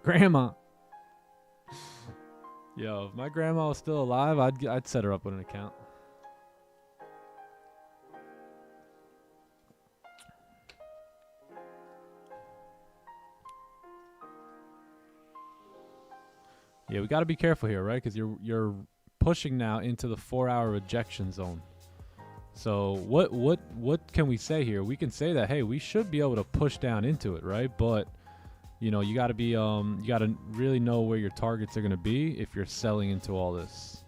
B: Grandma. Yo, if my grandma was still alive, I'd set her up with an account. Yeah, we got to be careful here, right? Because you're pushing now into the 4-hour rejection zone. So what can we say here? We can say that, hey, we should be able to push down into it, right? But you know, you got to be you got to really know where your targets are going to be if you're selling into all this.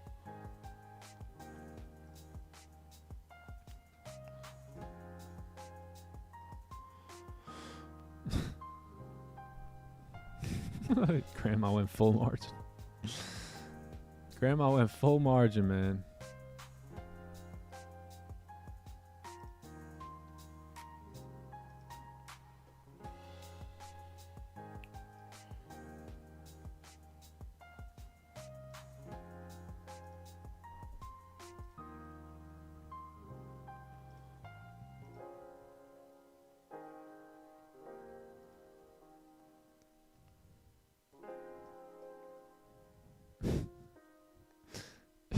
B: Grandma went full margin. Grandma went full margin, man.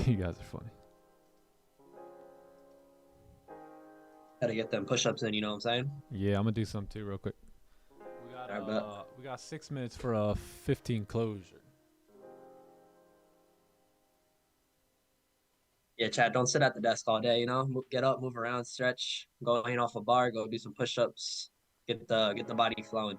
B: You guys are funny.
C: Gotta get them push-ups in, you know what I'm saying?
B: Yeah, I'm gonna do some too real quick. We got 6 minutes for a 15 closure.
C: Yeah, Chad, don't sit at the desk all day, you know? Get up, move around, stretch, go hang off a bar, go do some push-ups, get the body flowing.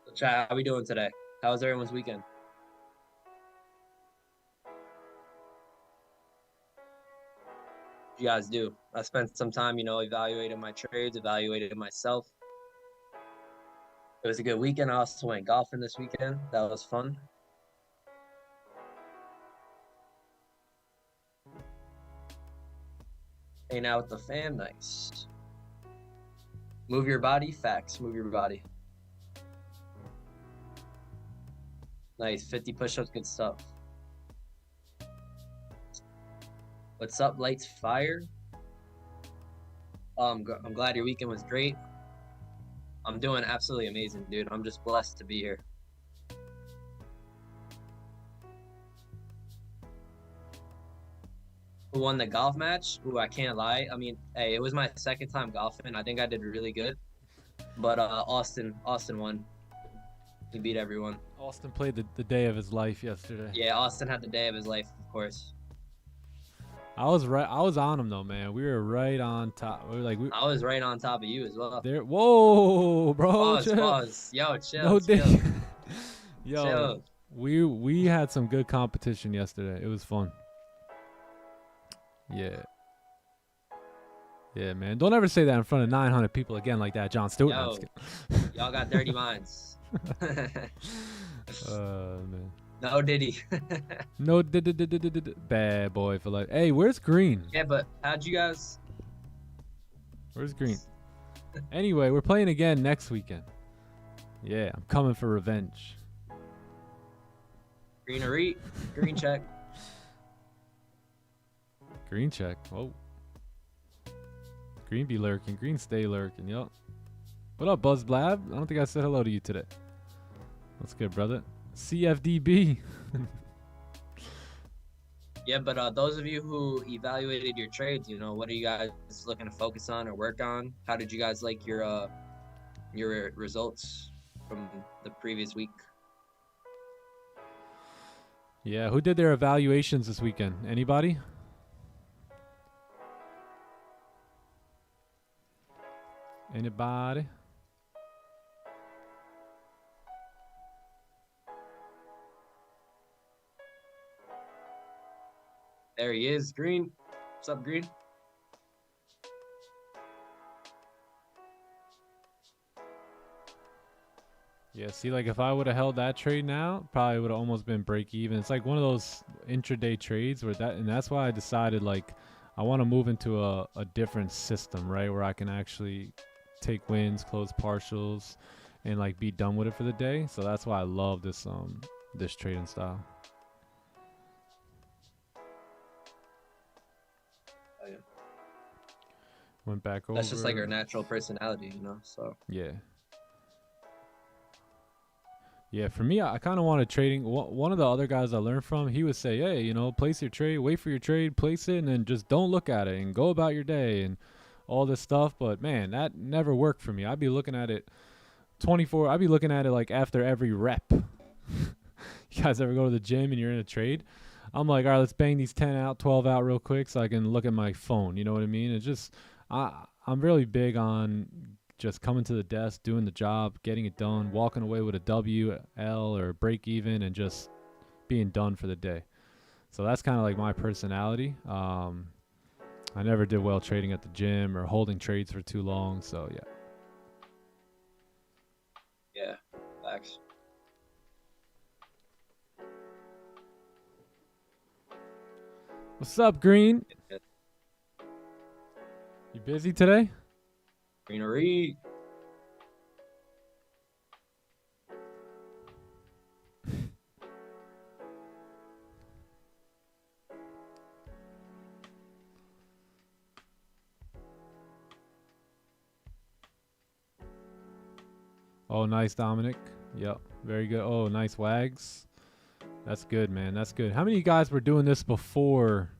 C: So, Chad, how we doing today? How was everyone's weekend? What you guys do? I spent some time, you know, evaluating my trades, evaluating myself. It was a good weekend. I also went golfing this weekend. That was fun. Hanging out with the fam, nice. Move your body, facts, move your body. Nice, 50 push-ups, good stuff. What's up, Lights Fire? I'm glad your weekend was great. I'm doing absolutely amazing, dude. I'm just blessed to be here. Who won the golf match? Ooh, I can't lie. I mean, hey, it was my second time golfing. I think I did really good. But Austin won. He beat everyone.
B: Austin played the day of his life yesterday.
C: Yeah, Austin had the day of his life, of course.
B: I was on him though, man. We were right on top.
C: I was right on top of you as well.
B: Whoa, bro.
C: Pause. Yo, chill.
B: No
C: chill.
B: Yo,
C: chill.
B: we had some good competition yesterday. It was fun. Yeah. Yeah, man. Don't ever say that in front of 900 people again like that, John Stewart.
C: Yo, y'all got dirty minds.
B: Man.
C: No Diddy.
B: No bad boy for life. Hey, where's Green?
C: Yeah, but how'd you guys?
B: Where's Green? Anyway, we're playing again next weekend. Yeah, I'm coming for revenge.
C: Green or eat. Green check.
B: Green check. Whoa. Green be lurking. Green stay lurking. Yup. What up, Buzz Blab? I don't think I said hello to you today. That's good, brother. CFDB.
C: Yeah, but those of you who evaluated your trades, you know, what are you guys looking to focus on or work on? How did you guys like your results from the previous week?
B: Yeah, who did their evaluations this weekend? Anybody? Anybody?
C: There he is, Green. What's up, Green?
B: Yeah, see, like if I would have held that trade now, probably would have almost been break even. It's like one of those intraday trades where and that's why I decided like I want to move into a different system, right? Where I can actually take wins, close partials, and like be done with it for the day. So that's why I love this this trading style.
C: Oh, yeah.
B: Went back over.
C: That's just like our natural personality, you know. So
B: yeah. Yeah, for me, I kind of wanted trading. One of the other guys I learned from, he would say, hey, you know, place your trade, wait for your trade, place it, and then just don't look at it and go about your day and all this stuff. But, man, that never worked for me. I'd be looking at it I'd be looking at it like after every rep. You guys ever go to the gym and you're in a trade? I'm like, all right, let's bang these 10 out, 12 out real quick so I can look at my phone. You know what I mean? It's just, I'm really big on just coming to the desk, doing the job, getting it done, walking away with a W, L, or break even, and just being done for the day. So that's kind of like my personality. I never did well trading at the gym or holding trades for too long. So yeah.
C: yeah, facts.
B: What's up, Green? You busy today?
C: Greenery.
B: Oh, nice, Dominic. Yep, very good. Oh, nice, Wags. That's good, man. That's good. How many of you guys were doing this before,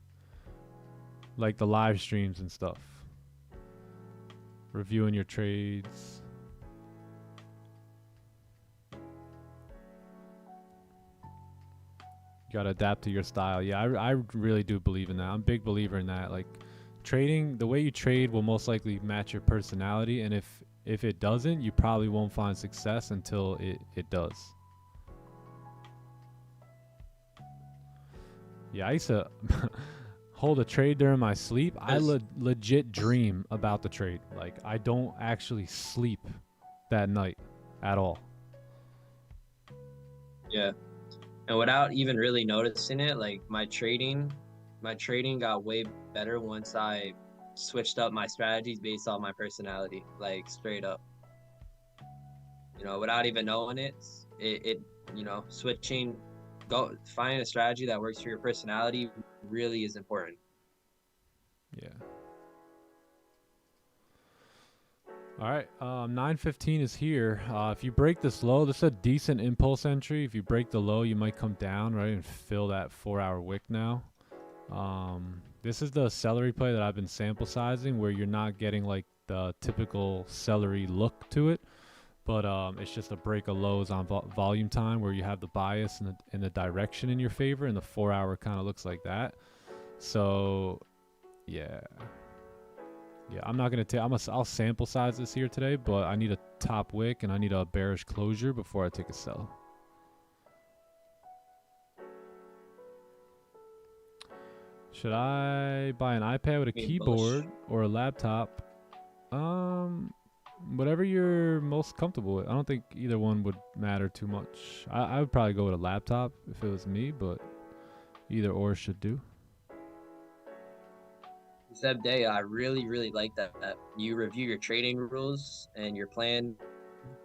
B: like the live streams and stuff? Reviewing your trades. You gotta adapt to your style. Yeah, I really do believe in that. I'm a big believer in that. Like, trading, the way you trade will most likely match your personality, and if it doesn't, you probably won't find success until it does. Yeah, I used to hold a trade during my sleep. I legit dream about the trade. Like, I don't actually sleep that night at all.
C: Yeah. And without even really noticing it, like my trading got way better once I switched up my strategies based on my personality, like straight up. You know, without even knowing it, you know, finding a strategy that works for your personality really is important.
B: Yeah. All right, 9:15 is here. If you break this low, this is a decent impulse entry. If you break the low, you might come down, right, and fill that 4-hour wick now. This is the celery play that I've been sample sizing, where you're not getting like the typical celery look to it, but it's just a break of lows on volume time, where you have the bias and the direction in your favor, and the 4-hour kind of looks like that. So, yeah. Yeah, I'm not going to I'll sample size this here today, but I need a top wick and I need a bearish closure before I take a sell. Should I buy an iPad with a keyboard or a laptop? Whatever you're most comfortable with. I don't think either one would matter too much. I would probably go with a laptop if it was me, but either or should do.
C: Zeb Day, I really like that you review your trading rules and your plan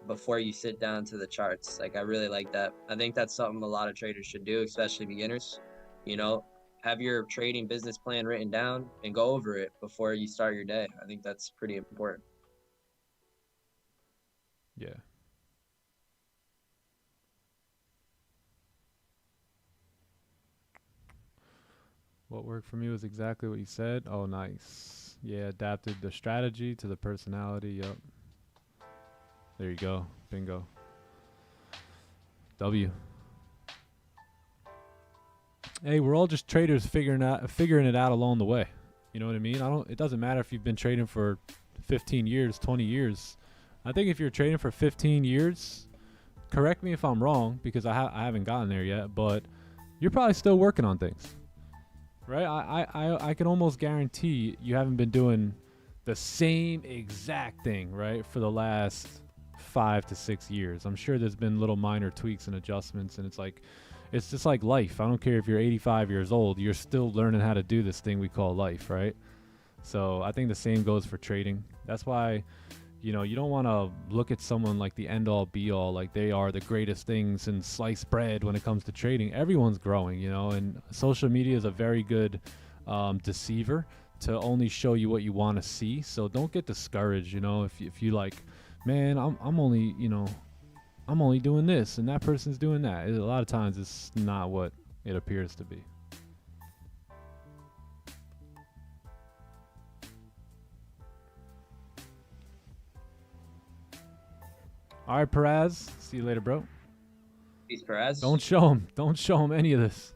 C: before you sit down to the charts. Like, I really like that. I think that's something a lot of traders should do, especially beginners. You know, have your trading business plan written down and go over it before you start your day. I think that's pretty important.
B: Yeah. What worked for me was exactly what you said. Oh, nice. Yeah, adapted the strategy to the personality. Yup. There you go. Bingo. W. Hey, we're all just traders figuring it out along the way. You know what I mean? It doesn't matter if you've been trading for 15 years, 20 years. I think if you're trading for 15 years, correct me if I'm wrong, because I haven't gotten there yet, but you're probably still working on things. right? I can almost guarantee you haven't been doing the same exact thing, right, for the last 5 to 6 years. I'm sure there's been little minor tweaks and adjustments, and it's just like life. I don't care if you're 85 years old, you're still learning how to do this thing we call life, right? So I think the same goes for trading. That's why, you know, you don't want to look at someone like the end all be all, like they are the greatest things in sliced bread when it comes to trading. Everyone's growing, you know, and social media is a very good deceiver to only show you what you want to see. So don't get discouraged, you know, if you like, man, I'm only, you know, I'm only doing this and that person's doing that. A lot of times it's not what it appears to be. All right, Perez. See you later, bro.
C: Peace, Perez.
B: Don't show him. Don't show him any of this.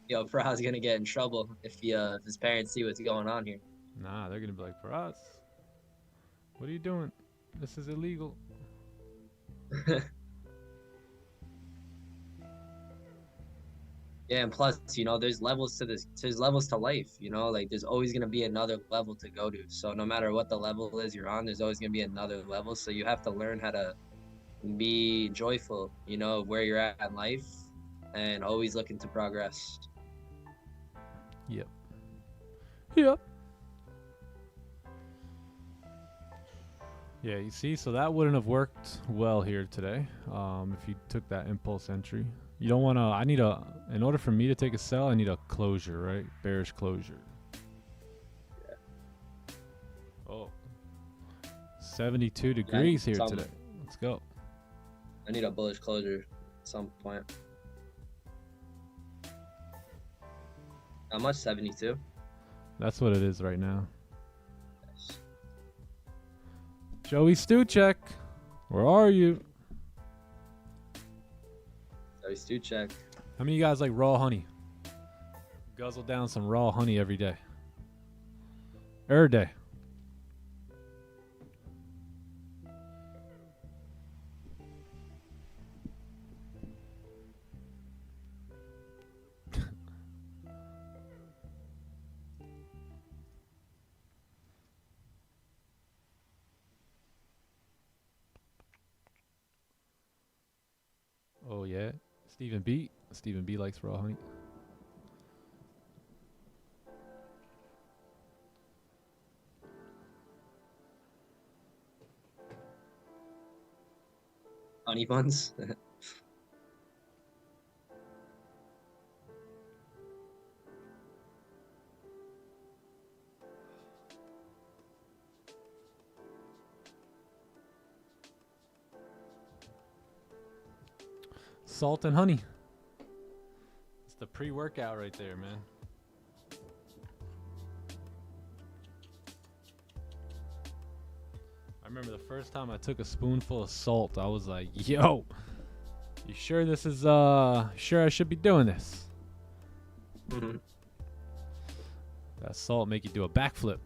C: Yo, Perez gonna get in trouble if his parents see what's going on here.
B: Nah, they're gonna be like, Perez, what are you doing? This is illegal.
C: Yeah, and plus, you know, there's levels to this. There's levels to life. You know, like there's always gonna be another level to go to. So no matter what the level is you're on, there's always gonna be another level. So you have to learn how to be joyful. You know, where you're at in life, and always looking to progress.
B: Yep. Yep. Yeah, you see, so that wouldn't have worked well here today if you took that impulse entry. You don't want to, in order for me to take a sell, I need a closure, right? Bearish closure. Yeah. Oh. 72 degrees here today. Let's go.
C: I need a bullish closure at some point. How much? 72?
B: That's what it is right now. Yes. Joey Stuchek, where are you?
C: Joey Stuchek.
B: How many of you guys like raw honey? Guzzle down some raw honey every day. Every day. Oh yeah, Stephen B. Stephen B likes raw honey.
C: Honey buns.
B: Salt and honey. It's the pre-workout right there, man. I remember the first time I took a spoonful of salt, I was like, yo, you sure this is, sure I should be doing this?
C: Mm-hmm.
B: That salt make you do a backflip.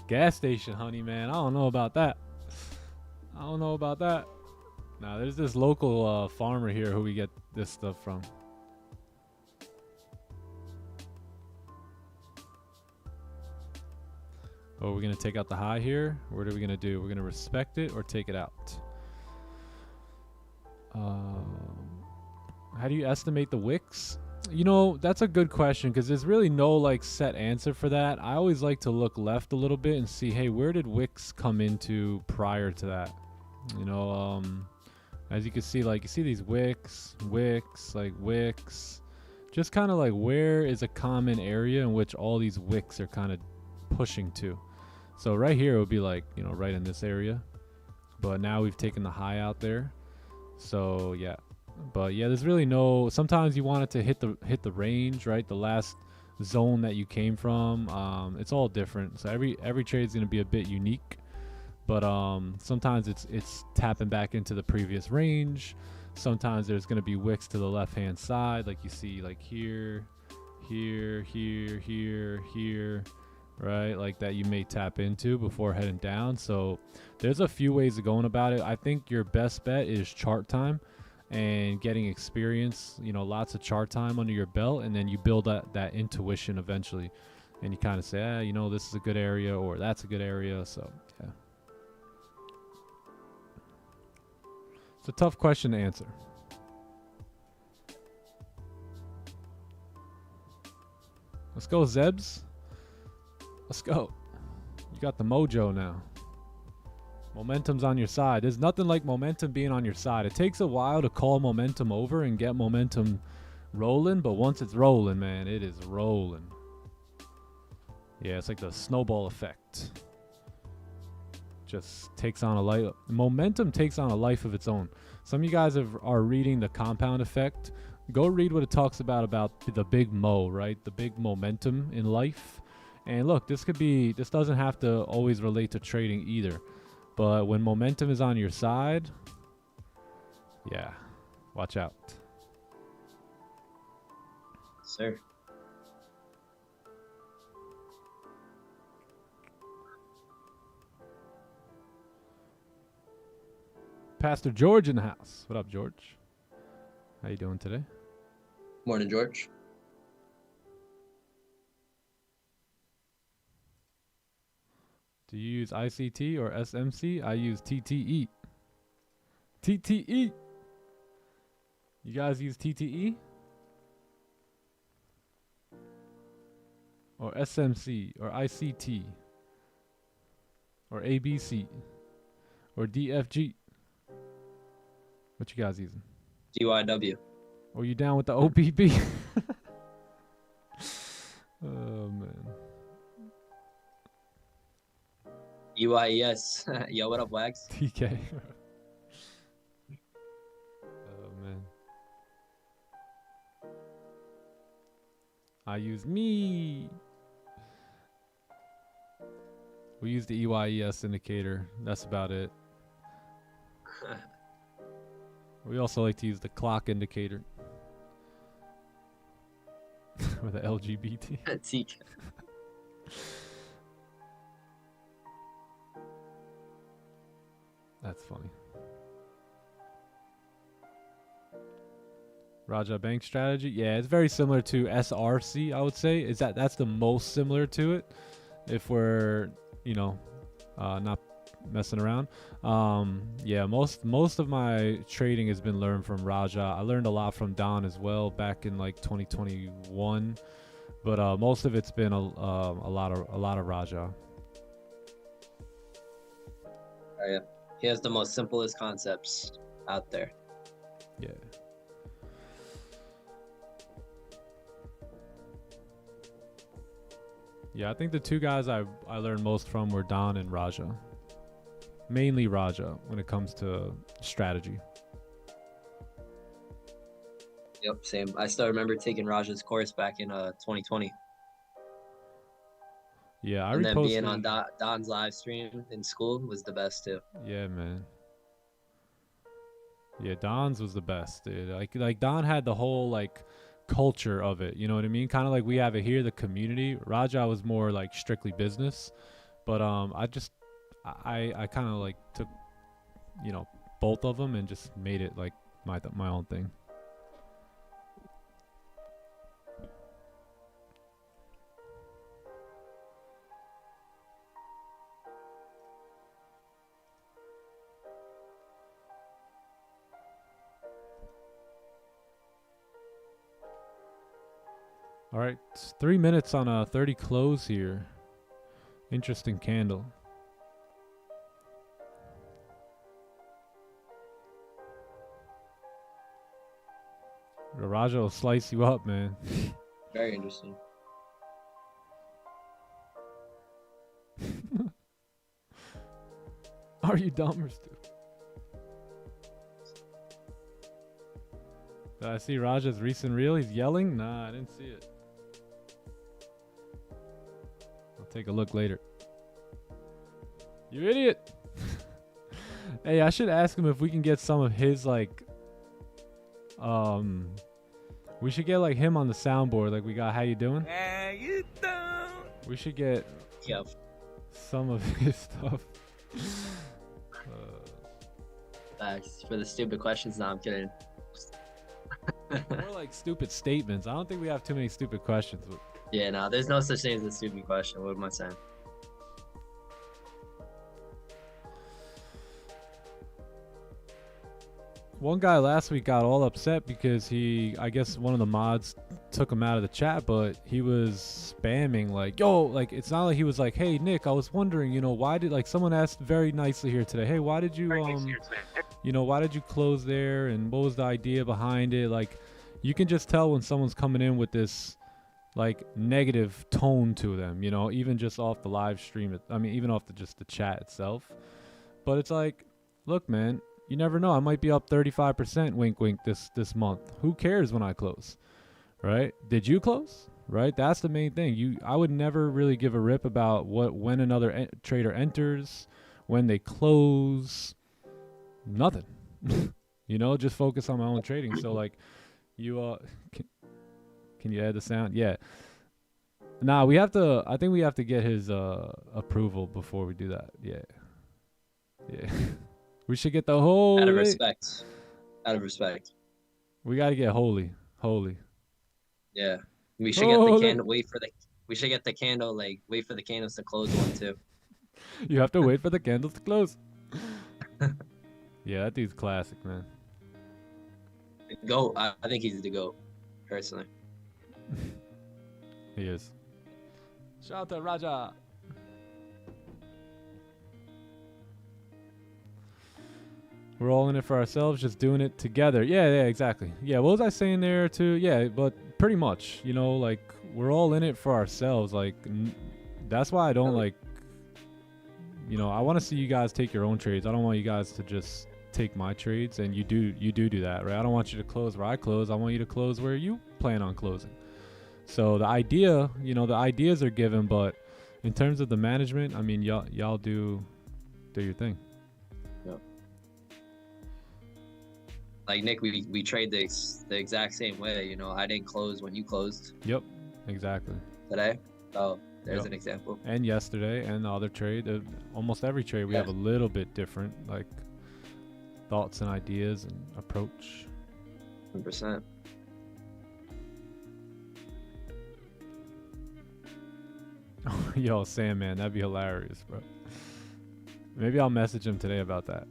B: Gas station honey, man. I don't know about that. I don't know about that. Now, there's this local farmer here who we get this stuff from. Oh, we're going to take out the high here. What are we going to do? We're going to respect it or take it out. How do you estimate the wicks? You know, that's a good question because there's really no like set answer for that. I always like to look left a little bit and see, hey, where did wicks come into prior to that? You know, as you can see, like you see these wicks, like wicks. Just kind of like where is a common area in which all these wicks are kind of pushing to. So right here it would be like, you know, right in this area. But now we've taken the high out there. So yeah. But yeah, there's really no, sometimes you want it to hit the range, right? The last zone that you came from. It's all different. So every trade is going to be a bit unique, but sometimes it's tapping back into the previous range. Sometimes there's going to be wicks to the left hand side, like you see like here, here, right? Like that you may tap into before heading down. So there's a few ways of going about it. I think your best bet is chart time and getting experience, you know, lots of chart time under your belt, and then you build that intuition eventually, and you kind of say, you know, this is a good area or that's a good area. So yeah, it's a tough question to answer. Let's go, Zebs. Let's go. You got the mojo now. Momentum's on your side. There's nothing like momentum being on your side. It takes a while to call momentum over and get momentum rolling, but once it's rolling, man, it is rolling. Yeah, it's like the snowball effect. Just takes on a life. Momentum takes on a life of its own. Some of you guys are reading the compound effect. Go read what it talks about the big mo, right? The big momentum in life. And look, this doesn't have to always relate to trading either. But when momentum is on your side, yeah, watch out.
C: Sir.
B: Pastor George in the house. What up, George? How you doing today?
C: Morning, George.
B: Do you use ICT or SMC? I use TTE. TTE. You guys use TTE? Or SMC or ICT? Or ABC? Or DFG? What you guys using?
C: DYW.
B: Or you down with the OPP? Oh, man.
C: UIES. Yo, what up, Wags?
B: TK. Oh, man. I use me. We use the EYES indicator. That's about it. We also like to use the clock indicator. Or the LGBT.
C: TK.
B: That's funny. Raja Bank strategy. Yeah, it's very similar to SRC, I would say. That's the most similar to it. If we're, not messing around. Yeah, most of my trading has been learned from Raja. I learned a lot from Don as well back in like 2021, but most of it's been a lot of Raja.
C: Oh, yeah. He has the most simplest concepts out there.
B: Yeah. Yeah, I think the two guys I learned most from were Don and Raja. Mainly Raja when it comes to strategy.
C: Yep, same. I still remember taking Raja's course back in 2020.
B: Yeah,
C: and then being on Don's live stream in school was the best too.
B: Yeah, man. Yeah, Don's was the best, dude. Like Don had the whole like culture of it. You know what I mean? Kind of like we have it here, the community. Raja was more like strictly business, but I kind of like took, both of them and just made it like my own thing. All right, 3 minutes on a 30 close here. Interesting candle. Raja will slice you up, man.
C: Very interesting.
B: Are you dumb or stupid? Did I see Raja's recent reel? He's yelling? Nah, I didn't see it. I'll take a look later. You idiot! Hey, I should ask him if we can get some of his, like, We should get like him on the soundboard. Like we got how you doing?
A: How you doing?
B: We should get some of his stuff.
C: For the stupid questions, no, I'm kidding.
B: More like stupid statements. I don't think we have too many stupid questions. But
C: Yeah, no, there's no such thing as a stupid question. What am I saying?
B: one guy last week got all upset because I guess one of the mods took him out of the chat, but he was spamming like, yo, like, it's not like he was like, hey, Nick, I was wondering, you know, why did, like, someone asked very nicely here today, hey, why did you, you know, why did you close there? And what was the idea behind it? Like, you can just tell when someone's coming in with this, like, negative tone to them, you know, even just off the live stream. I mean, even off just the chat itself. But it's like, look, man, you never know. I might be up 35%, wink, wink, this month. Who cares when I close, right? Did you close, right? That's the main thing. I would never really give a rip about when another trader enters, when they close, nothing. You know, just focus on my own trading. So like, can you add the sound? Yeah. Nah, I think we have to get his approval before we do that. Yeah. Yeah. We should get the holy.
C: Out of respect. Out of respect.
B: We gotta get holy.
C: Yeah. We should get the candle. We should get the candle. Like, wait for the candles to close one too.
B: You have to wait for the candles to close. Yeah, that dude's classic, man.
C: GOAT. I think he's the GOAT, personally.
B: He is. Shout out to Raja. We're all in it for ourselves, just doing it together. Yeah, exactly. Yeah, what was I saying there too? Yeah, but pretty much, you know, like, we're all in it for ourselves. Like, that's why I don't like, you know, I want to see you guys take your own trades. I don't want you guys to just take my trades, and you do that, right? I don't want you to close where I close. I want you to close where you plan on closing. So the idea, you know, the ideas are given, but in terms of the management, I mean, y'all do your thing.
C: Like, Nick, we trade the exact same way. You know, I didn't close when you closed.
B: Yep, exactly.
C: Today. So there's an example.
B: And yesterday, and the other trade, almost every trade we have a little bit different, like, thoughts and ideas and approach.
C: 100%.
B: Yo, Sam, man, that'd be hilarious, bro. Maybe I'll message him today about that.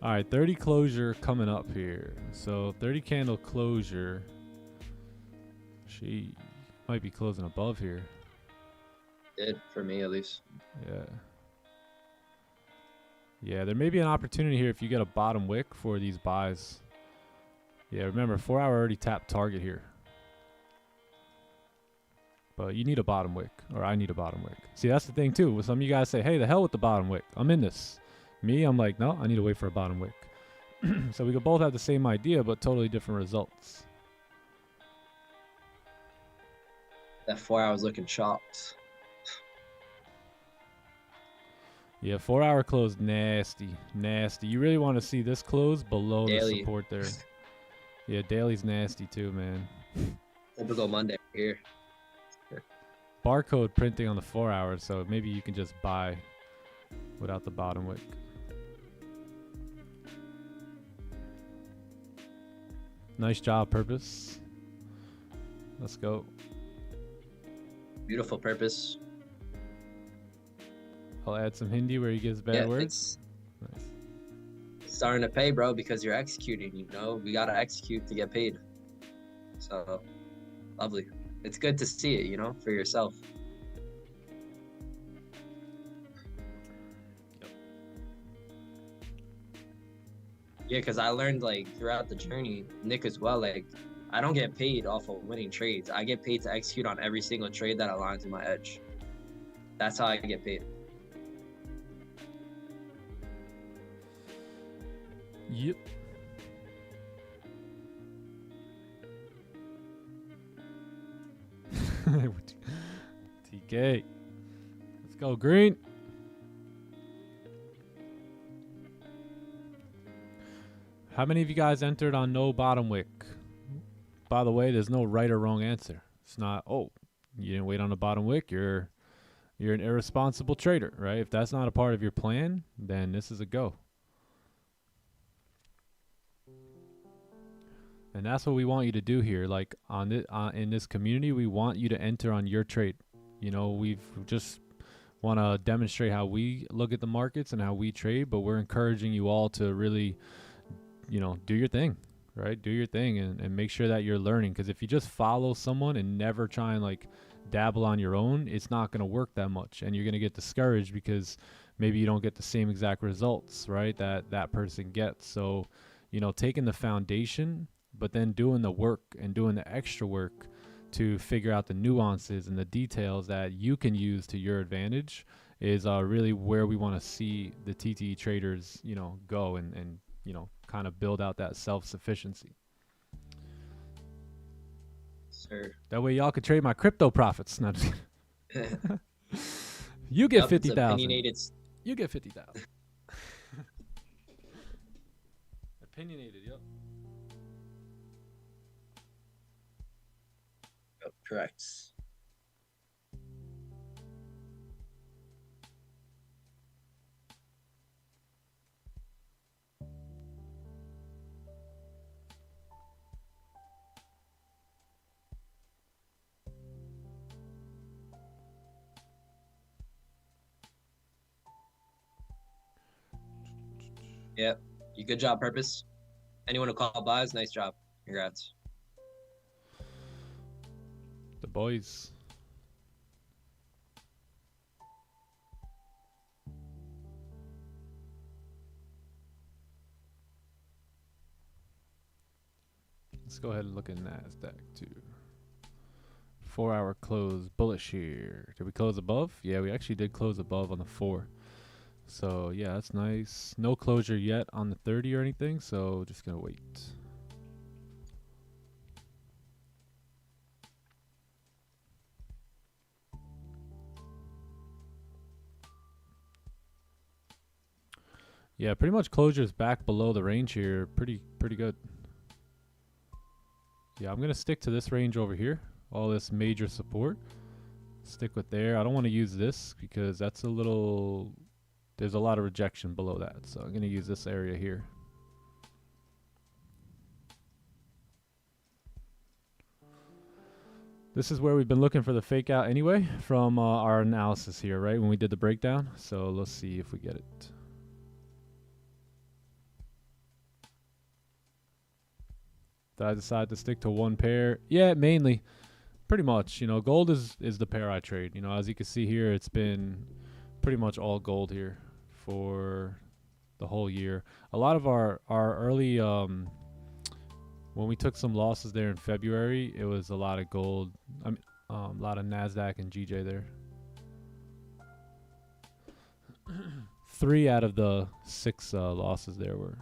B: All right, 30 closure coming up here. So 30 candle closure. She might be closing above here.
C: Did, for me at least.
B: Yeah. Yeah, there may be an opportunity here if you get a bottom wick for these buys. Yeah, remember, 4 hour already tapped target here. But you need a bottom wick, or I need a bottom wick. See, that's the thing too. With some of you guys say, hey, the hell with the bottom wick. I'm in this. Me, I'm like, no, I need to wait for a bottom wick. So we could both have the same idea, but totally different results.
C: That 4 hours looking shocked.
B: Yeah, 4 hour close, nasty. You really want to see this close below
C: Daily.
B: The support there. Yeah, daily's nasty too, man.
C: Typical Monday here.
B: Barcode printing on the 4 hours, so maybe you can just buy without the bottom wick. Nice job, Purpose. Let's go.
C: Beautiful Purpose.
B: I'll add some Hindi where he gives bad words. Nice.
C: It's starting to pay, bro, because you're executing, you know? We got to execute to get paid. So, lovely. It's good to see it, you know, for yourself. Yeah, because I learned, like, throughout the journey, Nick as well, like, I don't get paid off of winning trades. I get paid to execute on every single trade that aligns with my edge. That's how I get paid.
B: Yep. TK. Let's go, green. How many of you guys entered on no bottom wick? By the way, there's no right or wrong answer. It's not, oh, you didn't wait on the bottom wick, you're an irresponsible trader, right? If that's not a part of your plan, then this is a go. And that's what we want you to do here. Like in this community, we want you to enter on your trade. You know, we've just want to demonstrate how we look at the markets and how we trade, but we're encouraging you all to really, you know, do your thing, right? Do your thing and make sure that you're learning. Because if you just follow someone and never try and like dabble on your own, it's not going to work that much, and you're going to get discouraged because maybe you don't get the same exact results, right, that person gets. So, you know, taking the foundation, but then doing the work and doing the extra work to figure out the nuances and the details that you can use to your advantage is really where we want to see the TTE traders, you know, go and you know, kind of build out that self-sufficiency.
C: Sir.
B: That way y'all can trade my crypto profits. Not you get 50,000. You get 50,000. Opinionated, yep.
C: Oh, correct. Yep. You good job, Purpose. Anyone who call buys, nice job. Congrats.
B: The boys. Let's go ahead and look at Nasdaq too. 4-hour close bullish here. Did we close above? Yeah, we actually did close above on the 4. So yeah, that's nice. No closure yet on the 30 or anything, so just gonna wait. Yeah, pretty much closures back below the range here. Pretty good. Yeah, I'm gonna stick to this range over here. All this major support. Stick with there. I don't want to use this because that's a little, there's a lot of rejection below that. So I'm gonna use this area here. This is where we've been looking for the fake out anyway from our analysis here, right? When we did the breakdown. So let's see if we get it. Did I decide to stick to one pair? Yeah, mainly. Pretty much. You know, gold is the pair I trade. You know, as you can see here, it's been pretty much all gold here for the whole year. A lot of our early, when we took some losses there in February, it was a lot of gold. I mean, a lot of Nasdaq and GJ there. 3 out of the 6 losses there were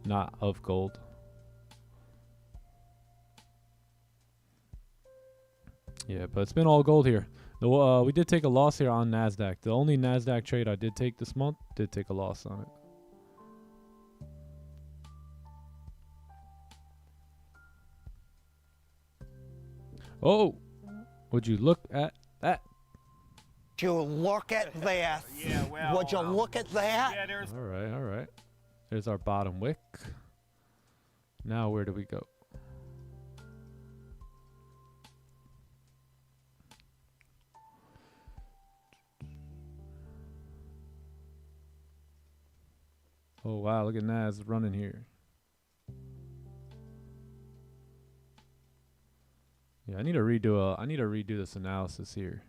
B: not of gold. Yeah, but it's been all gold here. We did take a loss here on Nasdaq. The only Nasdaq trade I did take this month did take a loss on it. Oh, would you look at that?
D: You look at that.
E: Yeah, well,
D: Would you look at that?
E: Yeah, there's
B: All right, all right. There's our bottom wick. Now where do we go? Oh wow, look at Nas running here. Yeah, I need to redo this analysis here.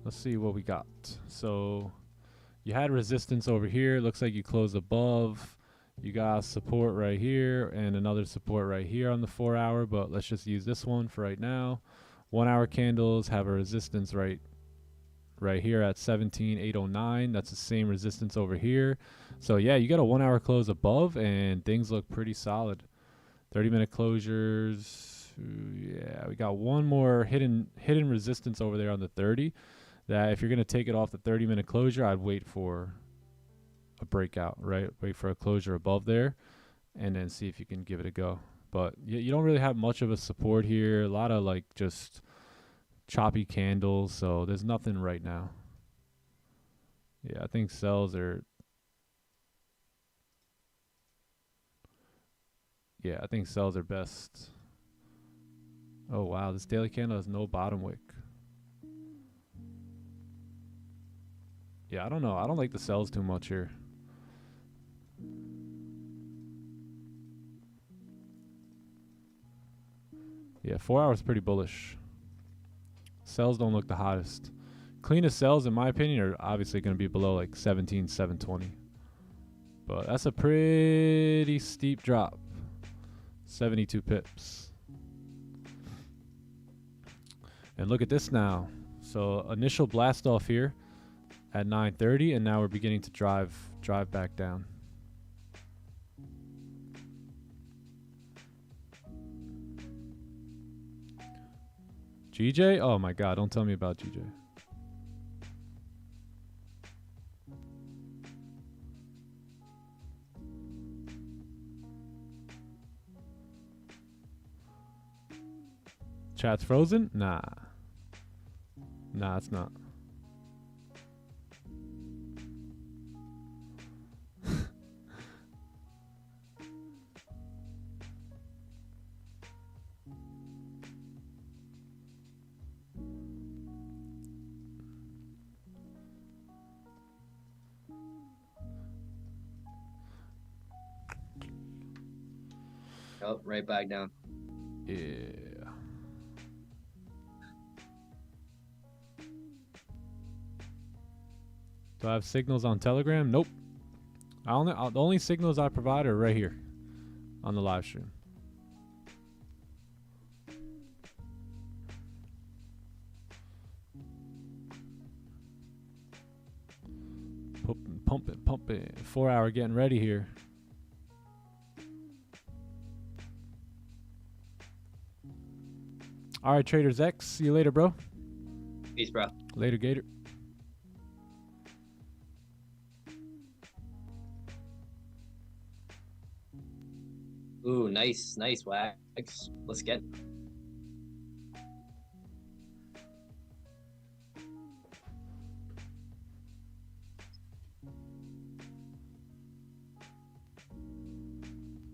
B: Let's see what we got. So you had resistance over here. Looks like you closed above. You got support right here and another support right here on the 4-hour, but let's just use this one for right now. 1-hour candles have a resistance right here at 17,809. That's the same resistance over here. So yeah, you got a 1-hour close above and things look pretty solid. 30-minute closures. Yeah, we got one more hidden resistance over there on the 30 that if you're going to take it off the 30-minute closure, I'd wait for a breakout, right? Wait for a closure above there and then see if you can give it a go. But you don't really have much of a support here. A lot of like just choppy candles, so there's nothing right now. Yeah, I think sells are... Yeah, I think sells are best. Oh, wow. This daily candle has no bottom wick. Yeah, I don't know. I don't like the sells too much here. Yeah, 4 hours pretty bullish. Sells don't look the hottest. Cleanest sells, in my opinion, are obviously going to be below like 17,720. But that's a pretty steep drop. 72 pips. And look at this now. So initial blast off here at 9:30, and now we're beginning to drive back down. GJ? Oh my God, don't tell me about GJ. Chat's frozen? Nah. Nah, it's not.
C: Oh, right back down.
B: Yeah. Do I have signals on Telegram? Nope. The only signals I provide are right here on the live stream. Pumping. 4 hour getting ready here. All right, Traders X. See you later, bro.
C: Peace, bro.
B: Later, Gator.
C: Ooh, nice wags. Let's get.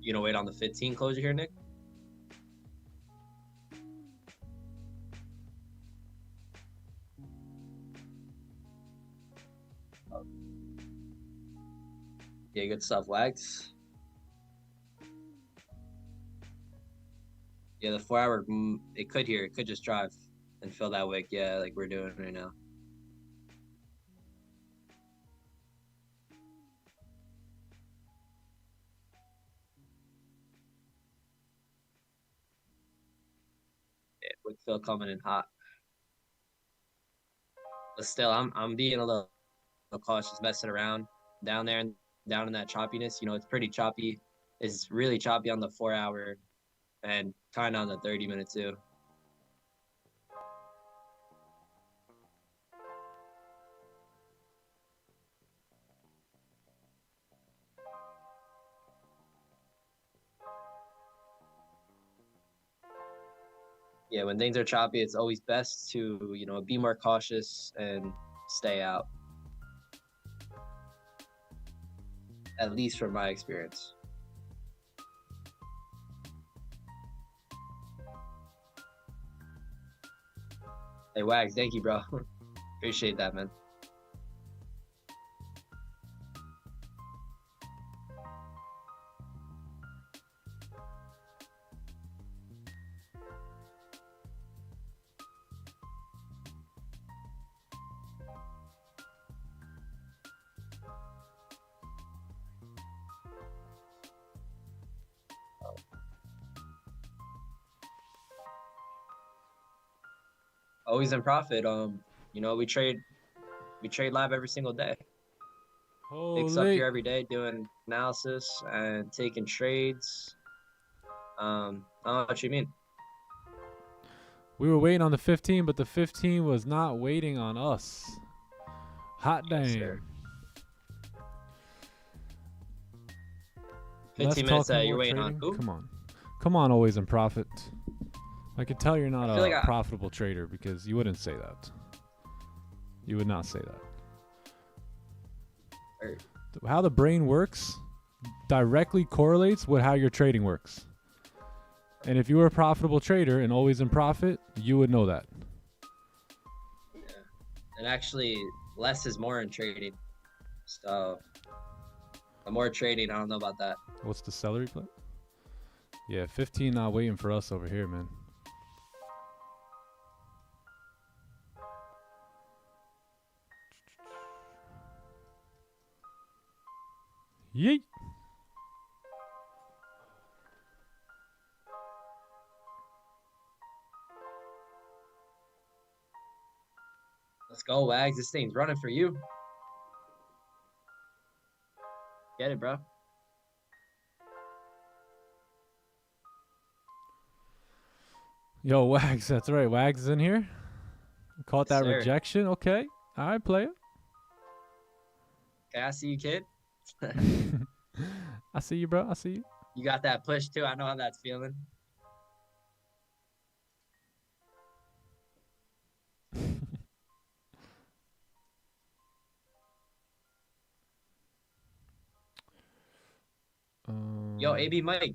C: You gonna wait on the 15 closure here, Nick? Yeah, good stuff, Wags. Yeah, the 4 hour, it could just drive and fill that wick. Yeah, like we're doing right now. Yeah, wick fill coming in hot. But still, I'm being a little cautious, messing around down there and down in that choppiness. You know, it's pretty choppy. It's really choppy on the 4 hour and kind of on the 30-minute too. Yeah, when things are choppy, it's always best to, you know, be more cautious and stay out. At least from my experience. Hey, Wags, thank you, bro. Appreciate that, man. Always in profit. You know, we trade live every single day. Picks up here every day doing analysis and taking trades. I don't know what you mean.
B: We were waiting on the 15, but the 15 was not waiting on us. Hot damn.
C: Yes, sir.
B: Less
C: 15 minutes,
B: talking,
C: you're
B: more
C: waiting on
B: trading.
C: who?
B: Come on, always in profit. I can tell you're not
C: I feel
B: a
C: like
B: profitable trader because you wouldn't say that. You would not say that. How the brain works directly correlates with how your trading works. And if you were a profitable trader and always in profit, you would know that.
C: Yeah. And actually, less is more in trading. So, the more trading, I don't know about that.
B: What's the celery play? Yeah, 15 not waiting for us over here, man. Yeet.
C: Let's go, Wags. This thing's running for you. Get it, bro.
B: Yo, Wags, that's right. Wags is in here. Caught
C: Yes,
B: that
C: sir.
B: rejection. Okay. All right, player.
C: Okay, I see you, kid.
B: I see you, bro. I see you.
C: You got that push, too. I know how that's feeling. Yo, AB Mike,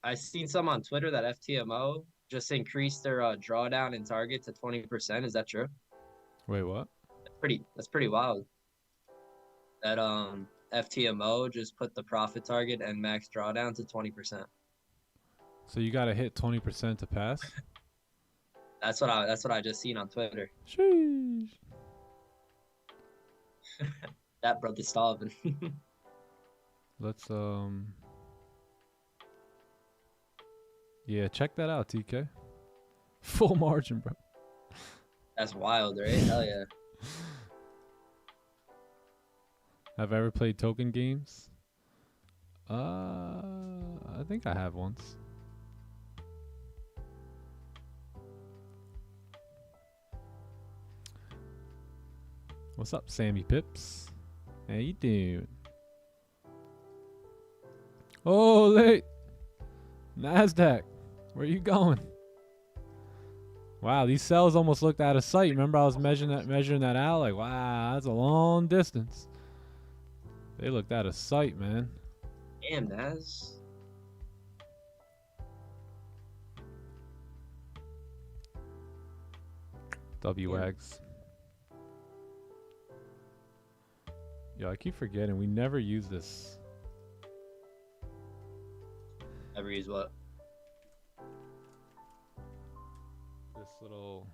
C: I seen some on Twitter that FTMO just increased their drawdown and target to 20%. Is that true?
B: Wait, what?
C: That's pretty wild. That FTMO just put the profit target and max drawdown to 20%.
B: So you got to hit 20% to pass?
C: That's what I just seen on Twitter.
B: Sheesh.
C: That brother starving.
B: Let's yeah, check that out, TK. Full margin, bro.
C: That's wild, right? Hell yeah.
B: Have I ever played token games? I think I have once. What's up, Sammy Pips? How you doing? Oh, late. Nasdaq. Where you going? Wow, these cells almost looked out of sight. Remember, I was measuring that out. Like, wow, that's a long distance. They looked out of sight, man.
C: Damn, Nas.
B: WX. Yo, I keep forgetting. We never use this.
C: Never use what?
B: This little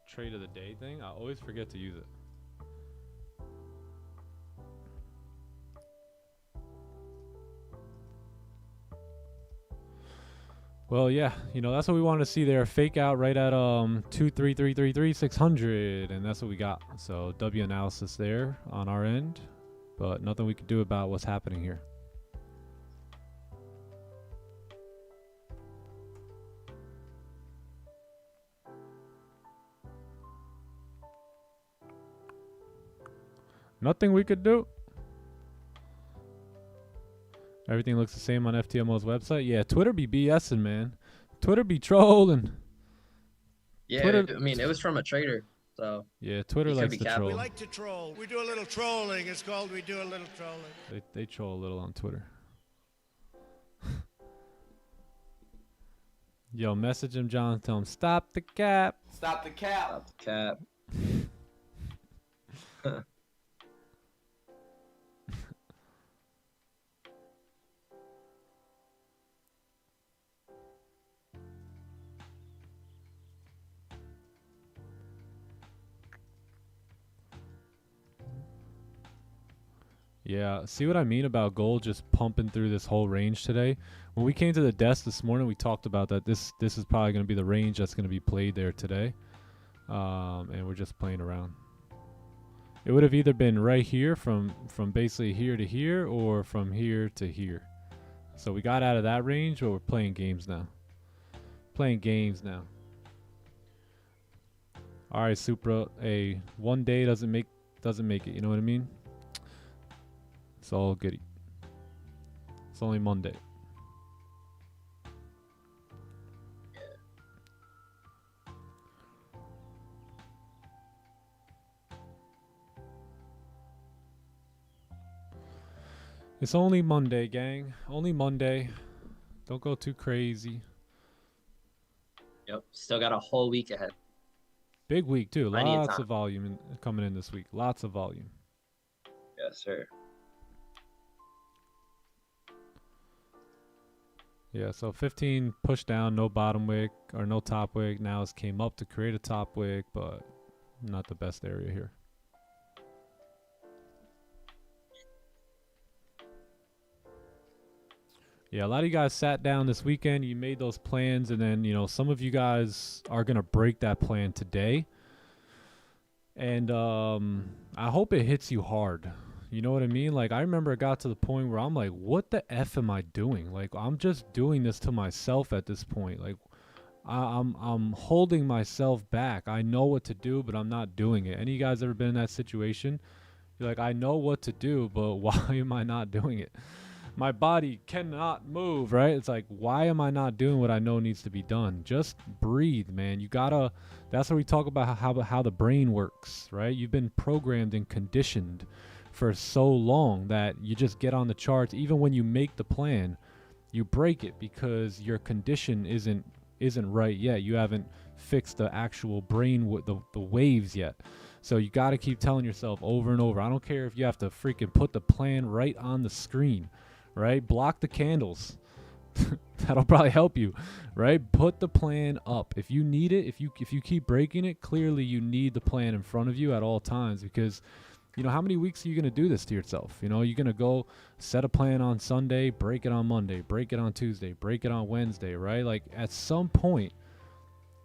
B: trade of the day thing. I always forget to use it. Well, yeah, you know, that's what we wanted to see there. Fake out right at 23333 and that's what we got. So W analysis there on our end, but nothing we could do about what's happening here. Nothing we could do. Everything looks the same on FTMO's website. Yeah, Twitter be BSing, man. Twitter be trolling.
C: Yeah,
B: Twitter,
C: I mean, it was from a trader, so.
B: yeah, Twitter likes to troll.
E: We like to troll. We do a little trolling. It's called we do a little trolling.
B: They troll a little on Twitter. Yo, message him, John. Tell him, stop the cap.
F: Stop the cap.
C: Stop the cap.
B: Yeah, see what I mean about gold just pumping through this whole range today? When we came to the desk this morning, we talked about that this is probably going to be the range that's going to be played there today. And we're just playing around. It would have either been right here from basically here to here or from here to here. So we got out of that range, but we're playing games now. Playing games now. All right, Supra. One day doesn't make doesn't make it. You know what I mean? It's all goody. It's only Monday. It's only Monday, gang. Only Monday. Don't go too crazy.
C: Yep. Still got a whole week ahead.
B: Big week, too.
C: Plenty of
B: Lots
C: time.
B: of volume coming in this week. Lots of volume.
C: Yes, sir.
B: Yeah, so 15 pushed down, no bottom wick or no top wick. Now it's came up to create a top wick, but not the best area here. Yeah, a lot of you guys sat down this weekend, you made those plans, and then, you know, some of you guys are going to break that plan today. And I hope it hits you hard. You know what I mean? Like, I remember it got to the point where I'm like, what the F am I doing? Like, I'm just doing this to myself at this point. Like, I'm holding myself back. I know what to do, but I'm not doing it. Any of you guys ever been in that situation? You're like, I know what to do, but why am I not doing it? My body cannot move, right? It's like, why am I not doing what I know needs to be done? Just breathe, man. You gotta, that's where we talk about how the brain works, right? You've been programmed and conditioned for so long that you just get on the charts. Even when you make the plan, you break it because your condition isn't right yet. You haven't fixed the actual brain with the waves yet. So you got to keep telling yourself over and over. I don't care if you have to freaking put the plan right on the screen, right? Block the candles. That'll probably help you, right? Put the plan up. If you need it, if you keep breaking it, clearly you need the plan in front of you at all times, because you know, how many weeks are you going to do this to yourself? You know, you're going to go set a plan on Sunday, break it on Monday, break it on Tuesday, break it on Wednesday, right? Like, at some point,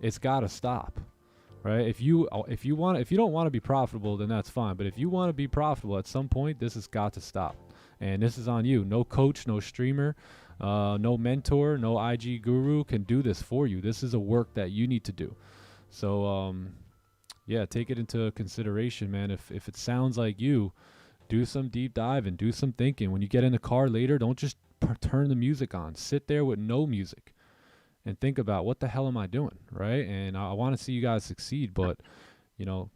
B: it's got to stop, right? If you don't want to be profitable, then that's fine. But if you want to be profitable, at some point, this has got to stop. And this is on you. No coach, no streamer, no mentor, no IG guru can do this for you. This is a work that you need to do. So, yeah, take it into consideration, man. If it sounds like you, do some deep dive and do some thinking. When you get in the car later, don't just turn the music on. Sit there with no music and think about, what the hell am I doing, right? And I want to see you guys succeed, but you know,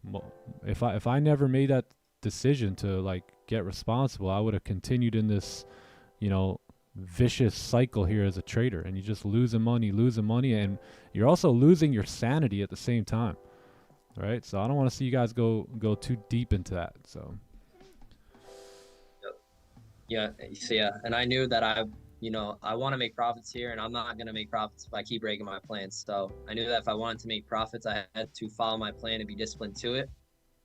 B: if I never made that decision to like get responsible, I would have continued in this, you know, vicious cycle here as a trader, and you're just losing money, and you're also losing your sanity at the same time. Right, so I don't want to see you guys go too deep into that. So
C: yeah, and I knew that I want to make profits here, and I'm not gonna make profits if I keep breaking my plans. So I knew that if I wanted to make profits, I had to follow my plan and be disciplined to it.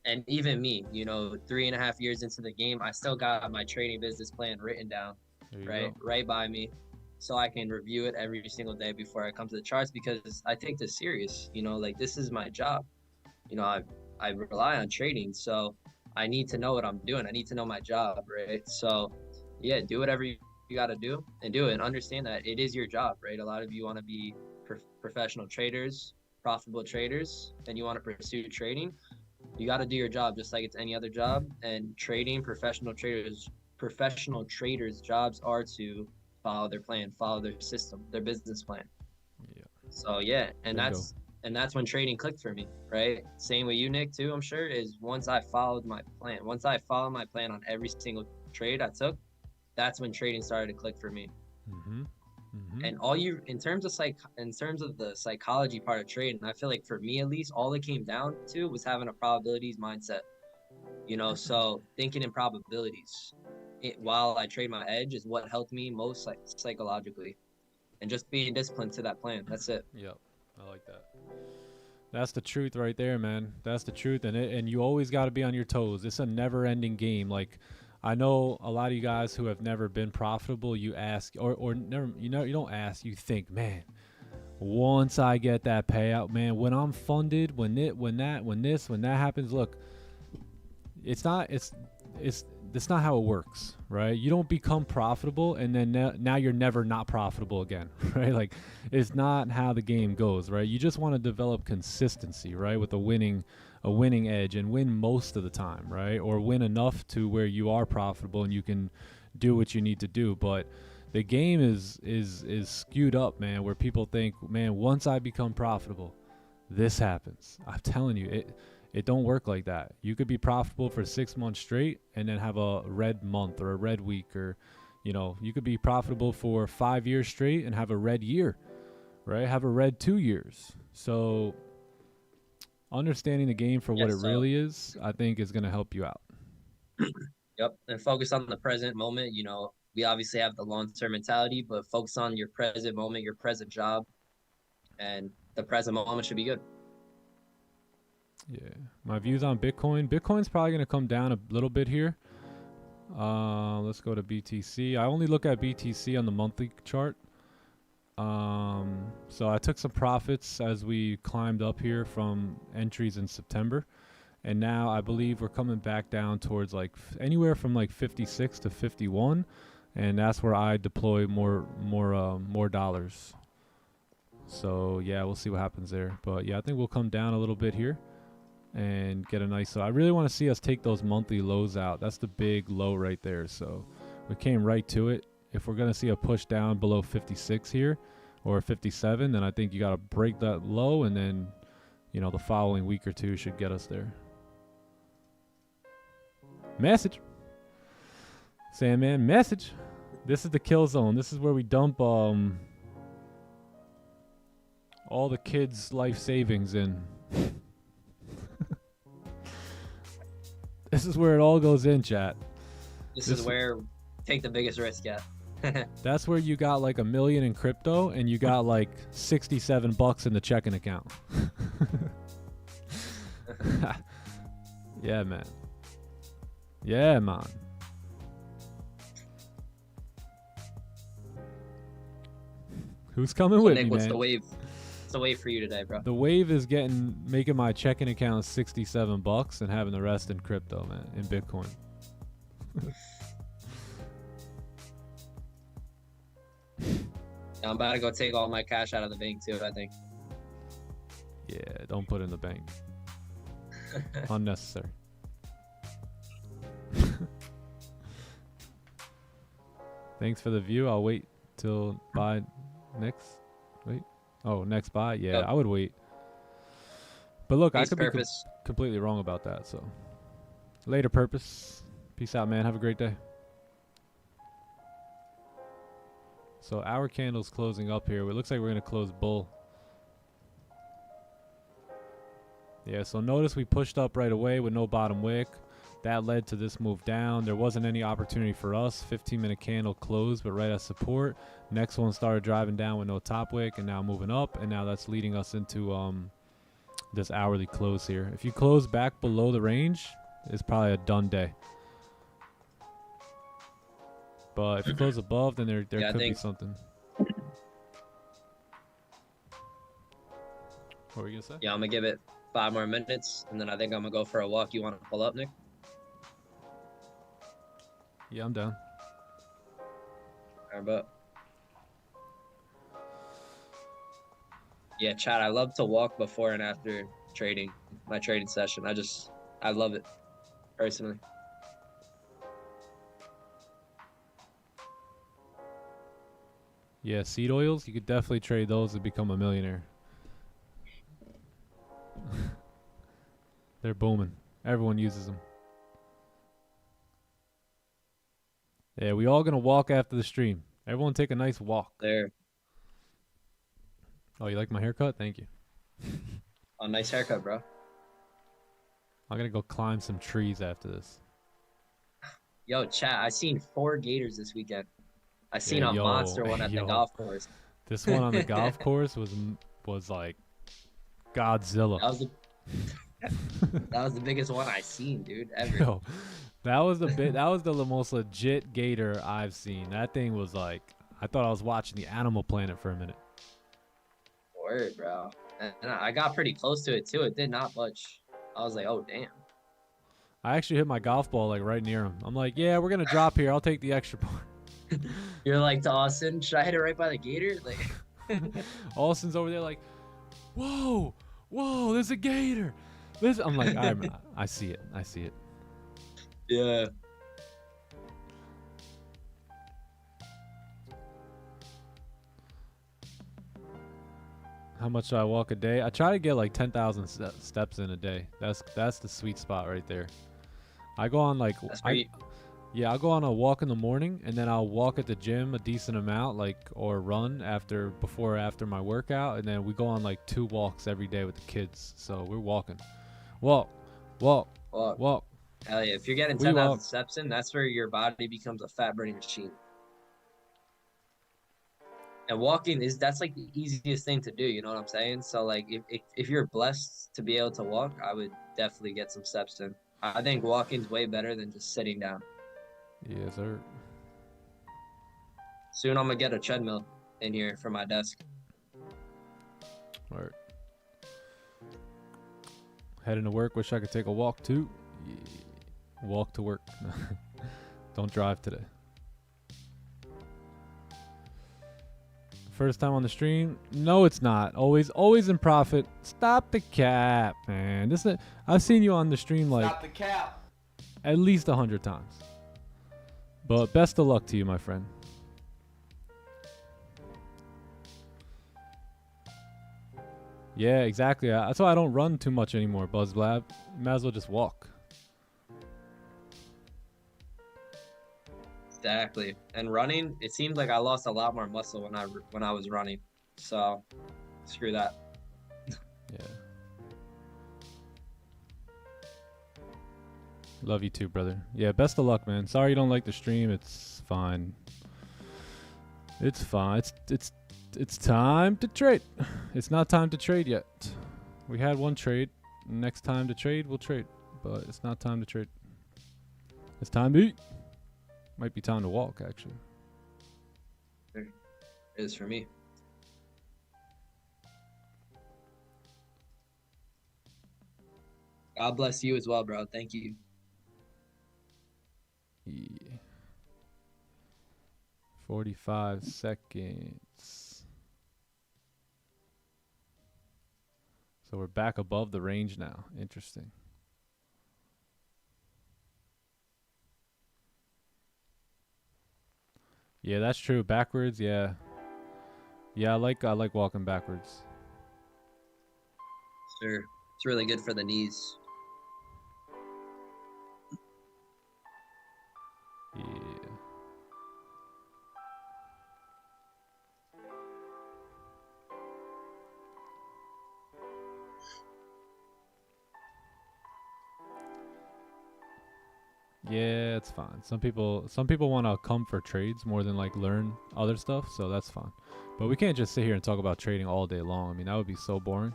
C: And even me, you know, 3.5 years into the game, I still got my trading business plan written down, right by me, so I can review it every single day before I come to the charts, because I take this serious. You know, like, this is my job. You know, I rely on trading, so I need to know what I'm doing. I need to know my job, right? So, yeah, do whatever you got to do, and do it, and understand that it is your job, right? A lot of you want to be professional traders, profitable traders, and you want to pursue trading. You got to do your job just like it's any other job. And trading, professional traders' jobs are to follow their plan, follow their system, their business plan.
B: yeah.
C: So yeah, and that's when trading clicked for me, right? Same with you, Nick, too, I'm sure, is once I followed my plan. Once I followed my plan on every single trade I took, that's when trading started to click for me.
B: Mm-hmm. Mm-hmm.
C: And in terms of the psychology part of trading, I feel like for me at least, all it came down to was having a probabilities mindset. You know, so thinking in probabilities while I trade my edge is what helped me most, like, psychologically, and just being disciplined to that plan. That's it.
B: Yep. I like that. That's the truth right there, man. That's the truth. And you always got to be on your toes. It's a never-ending game. Like, I know a lot of you guys who have never been profitable, you ask, or never, you don't ask, you think, man, once I get that payout, man, when I'm funded, when that happens, look, it's not how it works, right? You don't become profitable and then now you're never not profitable again, right? Like, it's not how the game goes, right? You just want to develop consistency, right, with a winning a winning edge and win most of the time, right? Or win enough to where you are profitable and you can do what you need to do. But the game is skewed up, man, where people think, man, once I become profitable, this happens. I'm telling you, it don't work like that. You could be profitable for 6 months straight and then have a red month or a red week, or you know, you could be profitable for 5 years straight and have a red year, right? Have a red 2 years. So understanding the game for what it really is, I think, is going to help you out.
C: Yep, and focus on the present moment. You know, we obviously have the long-term mentality, but focus on your present moment, your present job, and the present moment should be good.
B: Yeah, my views on Bitcoin. Bitcoin's probably going to come down a little bit here. Let's go to BTC. I only look at BTC on the monthly chart. So I took some profits as we climbed up here from entries in September, and now I believe we're coming back down towards like anywhere from like 56 to 51, and that's where I deploy more dollars. So yeah, we'll see what happens there. But yeah, I think we'll come down a little bit here and get a nice, so I really want to see us take those monthly lows out. That's the big low right there. So we came right to it. If we're going to see a push down below 56 here or 57, then I think you got to break that low, and then, you know, the following week or two should get us there. Message. Sandman, message. This is the kill zone. This is where we dump all the kids' life savings in. This is where it all goes in, chat.
C: This is where take the biggest risk at.
B: That's where you got like $1 million in crypto and you got like $67 in the checking account. Yeah, man. Yeah, man. Who's coming with
C: Nick,
B: me,
C: what's
B: man?
C: the wave? What's the wave for you today, bro?
B: The wave is making my checking account $67 and having the rest in crypto, man, in Bitcoin.
C: I'm about to go take all my cash out of the bank too, I think.
B: Yeah, don't put it in the bank. Unnecessary. Thanks for the view. I'll wait till buy next. Wait. Oh, next buy? Yeah, I would wait. But look, I could be completely wrong about that. So later, purpose. Peace out, man. Have a great day. So our candle's closing up here. It looks like we're going to close bull. Yeah, so notice we pushed up right away with no bottom wick. That led to this move down. There wasn't any opportunity for us. 15-minute candle closed, but right at support. Next one started driving down with no top wick, and now moving up. And now that's leading us into this hourly close here. If you close back below the range, it's probably a done day. But if you close above, then there could be something. What were you going to say?
C: Yeah, I'm going to give it 5 more minutes, and then I think I'm going to go for a walk. You want to pull up, Nick?
B: Yeah, I'm down.
C: All right, but yeah, chat, I love to walk before and after trading, my trading session. I love it, personally.
B: Yeah, seed oils, you could definitely trade those to become a millionaire. They're booming. Everyone uses them. Yeah, we all gonna walk after the stream. Everyone take a nice walk.
C: There.
B: Oh, you like my haircut? Thank you.
C: Oh, nice haircut, bro.
B: I'm gonna go climb some trees after this.
C: Yo, chat, I seen 4 gators this weekend. I seen a monster one at the golf course.
B: This one on the golf course was like Godzilla.
C: That was the biggest one I seen, dude, ever.
B: Yo, that was the most legit gator I've seen. That thing was like, I thought I was watching the Animal Planet for a minute.
C: Word, bro. And I got pretty close to it too. It did not budge. I was like, oh damn.
B: I actually hit my golf ball like right near him. I'm like, yeah, we're gonna drop here. I'll take the extra point.
C: You're like to Austin, should I hit it right by the gator? Like
B: Austin's over there like, whoa, there's a gator. This, I'm like, I see it. I see it.
C: Yeah.
B: How much do I walk a day? I try to get like 10,000 steps in a day. That's the sweet spot right there. I go on like yeah, I'll go on a walk in the morning, and then I'll walk at the gym a decent amount, like, or run before or after my workout, and then we go on like 2 walks every day with the kids. So we're walking. Walk. Hell
C: yeah, if you're getting 10,000 steps in, that's where your body becomes a fat burning machine. And walking that's like the easiest thing to do, you know what I'm saying? So like if you're blessed to be able to walk, I would definitely get some steps in. I think walking's way better than just sitting down.
B: Yes, sir.
C: Soon I'm gonna get a treadmill in here for my desk.
B: All right. Heading to work. Wish I could take a walk too. Yeah. Walk to work. Don't drive today. First time on the stream? No, it's not. Always in profit. Stop the cap, man. I've seen you on the stream like
F: Stop the cap.
B: At least 100 times. But best of luck to you, my friend. Yeah, exactly. That's why I don't run too much anymore, BuzzBlab. Might as well just walk.
C: Exactly. And running, it seems like I lost a lot more muscle when I was running. So, screw that.
B: Yeah. Love you too, brother. Yeah, best of luck, man. Sorry you don't like the stream. It's fine. It's fine. It's time to trade. It's not time to trade yet. We had one trade. Next time to trade, we'll trade. But it's not time to trade. It's time to eat. Might be time to walk, actually.
C: It is for me. God bless you as well, bro. Thank you.
B: Yeah. 45 seconds. So we're back above the range now. Interesting. Yeah, that's true. Backwards, yeah. Yeah, I like walking backwards.
C: Sure. It's really good for the knees.
B: Yeah. Yeah, it's fine. Some people want to come for trades more than like learn other stuff, so that's fine. But we can't just sit here and talk about trading all day long. I mean, that would be so boring.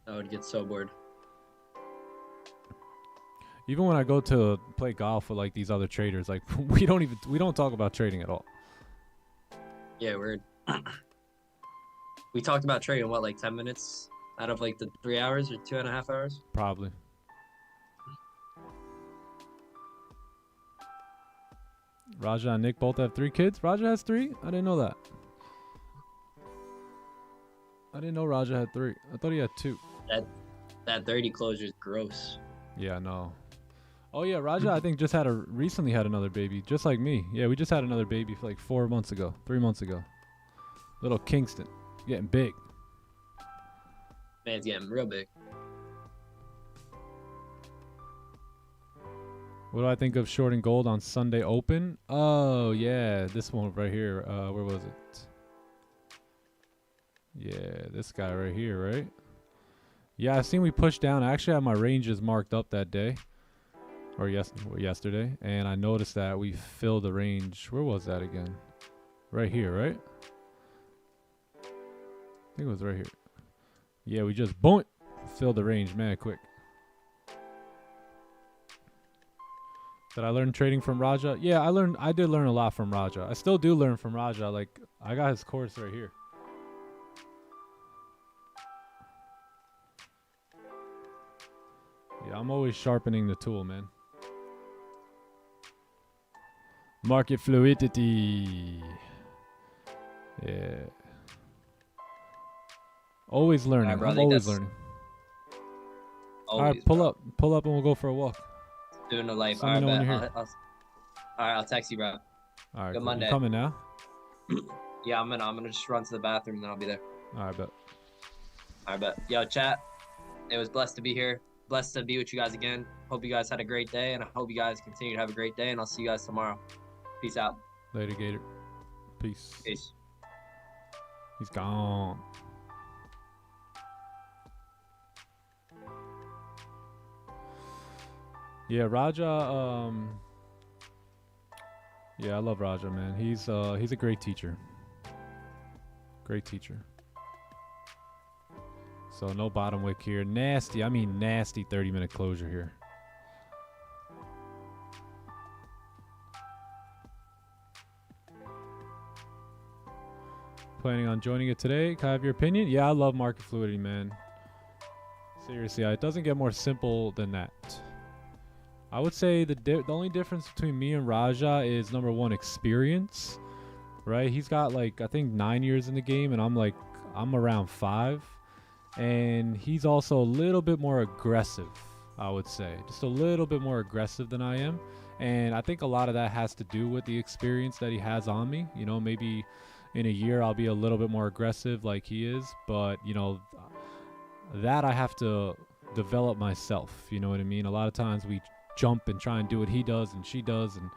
C: I would get so bored.
B: Even when I go to play golf with like these other traders, like we don't talk about trading at all.
C: Yeah, weird. We talked about trading what, like 10 minutes out of like the 3 hours or 2.5 hours?
B: Probably. Raja and Nick both have 3 kids. Raja has 3? I didn't know that. I didn't know Raja had 3. I thought he had 2.
C: That 30 closure is gross.
B: Yeah, no. Oh yeah, Raja I think recently had another baby, just like me. Yeah, we just had another baby for like 3 months ago. Little Kingston, getting big.
C: Man's getting real big.
B: What do I think of shorting gold on Sunday Open? Oh yeah, this one right here. Where was it? Yeah, this guy right here, right? Yeah, I've seen we pushed down. I actually had my ranges marked up that day. Or yesterday. And I noticed that we filled the range. Where was that again? Right here, right? I think it was right here. Yeah, we just boom, filled the range, man, quick. Did I learn trading from Raja? Yeah, I did learn a lot from Raja. I still do learn from Raja. Like, I got his course right here. Yeah, I'm always sharpening the tool, man. Market fluidity. Yeah. Always learning.
C: Alright, bro, I
B: I'm
C: think
B: always
C: that's-
B: learning.
C: Always,
B: All right, pull
C: bro.
B: up, and we'll go for a walk.
C: Doing the life.
B: Let me know when you're here.
C: Alright, I'll text you, bro.
B: All right,
C: Good
B: cool.
C: Monday.
B: You coming now?
C: Yeah, I'm gonna just run to the bathroom and then I'll be there.
B: All right, bet.
C: Alright, bet. Yo, chat. It was blessed to be here. Blessed to be with you guys again. Hope you guys had a great day, and I hope you guys continue to have a great day, and I'll see you guys tomorrow. Peace out.
B: Later, Gator. Peace.
C: Peace.
B: He's gone. Yeah, Raja. Yeah, I love Raja, man. He's a great teacher. Great teacher. So no bottom wick here. Nasty. I mean nasty 30-minute closure here. Planning on joining it today? Can I have your opinion? Yeah, I love market fluidity, man. Seriously, it doesn't get more simple than that. I would say the only difference between me and Raja is number one, experience, right? He's got like, I think 9 years in the game, and I'm around 5. And he's also a little bit more aggressive, I would say. Just a little bit more aggressive than I am. And I think a lot of that has to do with the experience that he has on me. You know, maybe in a year I'll be a little bit more aggressive like he is. But, you know, that I have to develop myself. You know what I mean? A lot of times we jump and try and do what he does and she does, and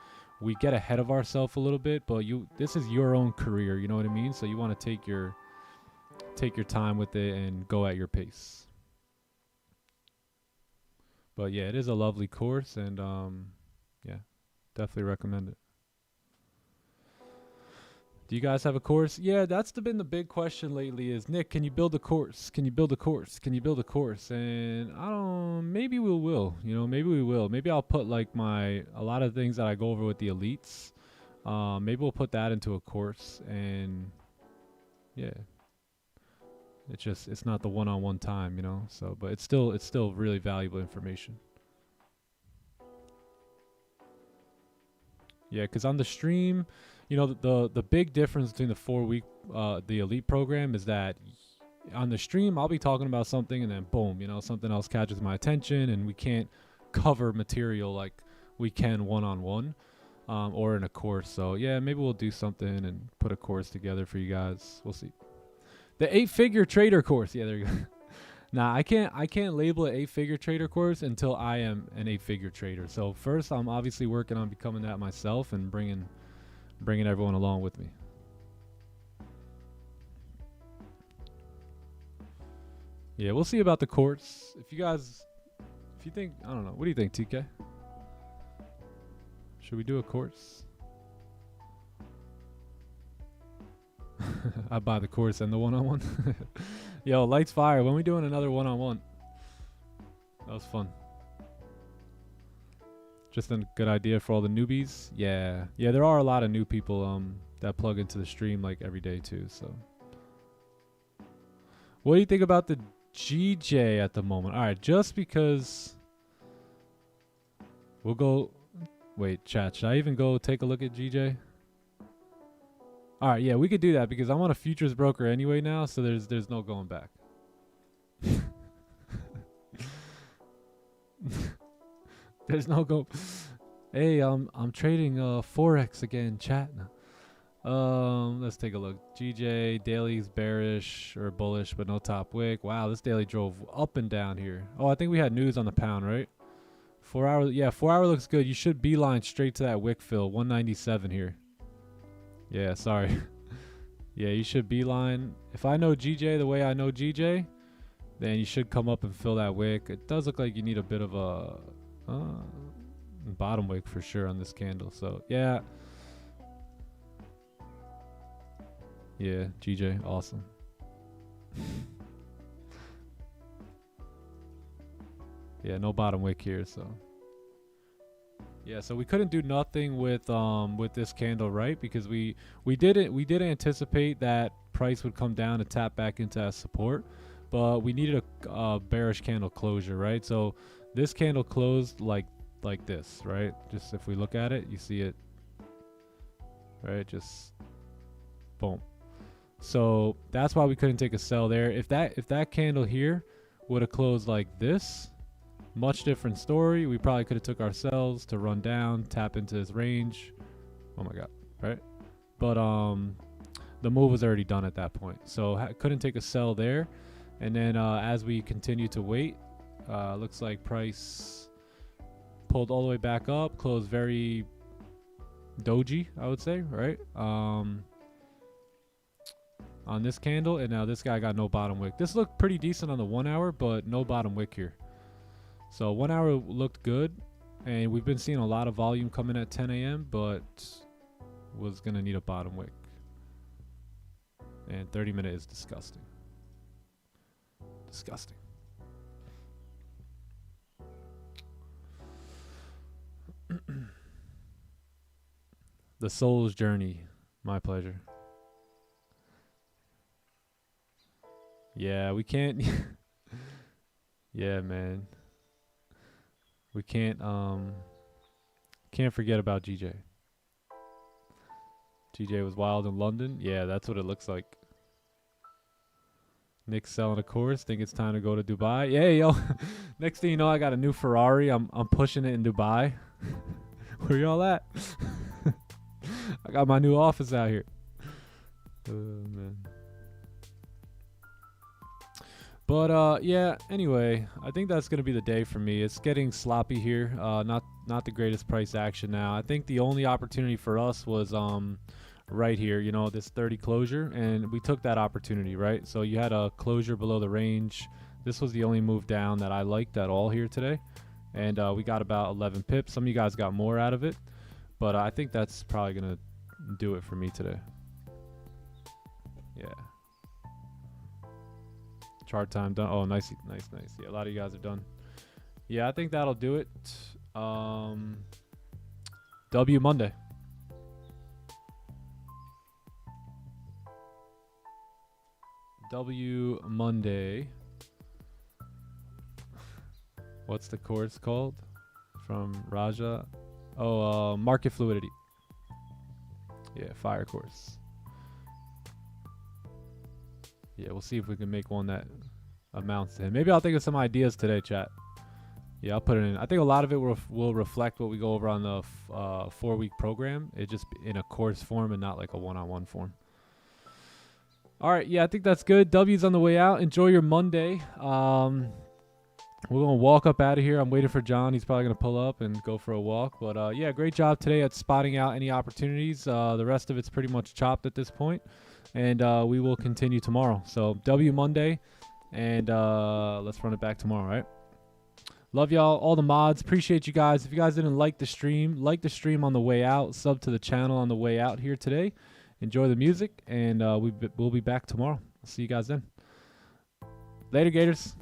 B: we get ahead of ourselves a little bit. But this is your own career. You know what I mean? So you want to take your time with it and go at your pace. But yeah, it is a lovely course, and yeah, definitely recommend it. Do you guys have a course? Yeah, that's been the big question lately is, Nick, can you build a course? Can you build a course? Can you build a course? And maybe we will, you know, maybe we will. Maybe I'll put like a lot of things that I go over with the elites. Maybe we'll put that into a course, and yeah. It's not the one-on-one time, you know. So, but it's still really valuable information. Yeah, because on the stream, you know, the big difference between the 4-week the elite program is that on the stream I'll be talking about something, and then boom, you know, something else catches my attention, and we can't cover material like we can one-on-one or in a course. So yeah, maybe we'll do something and put a course together for you guys. We'll see. The 8-figure trader course. Yeah, there you go. Nah, I can't label an 8-figure trader course until I am an 8-figure trader. So first, I'm obviously working on becoming that myself and bringing everyone along with me. Yeah, we'll see about the course. If you think, I don't know. What do you think, TK? Should we do a course? I buy the course and the one-on-one. Yo, lights fire. When we doing another one-on-one? That was fun. Just a good idea for all the newbies. Yeah, there are a lot of new people that plug into the stream like every day too. So, what do you think about the GJ at the moment? All right, just because we'll go. Wait, chat. Should I even go take a look at GJ? All right, yeah, we could do that because I'm on a futures broker anyway now, so there's no going back. There's no go. Hey, I'm trading Forex again, chat. Let's take a look. GJ daily's bearish or bullish, but no top wick. Wow, this daily drove up and down here. Oh, I think we had news on the pound, right? 4 hour, yeah, 4 hour looks good. You should beeline straight to that wick fill, 197 here. Yeah, sorry. Yeah, you should beeline. If I know GJ the way I know GJ, then you should come up and fill that wick. It does look like you need a bit of a bottom wick for sure on this candle. So, yeah. Yeah, GJ, awesome. Yeah, no bottom wick here, so. Yeah, so we couldn't do nothing with this candle, right? Because we did anticipate that price would come down and tap back into that support, but we needed a bearish candle closure, right? So this candle closed like this, right? Just if we look at it, you see it, right? Just boom. So that's why we couldn't take a sell there. If that candle here would have closed like this, much different story. We probably could have took our sells to run down, tap into his range. Oh my god, right? But the move was already done at that point, so couldn't take a sell there. And then as we continue to wait, looks like price pulled all the way back up, closed very doji, I would say, right? On this candle, and now this guy got no bottom wick. This looked pretty decent on the 1 hour, but no bottom wick here. So 1 hour looked good, and we've been seeing a lot of volume coming at 10 a.m., but was gonna need a bottom wick. And 30-minute is disgusting. Disgusting. The soul's journey. My pleasure. Yeah, we can't. Yeah, man. We can't forget about GJ. GJ was wild in London. Yeah, that's what it looks like. Nick's selling a course. Think it's time to go to Dubai. Yeah, yo. Next thing you know, I got a new Ferrari. I'm pushing it in Dubai. Where y'all at? I got my new office out here. Oh, man. But yeah, anyway, I think that's going to be the day for me. It's getting sloppy here. Not the greatest price action now. I think the only opportunity for us was right here, you know, this 30 closure, and we took that opportunity, right? So you had a closure below the range. This was the only move down that I liked at all here today, and we got about 11 pips. Some of you guys got more out of it, but I think that's probably gonna do it for me today. Yeah, chart time done. Oh, nice. Yeah, a lot of you guys are done. Yeah, I think that'll do it. W Monday. W Monday. What's the course called? From Raja. Oh, market fluidity. Yeah, fire course. Yeah, we'll see if we can make one that amounts to him. Maybe I'll think of some ideas today, chat. Yeah, I'll put it in. I think a lot of it will reflect what we go over on the 4-week program. It just in a course form and not like a one-on-one form. All right, yeah, I think that's good. W's on the way out. Enjoy your Monday. We're going to walk up out of here. I'm waiting for John. He's probably going to pull up and go for a walk. But, yeah, great job today at spotting out any opportunities. The rest of it's pretty much chopped at this point. And we will continue tomorrow. So, W Monday. And let's run it back tomorrow, right? Love y'all, all the mods. Appreciate you guys. If you guys didn't like the stream on the way out. Sub to the channel on the way out here today. Enjoy the music, and we'll be back tomorrow. See you guys then. Later, Gators.